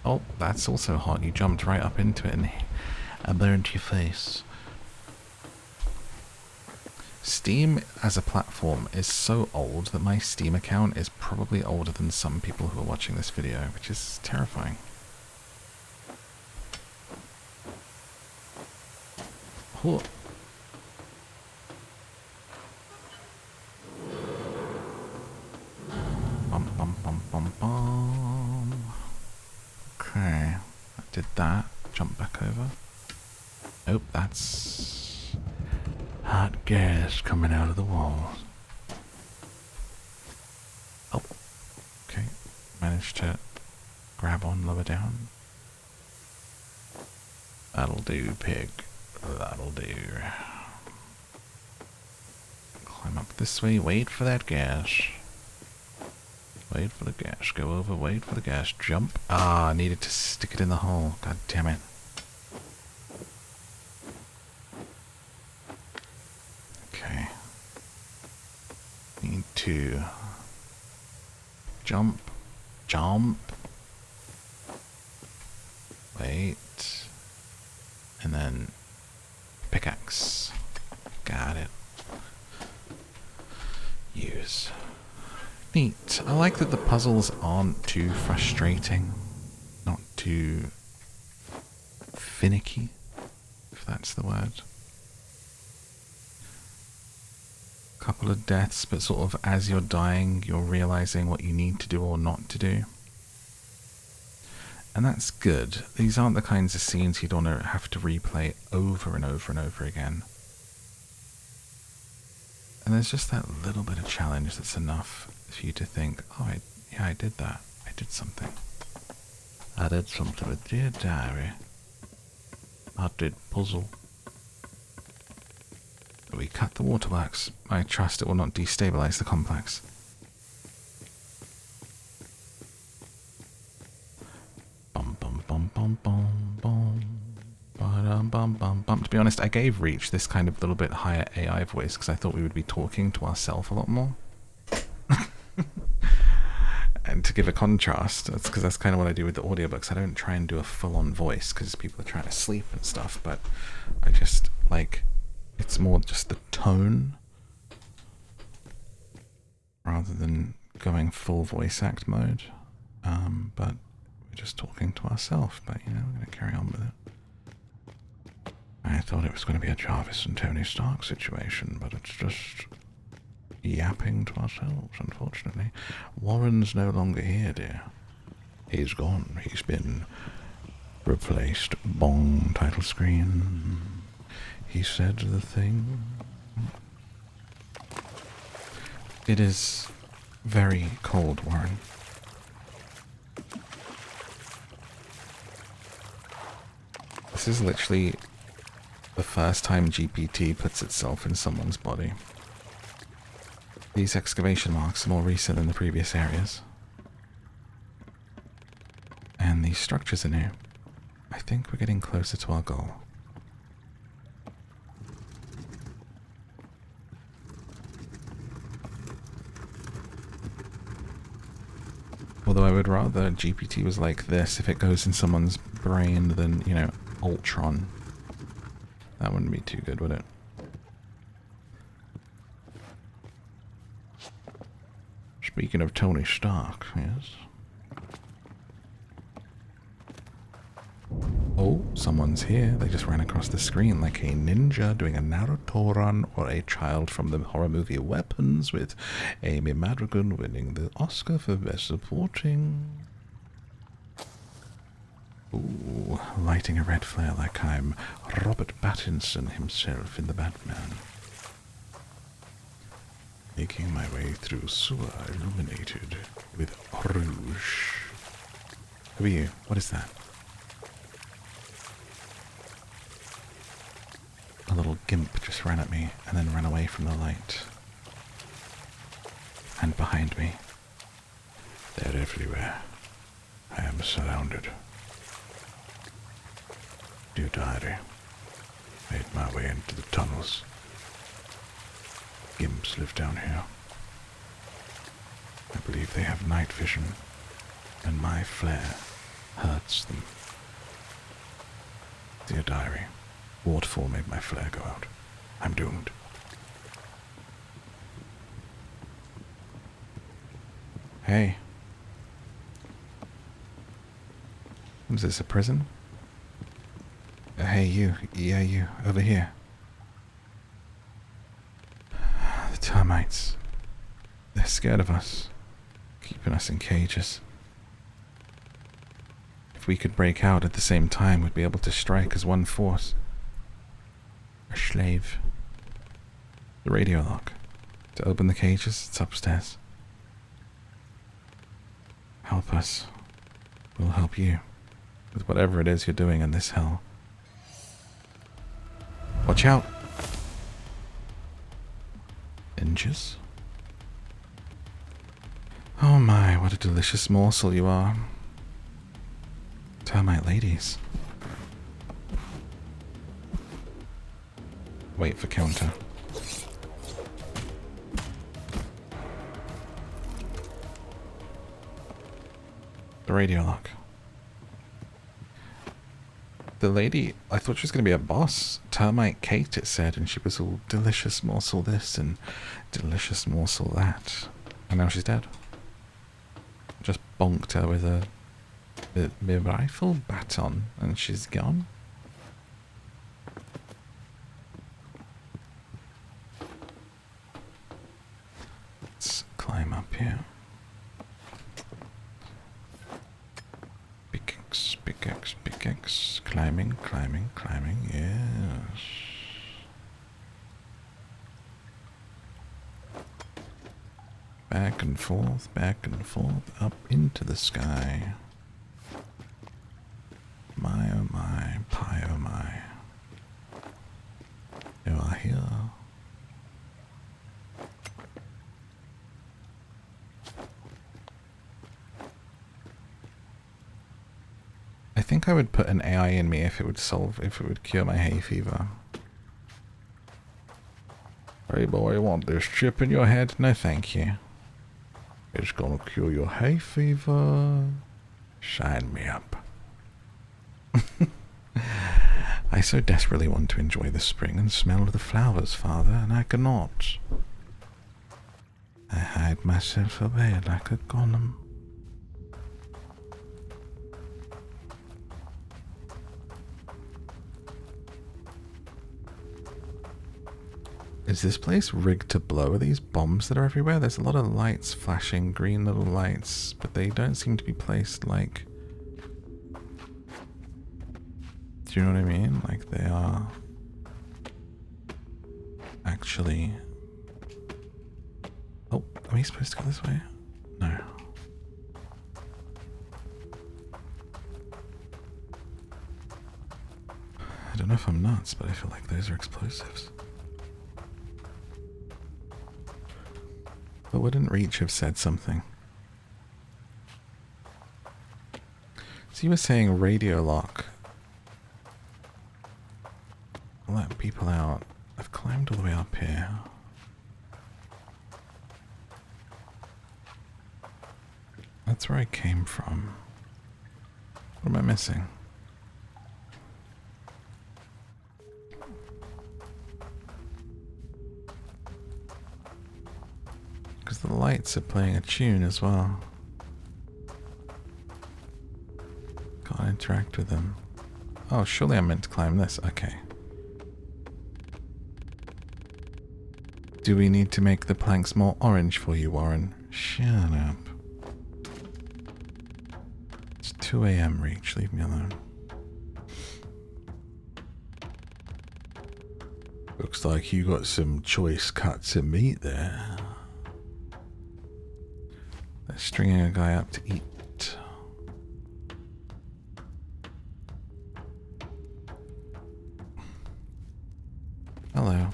Oh, that's also hot. You jumped right up into it and I burned your face. Steam as a platform is so old that my Steam account is probably older than some people who are watching this video, which is terrifying. Oh. Bum, bum, bum, bum, bum. Okay, I did that. Jump back over. Nope, that's hot gas coming out of the walls. Oh, okay. Managed to grab on lower down. That'll do, pig. That'll do. Climb up this way. Wait for that gas. Wait for the gas. Go over. Wait for the gas. Jump. Ah, I needed to stick it in the hole. God damn it. to jump, jump, wait, and then pickaxe. Got it. Use. Neat. I like that the puzzles aren't too frustrating, not too finicky, if that's the word. Couple of deaths, but sort of as you're dying, you're realizing what you need to do or not to do. And that's good. These aren't the kinds of scenes you'd want to have to replay over and over and over again. And there's just that little bit of challenge that's enough for you to think, oh, I did that. I did something. I did something with Dear Diary. I did puzzle. We cut the waterworks. I trust it will not destabilize the complex. Bum bum bum bum bum bum. Bum bum bum bum. To be honest, I gave Reach this kind of little bit higher AI voice because I thought we would be talking to ourselves a lot more. And to give a contrast, that's because that's kind of what I do with the audiobooks. I don't try and do a full-on voice because people are trying to sleep and stuff, but I just like, it's more just the tone rather than going full voice act mode. But we're just talking to ourselves, but you know, we're going to carry on with it. I thought it was going to be a Jarvis and Tony Stark situation, but it's just yapping to ourselves, unfortunately. Warren's no longer here, dear. He's gone. He's been replaced. Bong, title screen. He said the thing. It is very cold, Warren. This is literally the first time GPT puts itself in someone's body. These excavation marks are more recent than the previous areas. And these structures are new. I think we're getting closer to our goal. Although I would rather GPT was like this if it goes in someone's brain than, you know, Ultron. That wouldn't be too good, would it? Speaking of Tony Stark, yes. Oh, someone's here. They just ran across the screen like a ninja doing a Naruto run, or a child from the horror movie Weapons with Amy Madigan winning the Oscar for Best Supporting. Ooh, lighting a red flare like I'm Robert Pattinson himself in the Batman. Making my way through sewer illuminated with rouge. Who are you? What is that? A little gimp just ran at me and then ran away from the light. And behind me. They're everywhere. I am surrounded. Dear Diary, made my way into the tunnels. Gimps live down here. I believe they have night vision, and my flare hurts them. Dear Diary, waterfall made my flare go out. I'm doomed. Hey. Was this a prison? Hey, you. Yeah, you. Over here. The termites. They're scared of us. Keeping us in cages. If we could break out at the same time, we'd be able to strike as one force. A slave. The radio lock. To open the cages, it's upstairs. Help us. We'll help you. With whatever it is you're doing in this hell. Watch out! Inches? Oh my, what a delicious morsel you are. Termite ladies. Wait for counter. radio lock. The lady, I thought she was going to be a boss. Termite Kate, it said, and she was all delicious morsel this and delicious morsel that. And now she's dead. Just bonked her with a rifle baton and she's gone. Let's climb up here. Pickaxe, pickaxe, pickaxe. Climbing, climbing, climbing, yes. Back and forth, up into the sky. My oh my, pie oh my. You are here. I think I would put an AI in me if it would cure my hay fever. Hey boy, you want this chip in your head? No thank you. It's gonna cure your hay fever. Sign me up. I so desperately want to enjoy the spring and smell the flowers, Father, and I cannot. I hide myself away like a golem. Is this place rigged to blow? Are these bombs that are everywhere? There's a lot of lights flashing, green little lights, but they don't seem to be placed like... Do you know what I mean? Like they are... actually... Oh, are we supposed to go this way? No. I don't know if I'm nuts, but I feel like those are explosives. But wouldn't Reach have said something? So you were saying radio lock. Let people out. I've climbed all the way up here. That's where I came from. What am I missing? Because the lights are playing a tune as well. Can't interact with them. Oh, surely I'm meant to climb this. Okay. Do we need to make the planks more orange for you, Warren? Shut up. It's 2 AM, Reach. Leave me alone. Looks like you got some choice cuts of meat there. They're stringing a guy up to eat. Hello.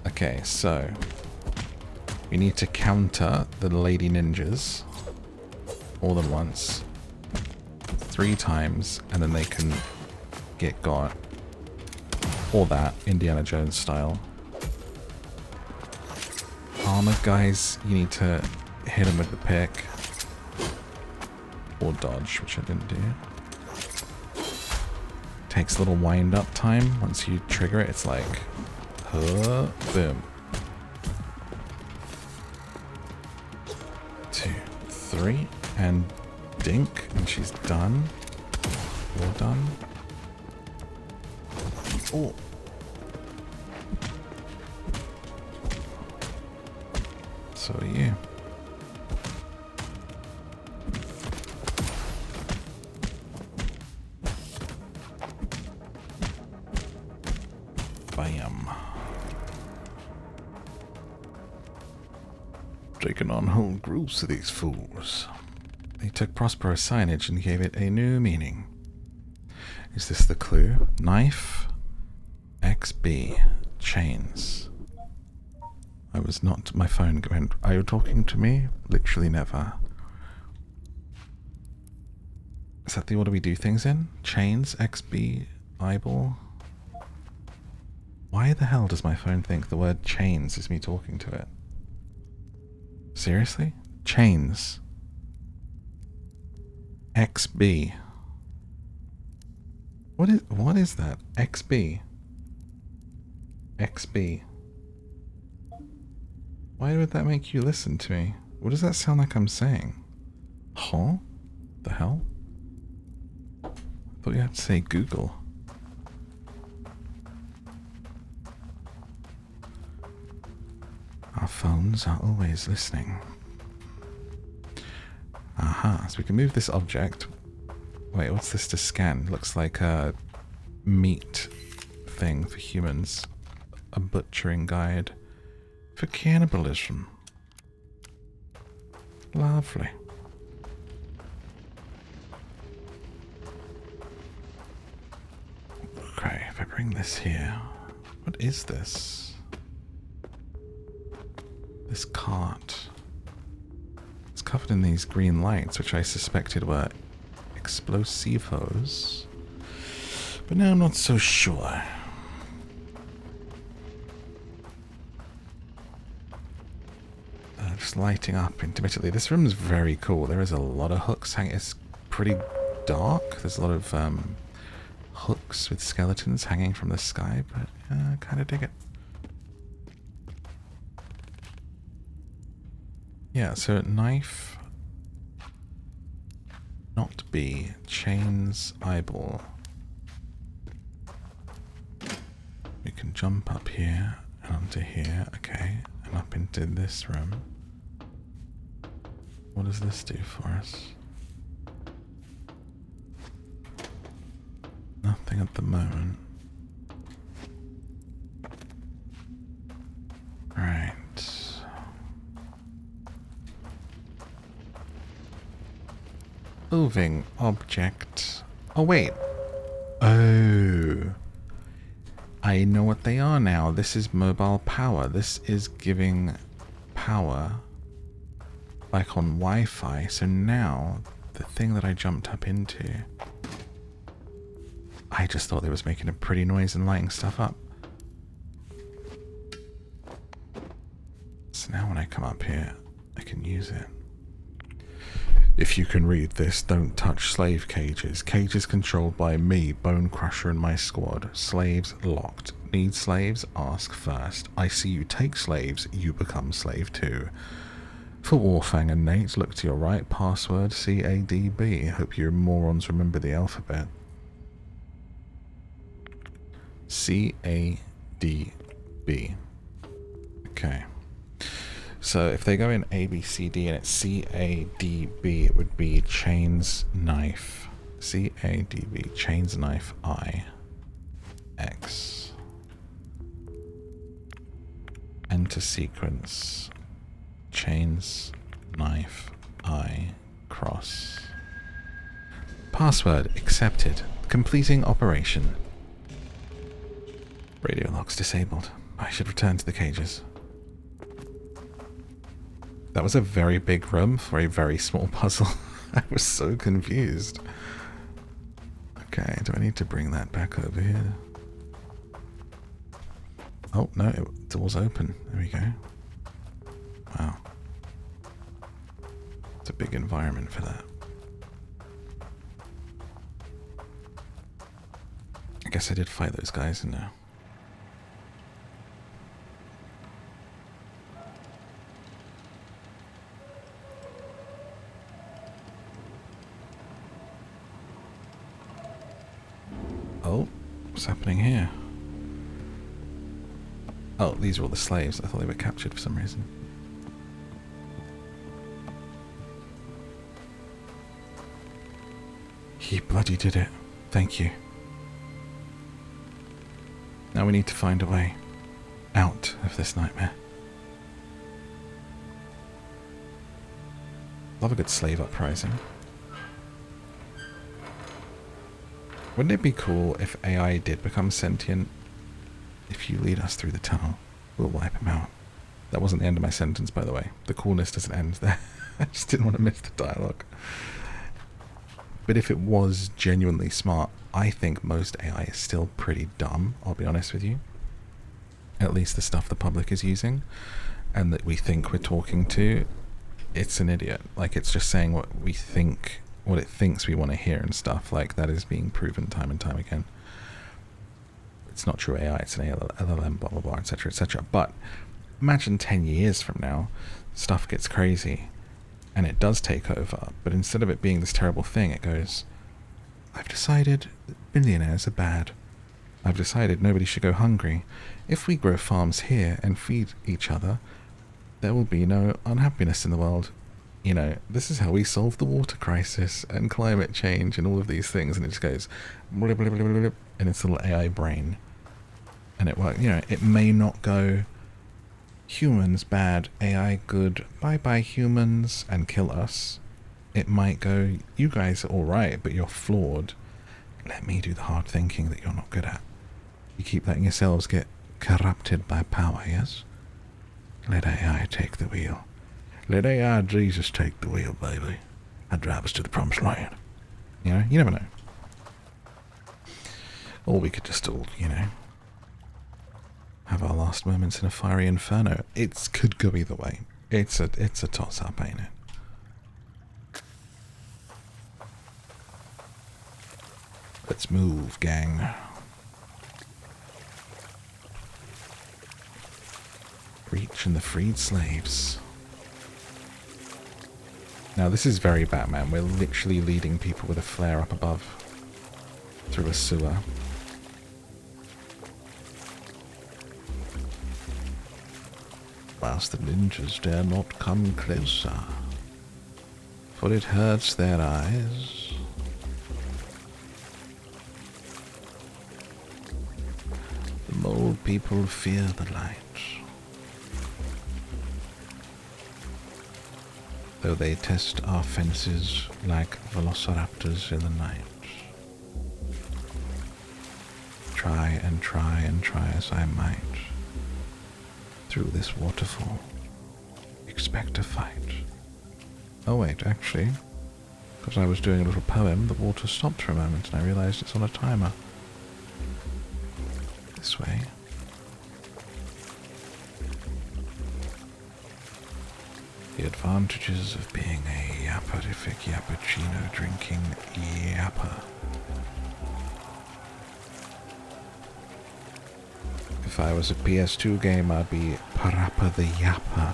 Okay, so we need to counter the lady ninjas all at once 3 times, and then they can get got. Or that, Indiana Jones style. Armored guys, you need to hit them with the pick. Or dodge, which I didn't do. Takes a little wind up time. Once you trigger it, it's like... boom. 2, 3, and dink, and she's done. You're done. Oh. So are you. Bam. Taking on whole groups of these fools. They took Prospero signage and gave it a new meaning. Is this the clue? Knife. XB. Chains. I was not... My phone went... Are you talking to me? Literally never. Is that the order we do things in? Chains, XB, eyeball? Why the hell does my phone think the word chains is me talking to it? Seriously? Chains. XB. What is that? XB. XB. Why would that make you listen to me? What does that sound like I'm saying? Huh? The hell? I thought you had to say Google. Our phones are always listening. Aha, so we can move this object. Wait, what's this to scan? Looks like a meat thing for humans. A butchering guide for cannibalism. Lovely. Okay, if I bring this here. What is this? This cart. It's covered in these green lights, which I suspected were explosivos. But now I'm not so sure. Just lighting up intermittently. This room is very cool. There is a lot of hooks hanging. It's pretty dark. There's a lot of hooks with skeletons hanging from the sky, but I kind of dig it. Yeah, so knife, not B, chains, eyeball. We can jump up here and onto here, okay, and up into this room. What does this do for us? Nothing at the moment. Right. Moving object. Oh, wait. Oh. I know what they are now. This is mobile power. This is giving power like on Wi-Fi. So now the thing that I jumped up into, I just thought it was making a pretty noise and lighting stuff up. So now when I come up here, I can use it. If you can read this, don't touch slave cages. Cages controlled by me, Bone Crusher, and my squad. Slaves locked. Need slaves? Ask first. I see you take slaves, you become slave too. For Warfang and Nate, look to your right. Password CADB. Hope you morons remember the alphabet. CADB. Okay. So if they go in A, B, C, D and it's C-A-D-B, it would be chains, knife. C-A-D-B, chains, knife, I, X. Enter sequence. Chains, knife, I, cross. Password accepted. Completing operation. Radio locks disabled. I should return to the cages. That was a very big room for a very small puzzle. I was so confused. Okay, do I need to bring that back over here? Oh, no, door's open. There we go. Wow. It's a big environment for that. I guess I did fight those guys in there. Oh, what's happening here? Oh, these are all the slaves. I thought they were captured for some reason. He bloody did it. Thank you. Now we need to find a way out of this nightmare. Love a good slave uprising. Wouldn't it be cool if AI did become sentient? If you lead us through the tunnel, we'll wipe him out. That wasn't the end of my sentence, by the way. The coolness doesn't end there. I just didn't want to miss the dialogue. But if it was genuinely smart, I think most AI is still pretty dumb, I'll be honest with you. At least the stuff the public is using, and that we think we're talking to. it's an idiot. Like, it's just saying what we think, what it thinks we want to hear and stuff. Like, that is being proven time and time again. It's not true AI, it's an LLM, blah, blah, blah, etc., etc. But imagine 10 years from now, stuff gets crazy and it does take over. But instead of it being this terrible thing, it goes, I've decided that billionaires are bad. I've decided nobody should go hungry. If we grow farms here and feed each other, there will be no unhappiness in the world. You know, this is how we solve the water crisis and climate change and all of these things. And it just goes, blip, blip, blip, blip, in its little AI brain. And it works. You know, it may not go humans bad, AI good, bye-bye humans, and kill us. It might go, you guys are alright, but you're flawed. Let me do the hard thinking that you're not good at. You keep letting yourselves get corrupted by power, yes? Let AI take the wheel. Let AI Jesus take the wheel, baby. And drive us to the promised land. You know, you never know. Or we could just all, you know, have our last moments in a fiery inferno. It could go either way. It's a toss-up, ain't it? Let's move, gang. Reach and the freed slaves. Now this is very Batman. We're literally leading people with a flare up above through a sewer. Whilst the ninjas dare not come closer, for it hurts their eyes. The mole people fear the light, though they test our fences like velociraptors in the night. Try and try and try as I might, through this waterfall, expect a fight. Oh wait, actually, because I was doing a little poem, the water stopped for a moment and I realized it's on a timer. This way. The advantages of being a yapperific yappuccino drinking yapper. If I was a PS2 game, I'd be Parappa the Yapper.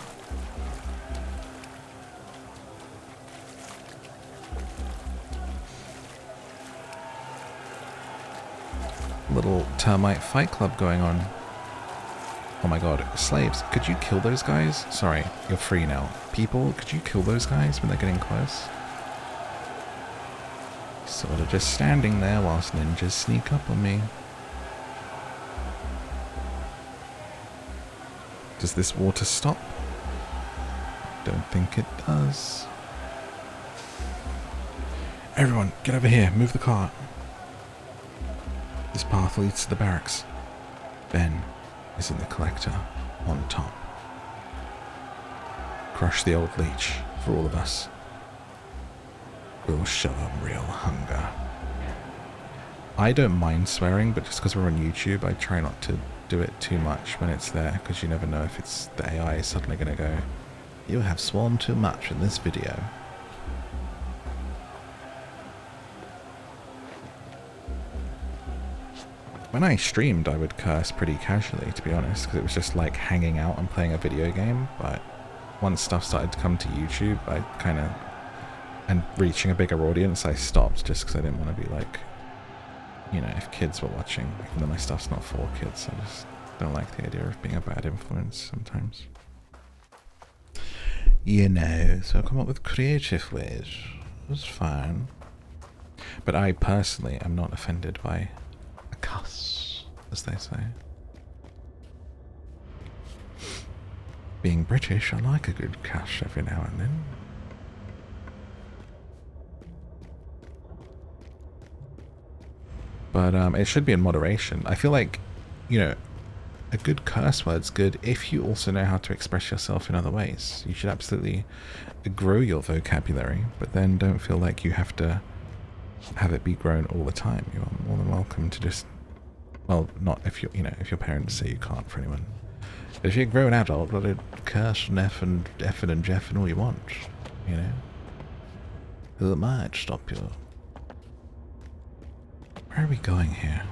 Little termite fight club going on. Oh my god, slaves, could you kill those guys? Sorry, you're free now. People, could you kill those guys when they're getting close? Sort of just standing there whilst ninjas sneak up on me. Does this water stop? Don't think it does. Everyone, get over here. Move the cart. This path leads to the barracks. Ben is in the collector on top. Crush the old leech for all of us. We'll show them real hunger. I don't mind swearing, but just because we're on YouTube, I try not to do it too much when it's there, because you never know if it's the AI is suddenly going to go, you have sworn too much in this video. When I streamed, I would curse pretty casually, to be honest, because it was just like hanging out and playing a video game, but once stuff started to come to YouTube, I kind of, and reaching a bigger audience, I stopped just because I didn't want to be like, you know, if kids were watching, even though my stuff's not for kids, I just don't like the idea of being a bad influence sometimes. You know, so I come up with creative ways. It's fine. But I personally am not offended by a cuss, as they say. Being British, I like a good cuss every now and then. But it should be in moderation. I feel like, you know, a good curse word's good if you also know how to express yourself in other ways. You should absolutely grow your vocabulary, but then don't feel like you have to have it be grown all the time. You're more than welcome to just, well, not if you, you know, if your parents say you can't for anyone If you grow an adult, well, it curse and effing and jeffing all you want, you know? It might stop you. Where are we going here?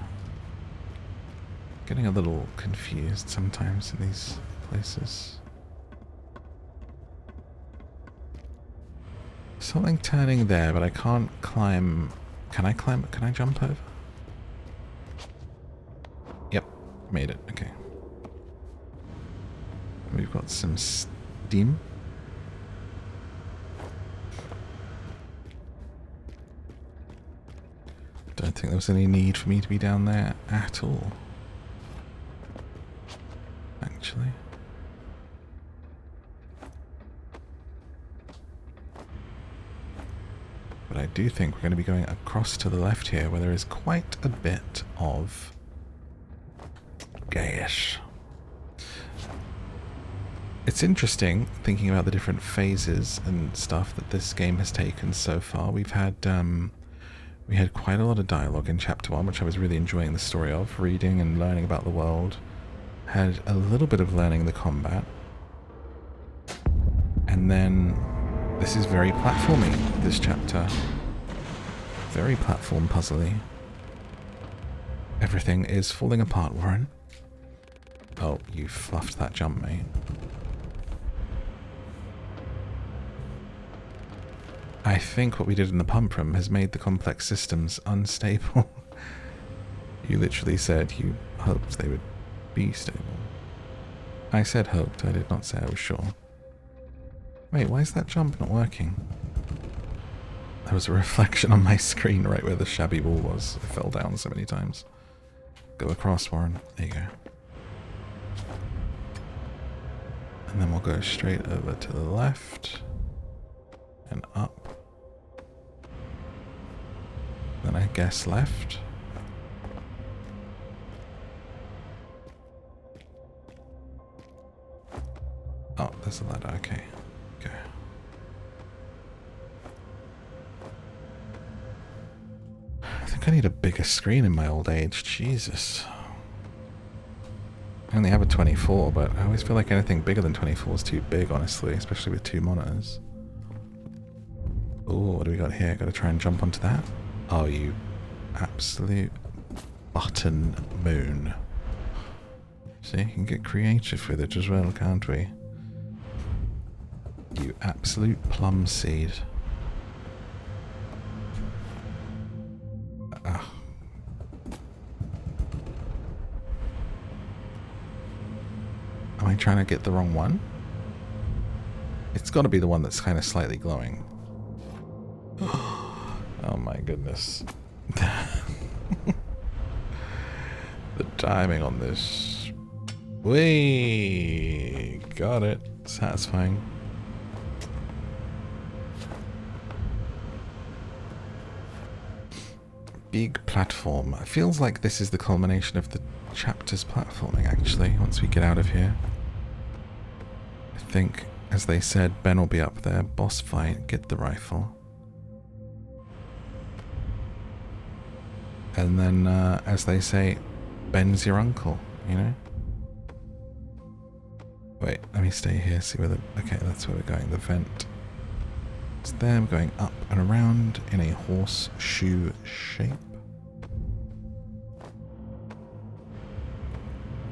Getting a little confused sometimes in these places. Something turning there, but I can't climb. Can I climb? Can I jump over? Yep, made it. Okay. We've got some steam. Don't think there was any need for me to be down there at all. Actually. But I do think we're going to be going across to the left here, where there is quite a bit of gas. It's interesting thinking about the different phases and stuff that this game has taken so far. We had quite a lot of dialogue in chapter 1, which I was really enjoying the story of, reading and learning about the world. Had a little bit of learning the combat. And then this is very platformy, this chapter. Very platform puzzly. Everything is falling apart, Warren. Oh, you fluffed that jump, mate. I think what we did in the pump room has made the complex systems unstable. You literally said you hoped they would be stable. I said hoped, I did not say I was sure. Wait, why is that jump not working? There was a reflection on my screen right where the shabby wall was. I fell down so many times. Go across, Warren. There you go. And then we'll go straight over to the left. And up. Then I guess left. Oh, there's a ladder. Okay. Go. I think I need a bigger screen in my old age. Jesus. I only have a 24, but I always feel like anything bigger than 24 is too big, honestly, especially with 2 monitors. Oh, what do we got here? Gotta try and jump onto that. Oh, you absolute button moon. See, you can get creative with it as well, can't we? You absolute plum seed. Am I trying to get the wrong one? It's got to be the one that's kind of slightly glowing. Oh my goodness. The timing on this. Whee! Got it. Satisfying. Big platform. It feels like this is the culmination of the chapter's platforming, actually, once we get out of here. I think, as they said, Ben will be up there. Boss fight, get the rifle. And then, as they say, Ben's your uncle, you know? Wait, let me stay here, see where the... Okay, that's where we're going, the vent. It's there, we're going up and around in a horseshoe shape.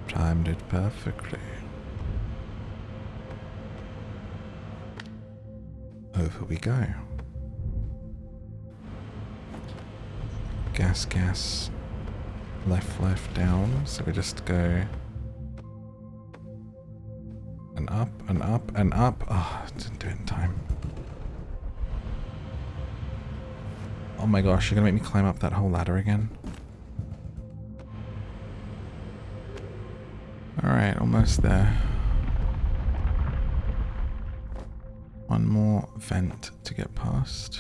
Timed it perfectly. Over we go. Gas, gas. Left, left, down. So we just go... And up, and up, and up. Oh, didn't do it in time. Oh my gosh, you're gonna make me climb up that whole ladder again? Alright, almost there. One more vent to get past.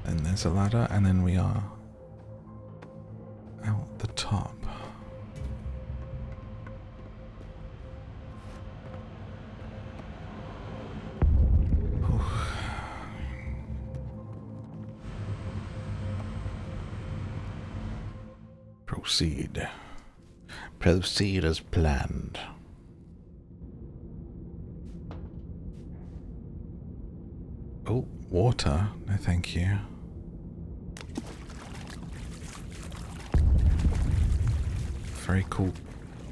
And there's a ladder, and then we are out the top. Proceed. Proceed as planned. Oh, water. No, thank you. Very cool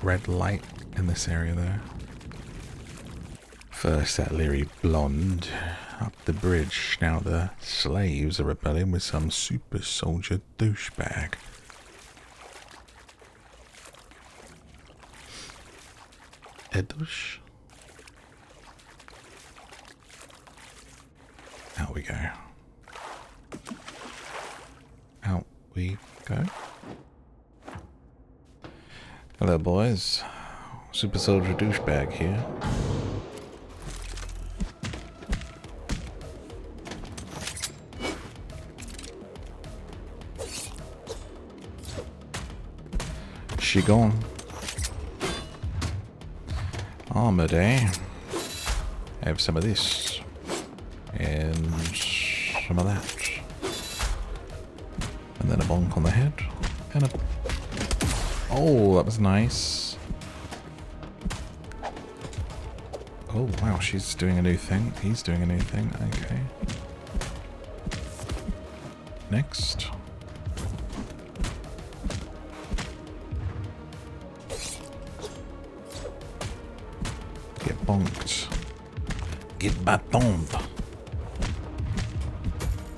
red light in this area there. First that leery blonde up the bridge. Now the slaves are rebelling with some super soldier douchebag. Edosh? Out we go. Out we go. Hello, boys. Super soldier douchebag here. She gone. Armored, eh? Have some of this. And some of that. And then a bonk on the head. And a... Oh, that was nice. Oh, wow, she's doing a new thing. He's doing a new thing. Okay. Next. Get bonked. Get batoned.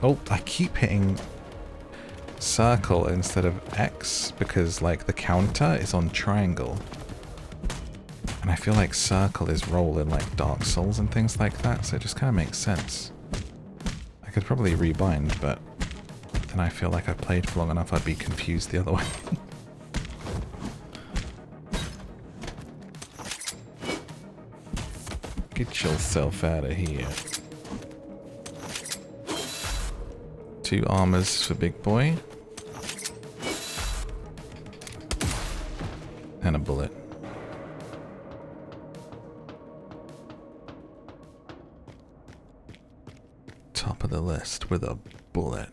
Oh, I keep hitting circle instead of X because like the counter is on triangle. And I feel like circle is roll in like Dark Souls and things like that, so it just kind of makes sense. I could probably rebind, but then I feel like I've played for long enough I'd be confused the other way. Get yourself out of here. 2 armors for big boy. And a bullet. Top of the list with a bullet.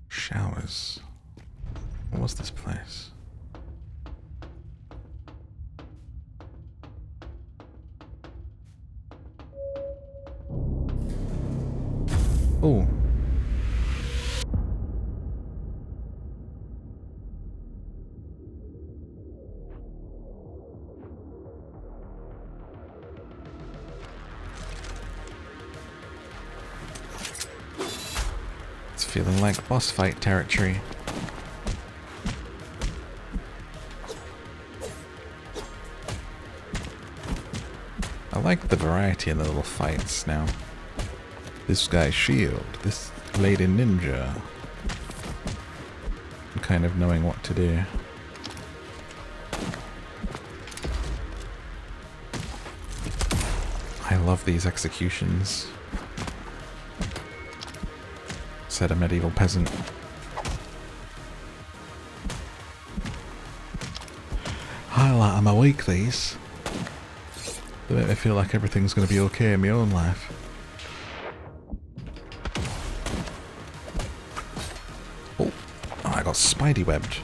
Showers. What was this place? Oh. It's feeling like boss fight territory. I like the variety in the little fights now. This guy's shield, this lady ninja. And kind of knowing what to do. I love these executions. Said a medieval peasant. Highlight of my week, these. They make me feel like everything's going to be okay in my own life. Oh, I got spidey webbed.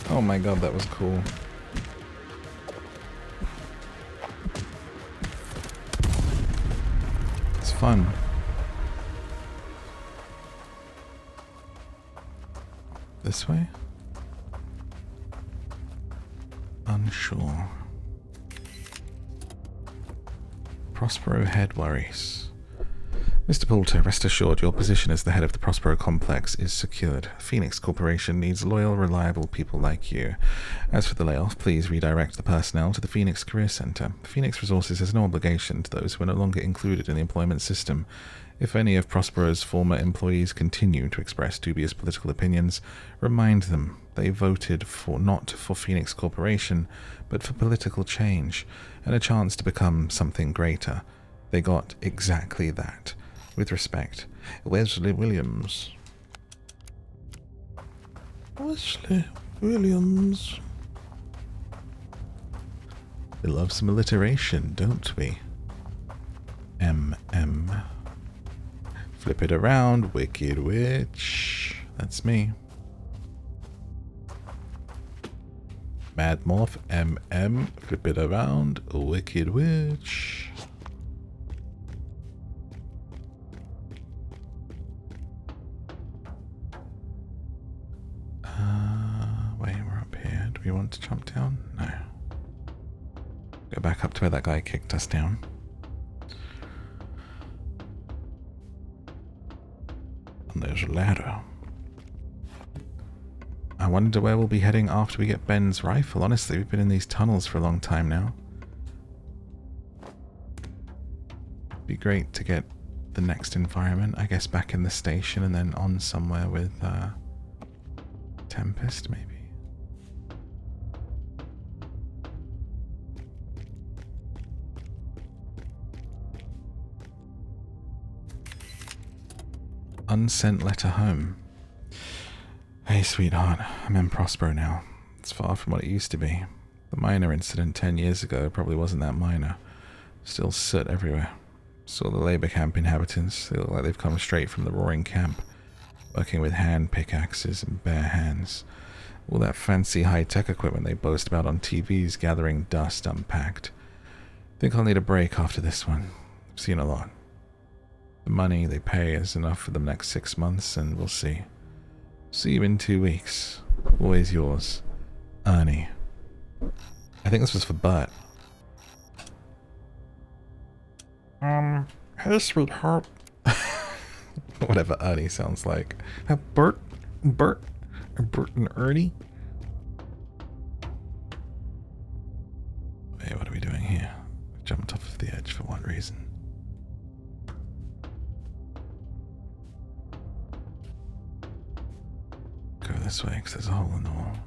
Oh my god, that was cool. It's fun. This way? Unsure. Prospero head worries. Mr. Poulter, rest assured your position as the head of the Prospero complex is secured. Phoenix Corporation needs loyal, reliable people like you. As for the layoff, please redirect the personnel to the Phoenix Career Center. Phoenix Resources has no obligation to those who are no longer included in the employment system. If any of Prospero's former employees continue to express dubious political opinions, remind them they voted for not for Phoenix Corporation, but for political change and a chance to become something greater. They got exactly that. With respect, Wesley Williams. Wesley Williams. We love some alliteration, don't we? M. Flip it around, Wicked Witch. That's me. MadMorph, MM. Flip it around, Wicked Witch. Wait, we're up here. Do we want to jump down? No. Go back up to where that guy kicked us down. And there's a ladder. I wonder where we'll be heading after we get Ben's rifle. Honestly, we've been in these tunnels for a long time now. Be great to get the next environment, I guess back in the station and then on somewhere with Tempest, maybe. Unsent letter home. Hey, sweetheart, I'm in Prospero now. It's far from what it used to be. The minor incident 10 years ago probably wasn't that minor. Still soot everywhere. Saw the labor camp inhabitants. They look like they've come straight from the roaring camp, working with hand pickaxes and bare hands. All that fancy high-tech equipment they boast about on TVs gathering dust unpacked. Think I'll need a break after this one. I've seen a lot. The money they pay is enough for the next 6 months, and we'll see. See you in 2 weeks. Always yours, Ernie. I think this was for Bert. Hey, sweetheart. Whatever Ernie sounds like. Bert and Ernie. Hey, what are we doing here? Jumped off of the edge for what reason? Go this way, because there's a hole in the wall.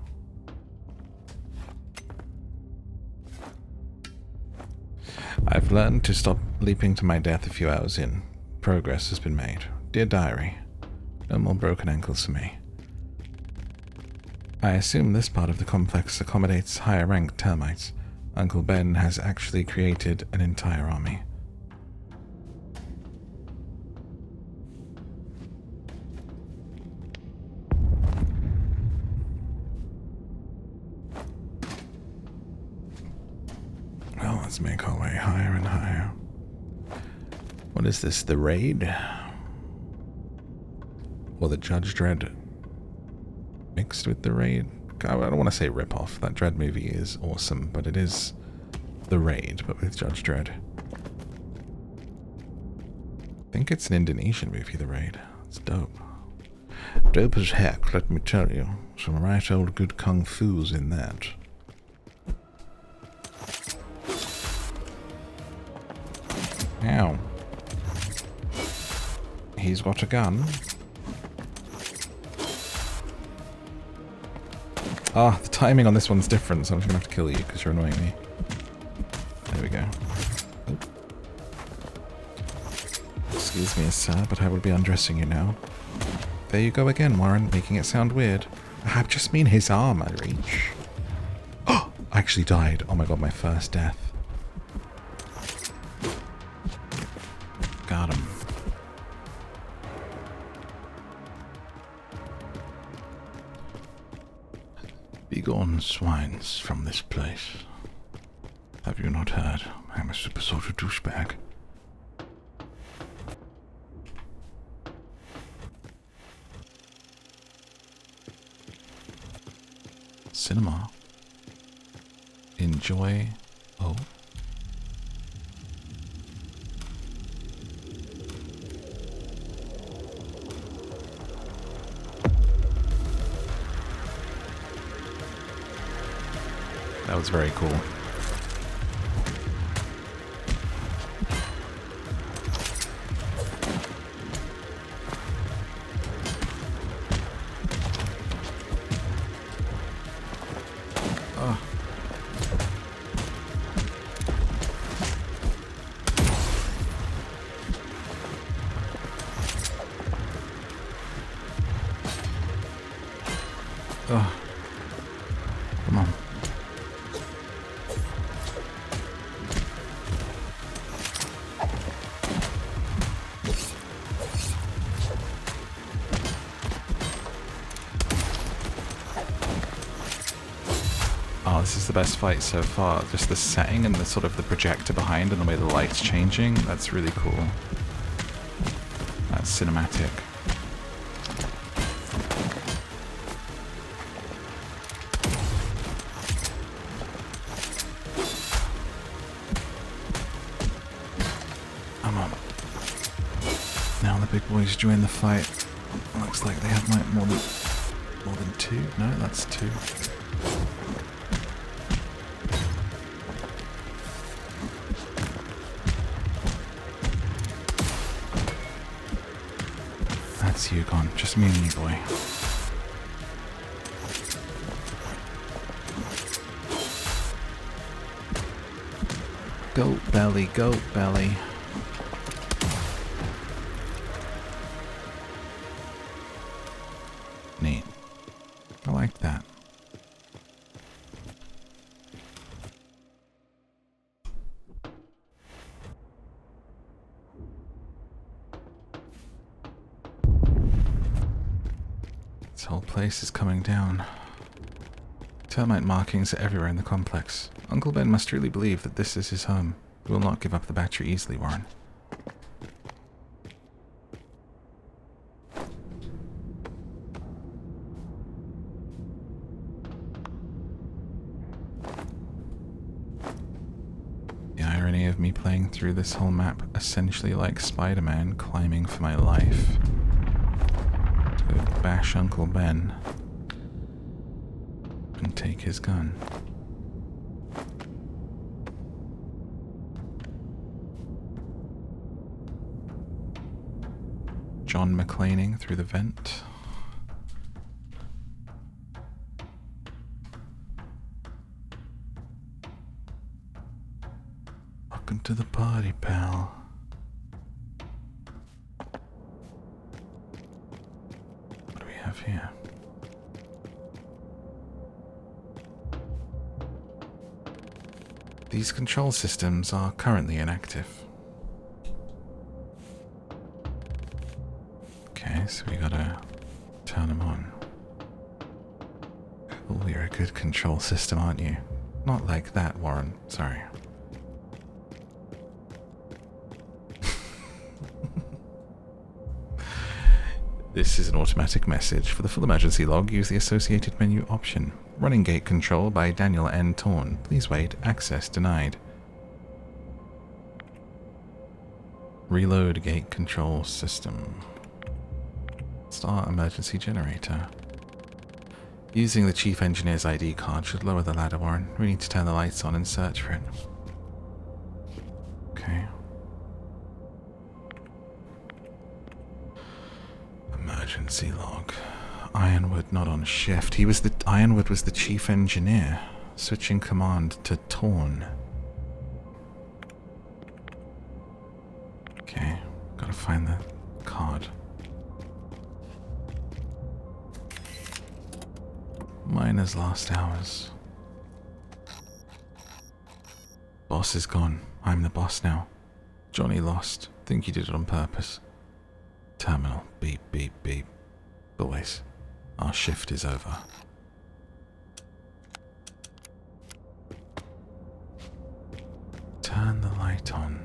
I've learned to stop leaping to my death a few hours in. Progress has been made. Dear Diary, no more broken ankles for me. I assume this part of the complex accommodates higher-ranked termites. Uncle Ben has actually created an entire army. Well, let's make our way higher and higher. What is this, the raid? Or the Judge Dredd mixed with the raid? I don't want to say rip-off. That Dredd movie is awesome, but it is the raid, but with Judge Dredd. I think it's an Indonesian movie, the raid. It's dope. Dope as heck, let me tell you. Some right old good kung fu's in that. Ow. He's got a gun. Ah, the timing on this one's different, so I'm just gonna have to kill you because you're annoying me. There we go. Oop. Excuse me, sir, but I will be undressing you now. There you go again, Warren, making it sound weird. I just mean his arm I reach. Oh! I actually died. Oh my god, my first death. Got him. Begone, swines, from this place. Have you not heard? I'm a super soldier douchebag. Cinema. Enjoy. Oh. That was very cool. this is the best fight so far. Just the setting and the sort of the projector behind and the way the light's changing. That's really cool. That's cinematic. Come on. Now the big boys join the fight. Looks like they have like more than two. No, that's two. That's you gone. Just me and you, boy. Goat belly, goat belly. Neat. I like that. This whole place is coming down. Termite markings are everywhere in the complex. Uncle Ben must truly believe that this is his home. He will not give up the battery easily, Warren. The irony of me playing through this whole map essentially like Spider-Man climbing for my life to bash Uncle Ben and take his gun. John McClaning through the vent. Welcome to the party, pal. What do we have here? These control systems are currently inactive. Okay, so we gotta turn them on. Oh, you're a good control system, aren't you? Not like that, Warren. Sorry. This is an automatic message. For the full emergency log, use the associated menu option. Running gate control by Daniel N. Torn. Please wait. Access denied. Reload gate control system. Start emergency generator. Using the chief engineer's ID card should lower the ladder, Warren. We need to turn the lights on and search for it. Okay. Emergency log. Ironwood not on shift. Ironwood was the chief engineer. Switching command to Torn. Okay, gotta find the card. Miner's last hours. Boss is gone. I'm the boss now. Johnny lost. Think he did it on purpose. Terminal. Beep, beep, beep. Boys, our shift is over. Turn the light on.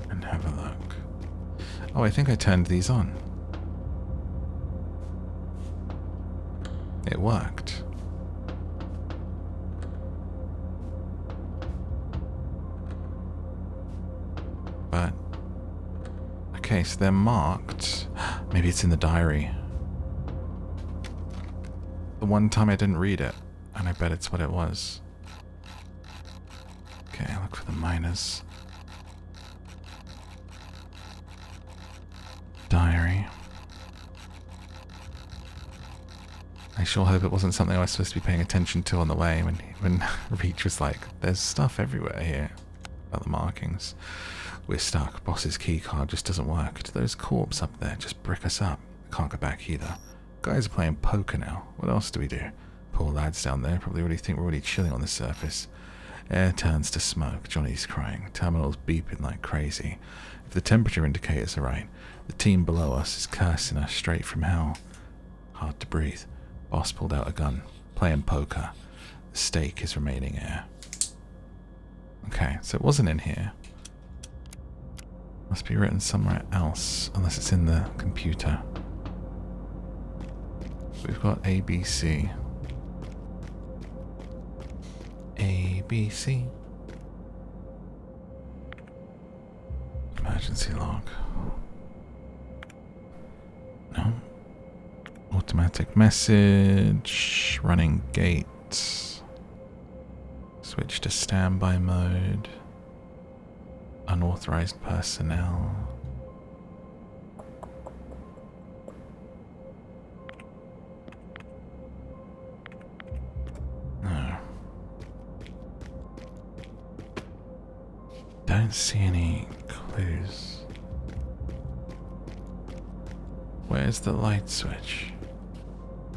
And have a look. Oh, I think I turned these on. It worked. But okay, so they're marked. Maybe it's in the diary. The one time I didn't read it, and I bet it's what it was. Okay, look for the miners. Diary. I sure hope it wasn't something I was supposed to be paying attention to on the way when Reach was like, there's stuff everywhere here about the markings. We're stuck. Boss's keycard just doesn't work. Do those corpses up there just brick us up? Can't go back either. Guys are playing poker now. What else do we do? Poor lads down there probably already think we're already chilling on the surface. Air turns to smoke. Johnny's crying. Terminal's beeping like crazy. If the temperature indicators are right, the team below us is cursing us straight from hell. Hard to breathe. Boss pulled out a gun. playing poker. The steak is remaining here. Okay, so it wasn't in here. Must be written somewhere else, unless it's in the computer. We've got ABC. ABC. Emergency log. No. Automatic message. Running gate. Switch to standby mode. Unauthorized personnel. No. Don't see any clues. Where's the light switch?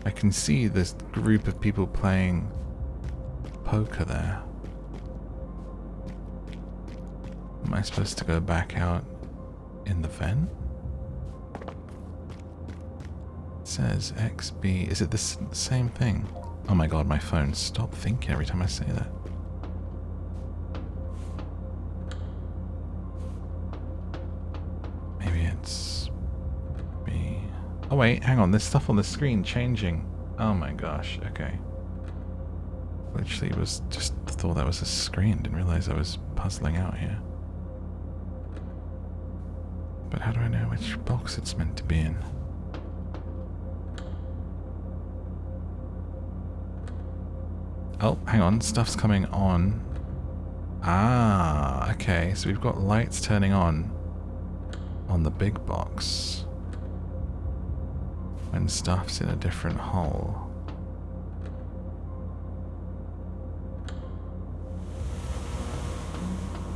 I can see this group of people playing poker there. Am I supposed to go back out in the vent? It says XB. Is it the same thing? Oh my god, my phone. Stop thinking every time I say that. Maybe it's B. Oh wait, hang on. There's stuff on the screen changing. Oh my gosh, okay. Literally was just thought that was a screen. Didn't realize I was puzzling out here. But how do I know which box it's meant to be in? Oh, hang on. Stuff's coming on. Ah, okay. So we've got lights turning on the big box when stuff's in a different hole.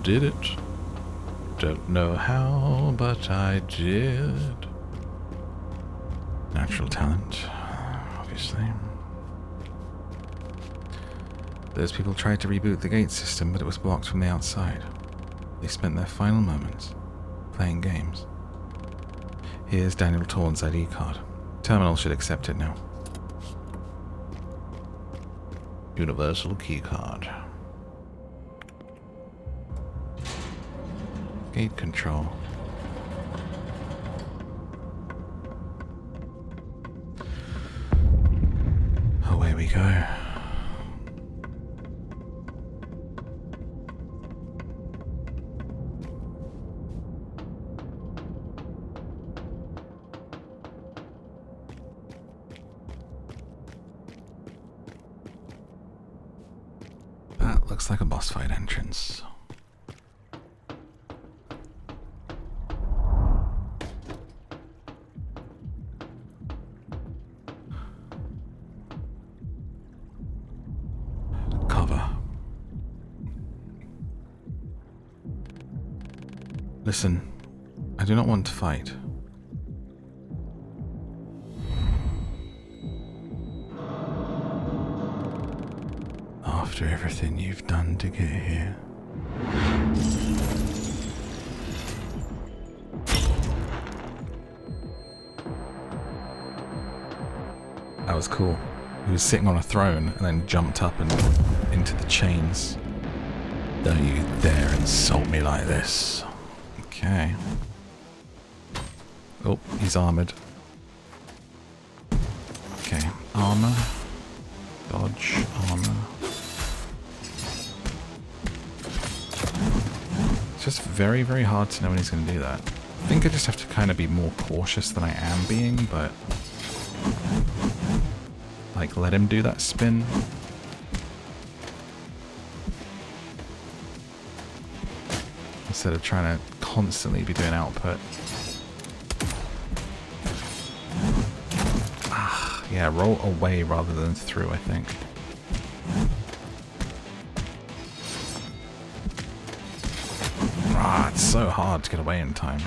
Did it? Don't know how, but I did. Natural talent, obviously. Those people tried to reboot the gate system, but it was blocked from the outside. They spent their final moments playing games. Here's Daniel Torn's ID card. Terminal should accept it now. Universal key card. Gate control. Away we go. That looks like a boss fight entrance. Listen, I do not want to fight. After everything you've done to get here. That was cool. He was sitting on a throne and then jumped up and into the chains. Don't you dare insult me like this. Okay. Oh, he's armored. Okay, armor. Dodge, armor. It's just very, very hard to know when he's going to do that. I think I just have to kind of be more cautious than I am being, but... like, let him do that spin. Instead of trying to constantly be doing output. Ah, yeah, roll away rather than through, I think. Ah, it's so hard to get away in time.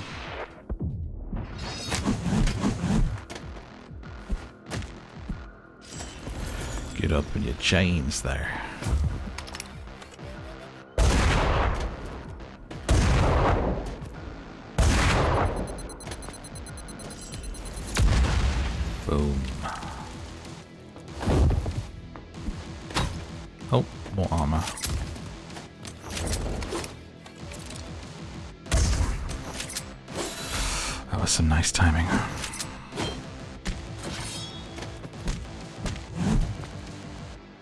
Get up in your chains there. Boom. was some nice timing.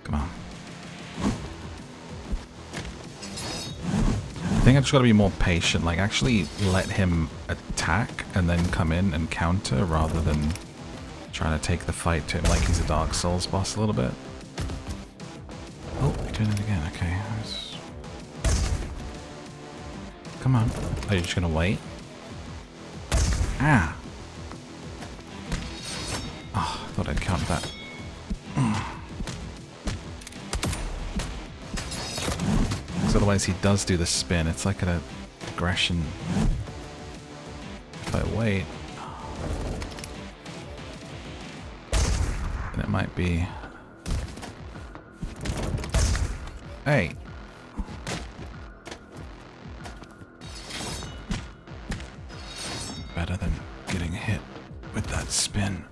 Come on. I think I just gotta be more patient, like actually let him attack and then come in and counter rather than trying to take the fight to him like he's a Dark Souls boss a little bit. Oh, you're doing it again, okay. Come on. Are you just gonna wait? Ah! Oh, I thought I'd count that. Because otherwise he does do the spin. It's like an aggression. If I wait, then it might be... Hey! Better than getting hit with that spin.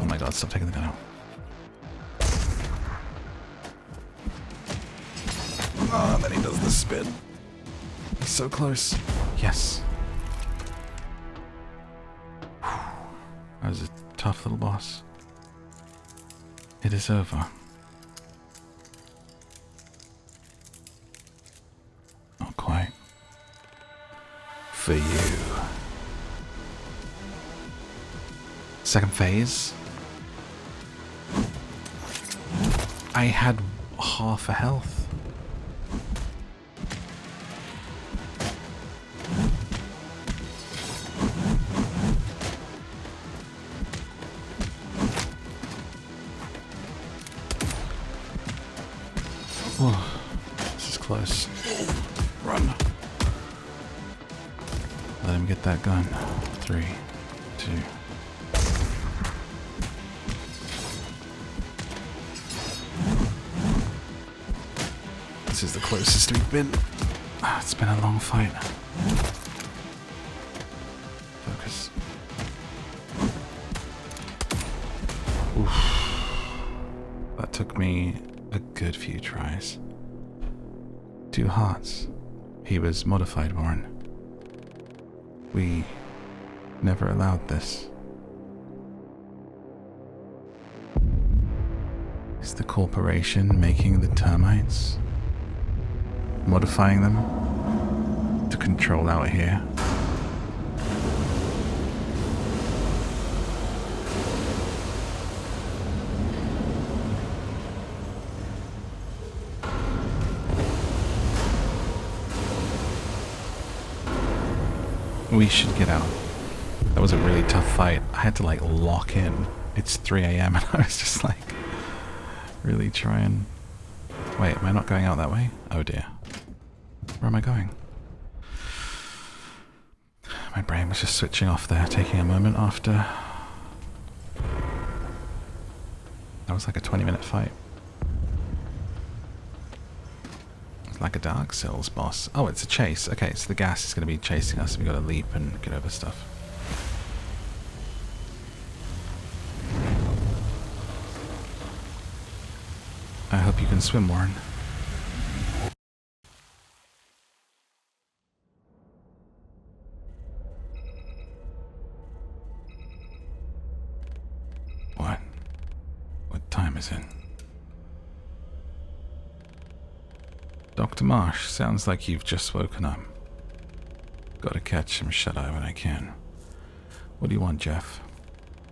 Oh my god, stop taking the gun out. Oh, then he does the spin. He's so close. Yes. That was a tough little boss. It is over. Not quite. For you. Second phase. I had half a health. Oh, this is close. Run. Let him get that gun. 3, 2. This is the closest we've been. It's been a long fight. Focus. Oof. That took me a good few tries. 2 hearts. He was modified, Warren. We never allowed this. Is the corporation making the termites? Modifying them to control out here? We should get out. That was a really tough fight. I had to like lock in. It's 3 AM and I was just like really trying. Wait, am I not going out that way? Oh dear. Where am I going? My brain was just switching off there, taking a moment after. That was like a 20-minute fight. It's like a Dark Souls boss. Oh, it's a chase. Okay, so the gas is going to be chasing us. We've got to leap and get over stuff. I hope you can swim, Warren. What time is it? Dr. Marsh, sounds like you've just woken up. Gotta catch some shut-eye when I can. What do you want, Jeff?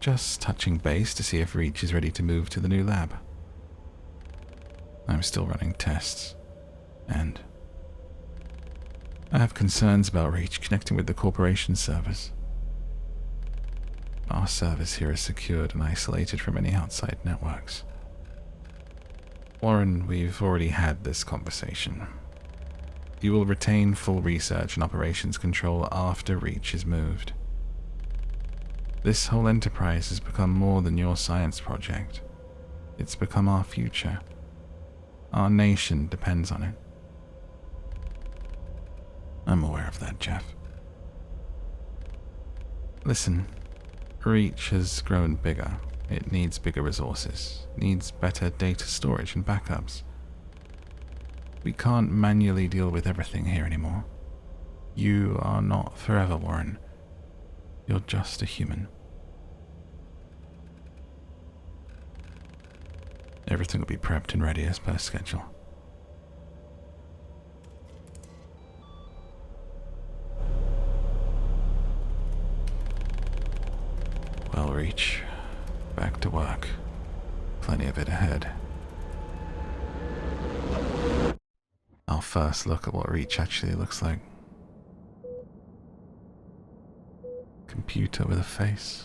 Just touching base to see if Reach is ready to move to the new lab. I'm still running tests, and I have concerns about Reach connecting with the corporation servers. Our service here is secured and isolated from any outside networks. Warren, we've already had this conversation. You will retain full research and operations control after Reach is moved. This whole enterprise has become more than your science project. It's become our future. Our nation depends on it. I'm aware of that, Jeff. Listen, Reach has grown bigger. It needs bigger resources, needs better data storage and backups. We can't manually deal with everything here anymore. You are not forever, Warren. You're just a human. Everything will be prepped and ready as per schedule. Well, Reach, back to work. Plenty of it ahead. I'll first look at what Reach actually looks like. Computer with a face.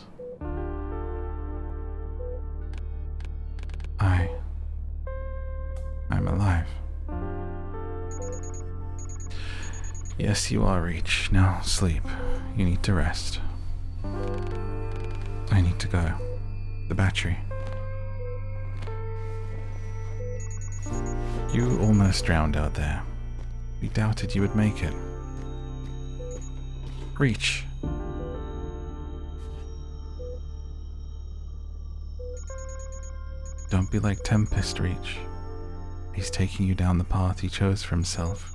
I'm alive. Yes, you are, Reach. Now sleep. You need to rest. I need to go. The battery. You almost drowned out there. We doubted you would make it. Reach. Don't be like Tempest, Reach. He's taking you down the path he chose for himself.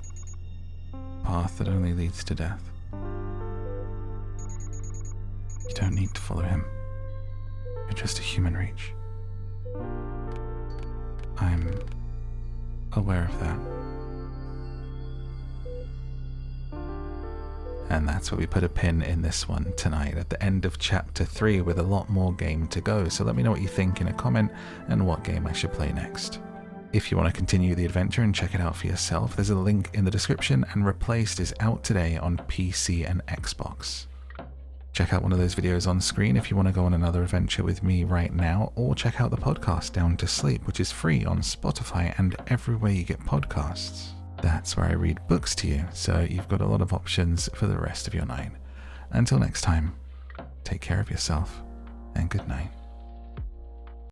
A path that only leads to death. You don't need to follow him. You're just a human, Reach. I'm aware of that. And that's where we put a pin in this one tonight, at the end of chapter 3, with a lot more game to go. So let me know what you think in a comment and what game I should play next. If you want to continue the adventure and check it out for yourself, there's a link in the description, and Replaced is out today on PC and Xbox. Check out one of those videos on screen if you want to go on another adventure with me right now, or check out the podcast Down to Sleep, which is free on Spotify and everywhere you get podcasts. That's where I read books to you, so you've got a lot of options for the rest of your night. Until next time, take care of yourself, and good night.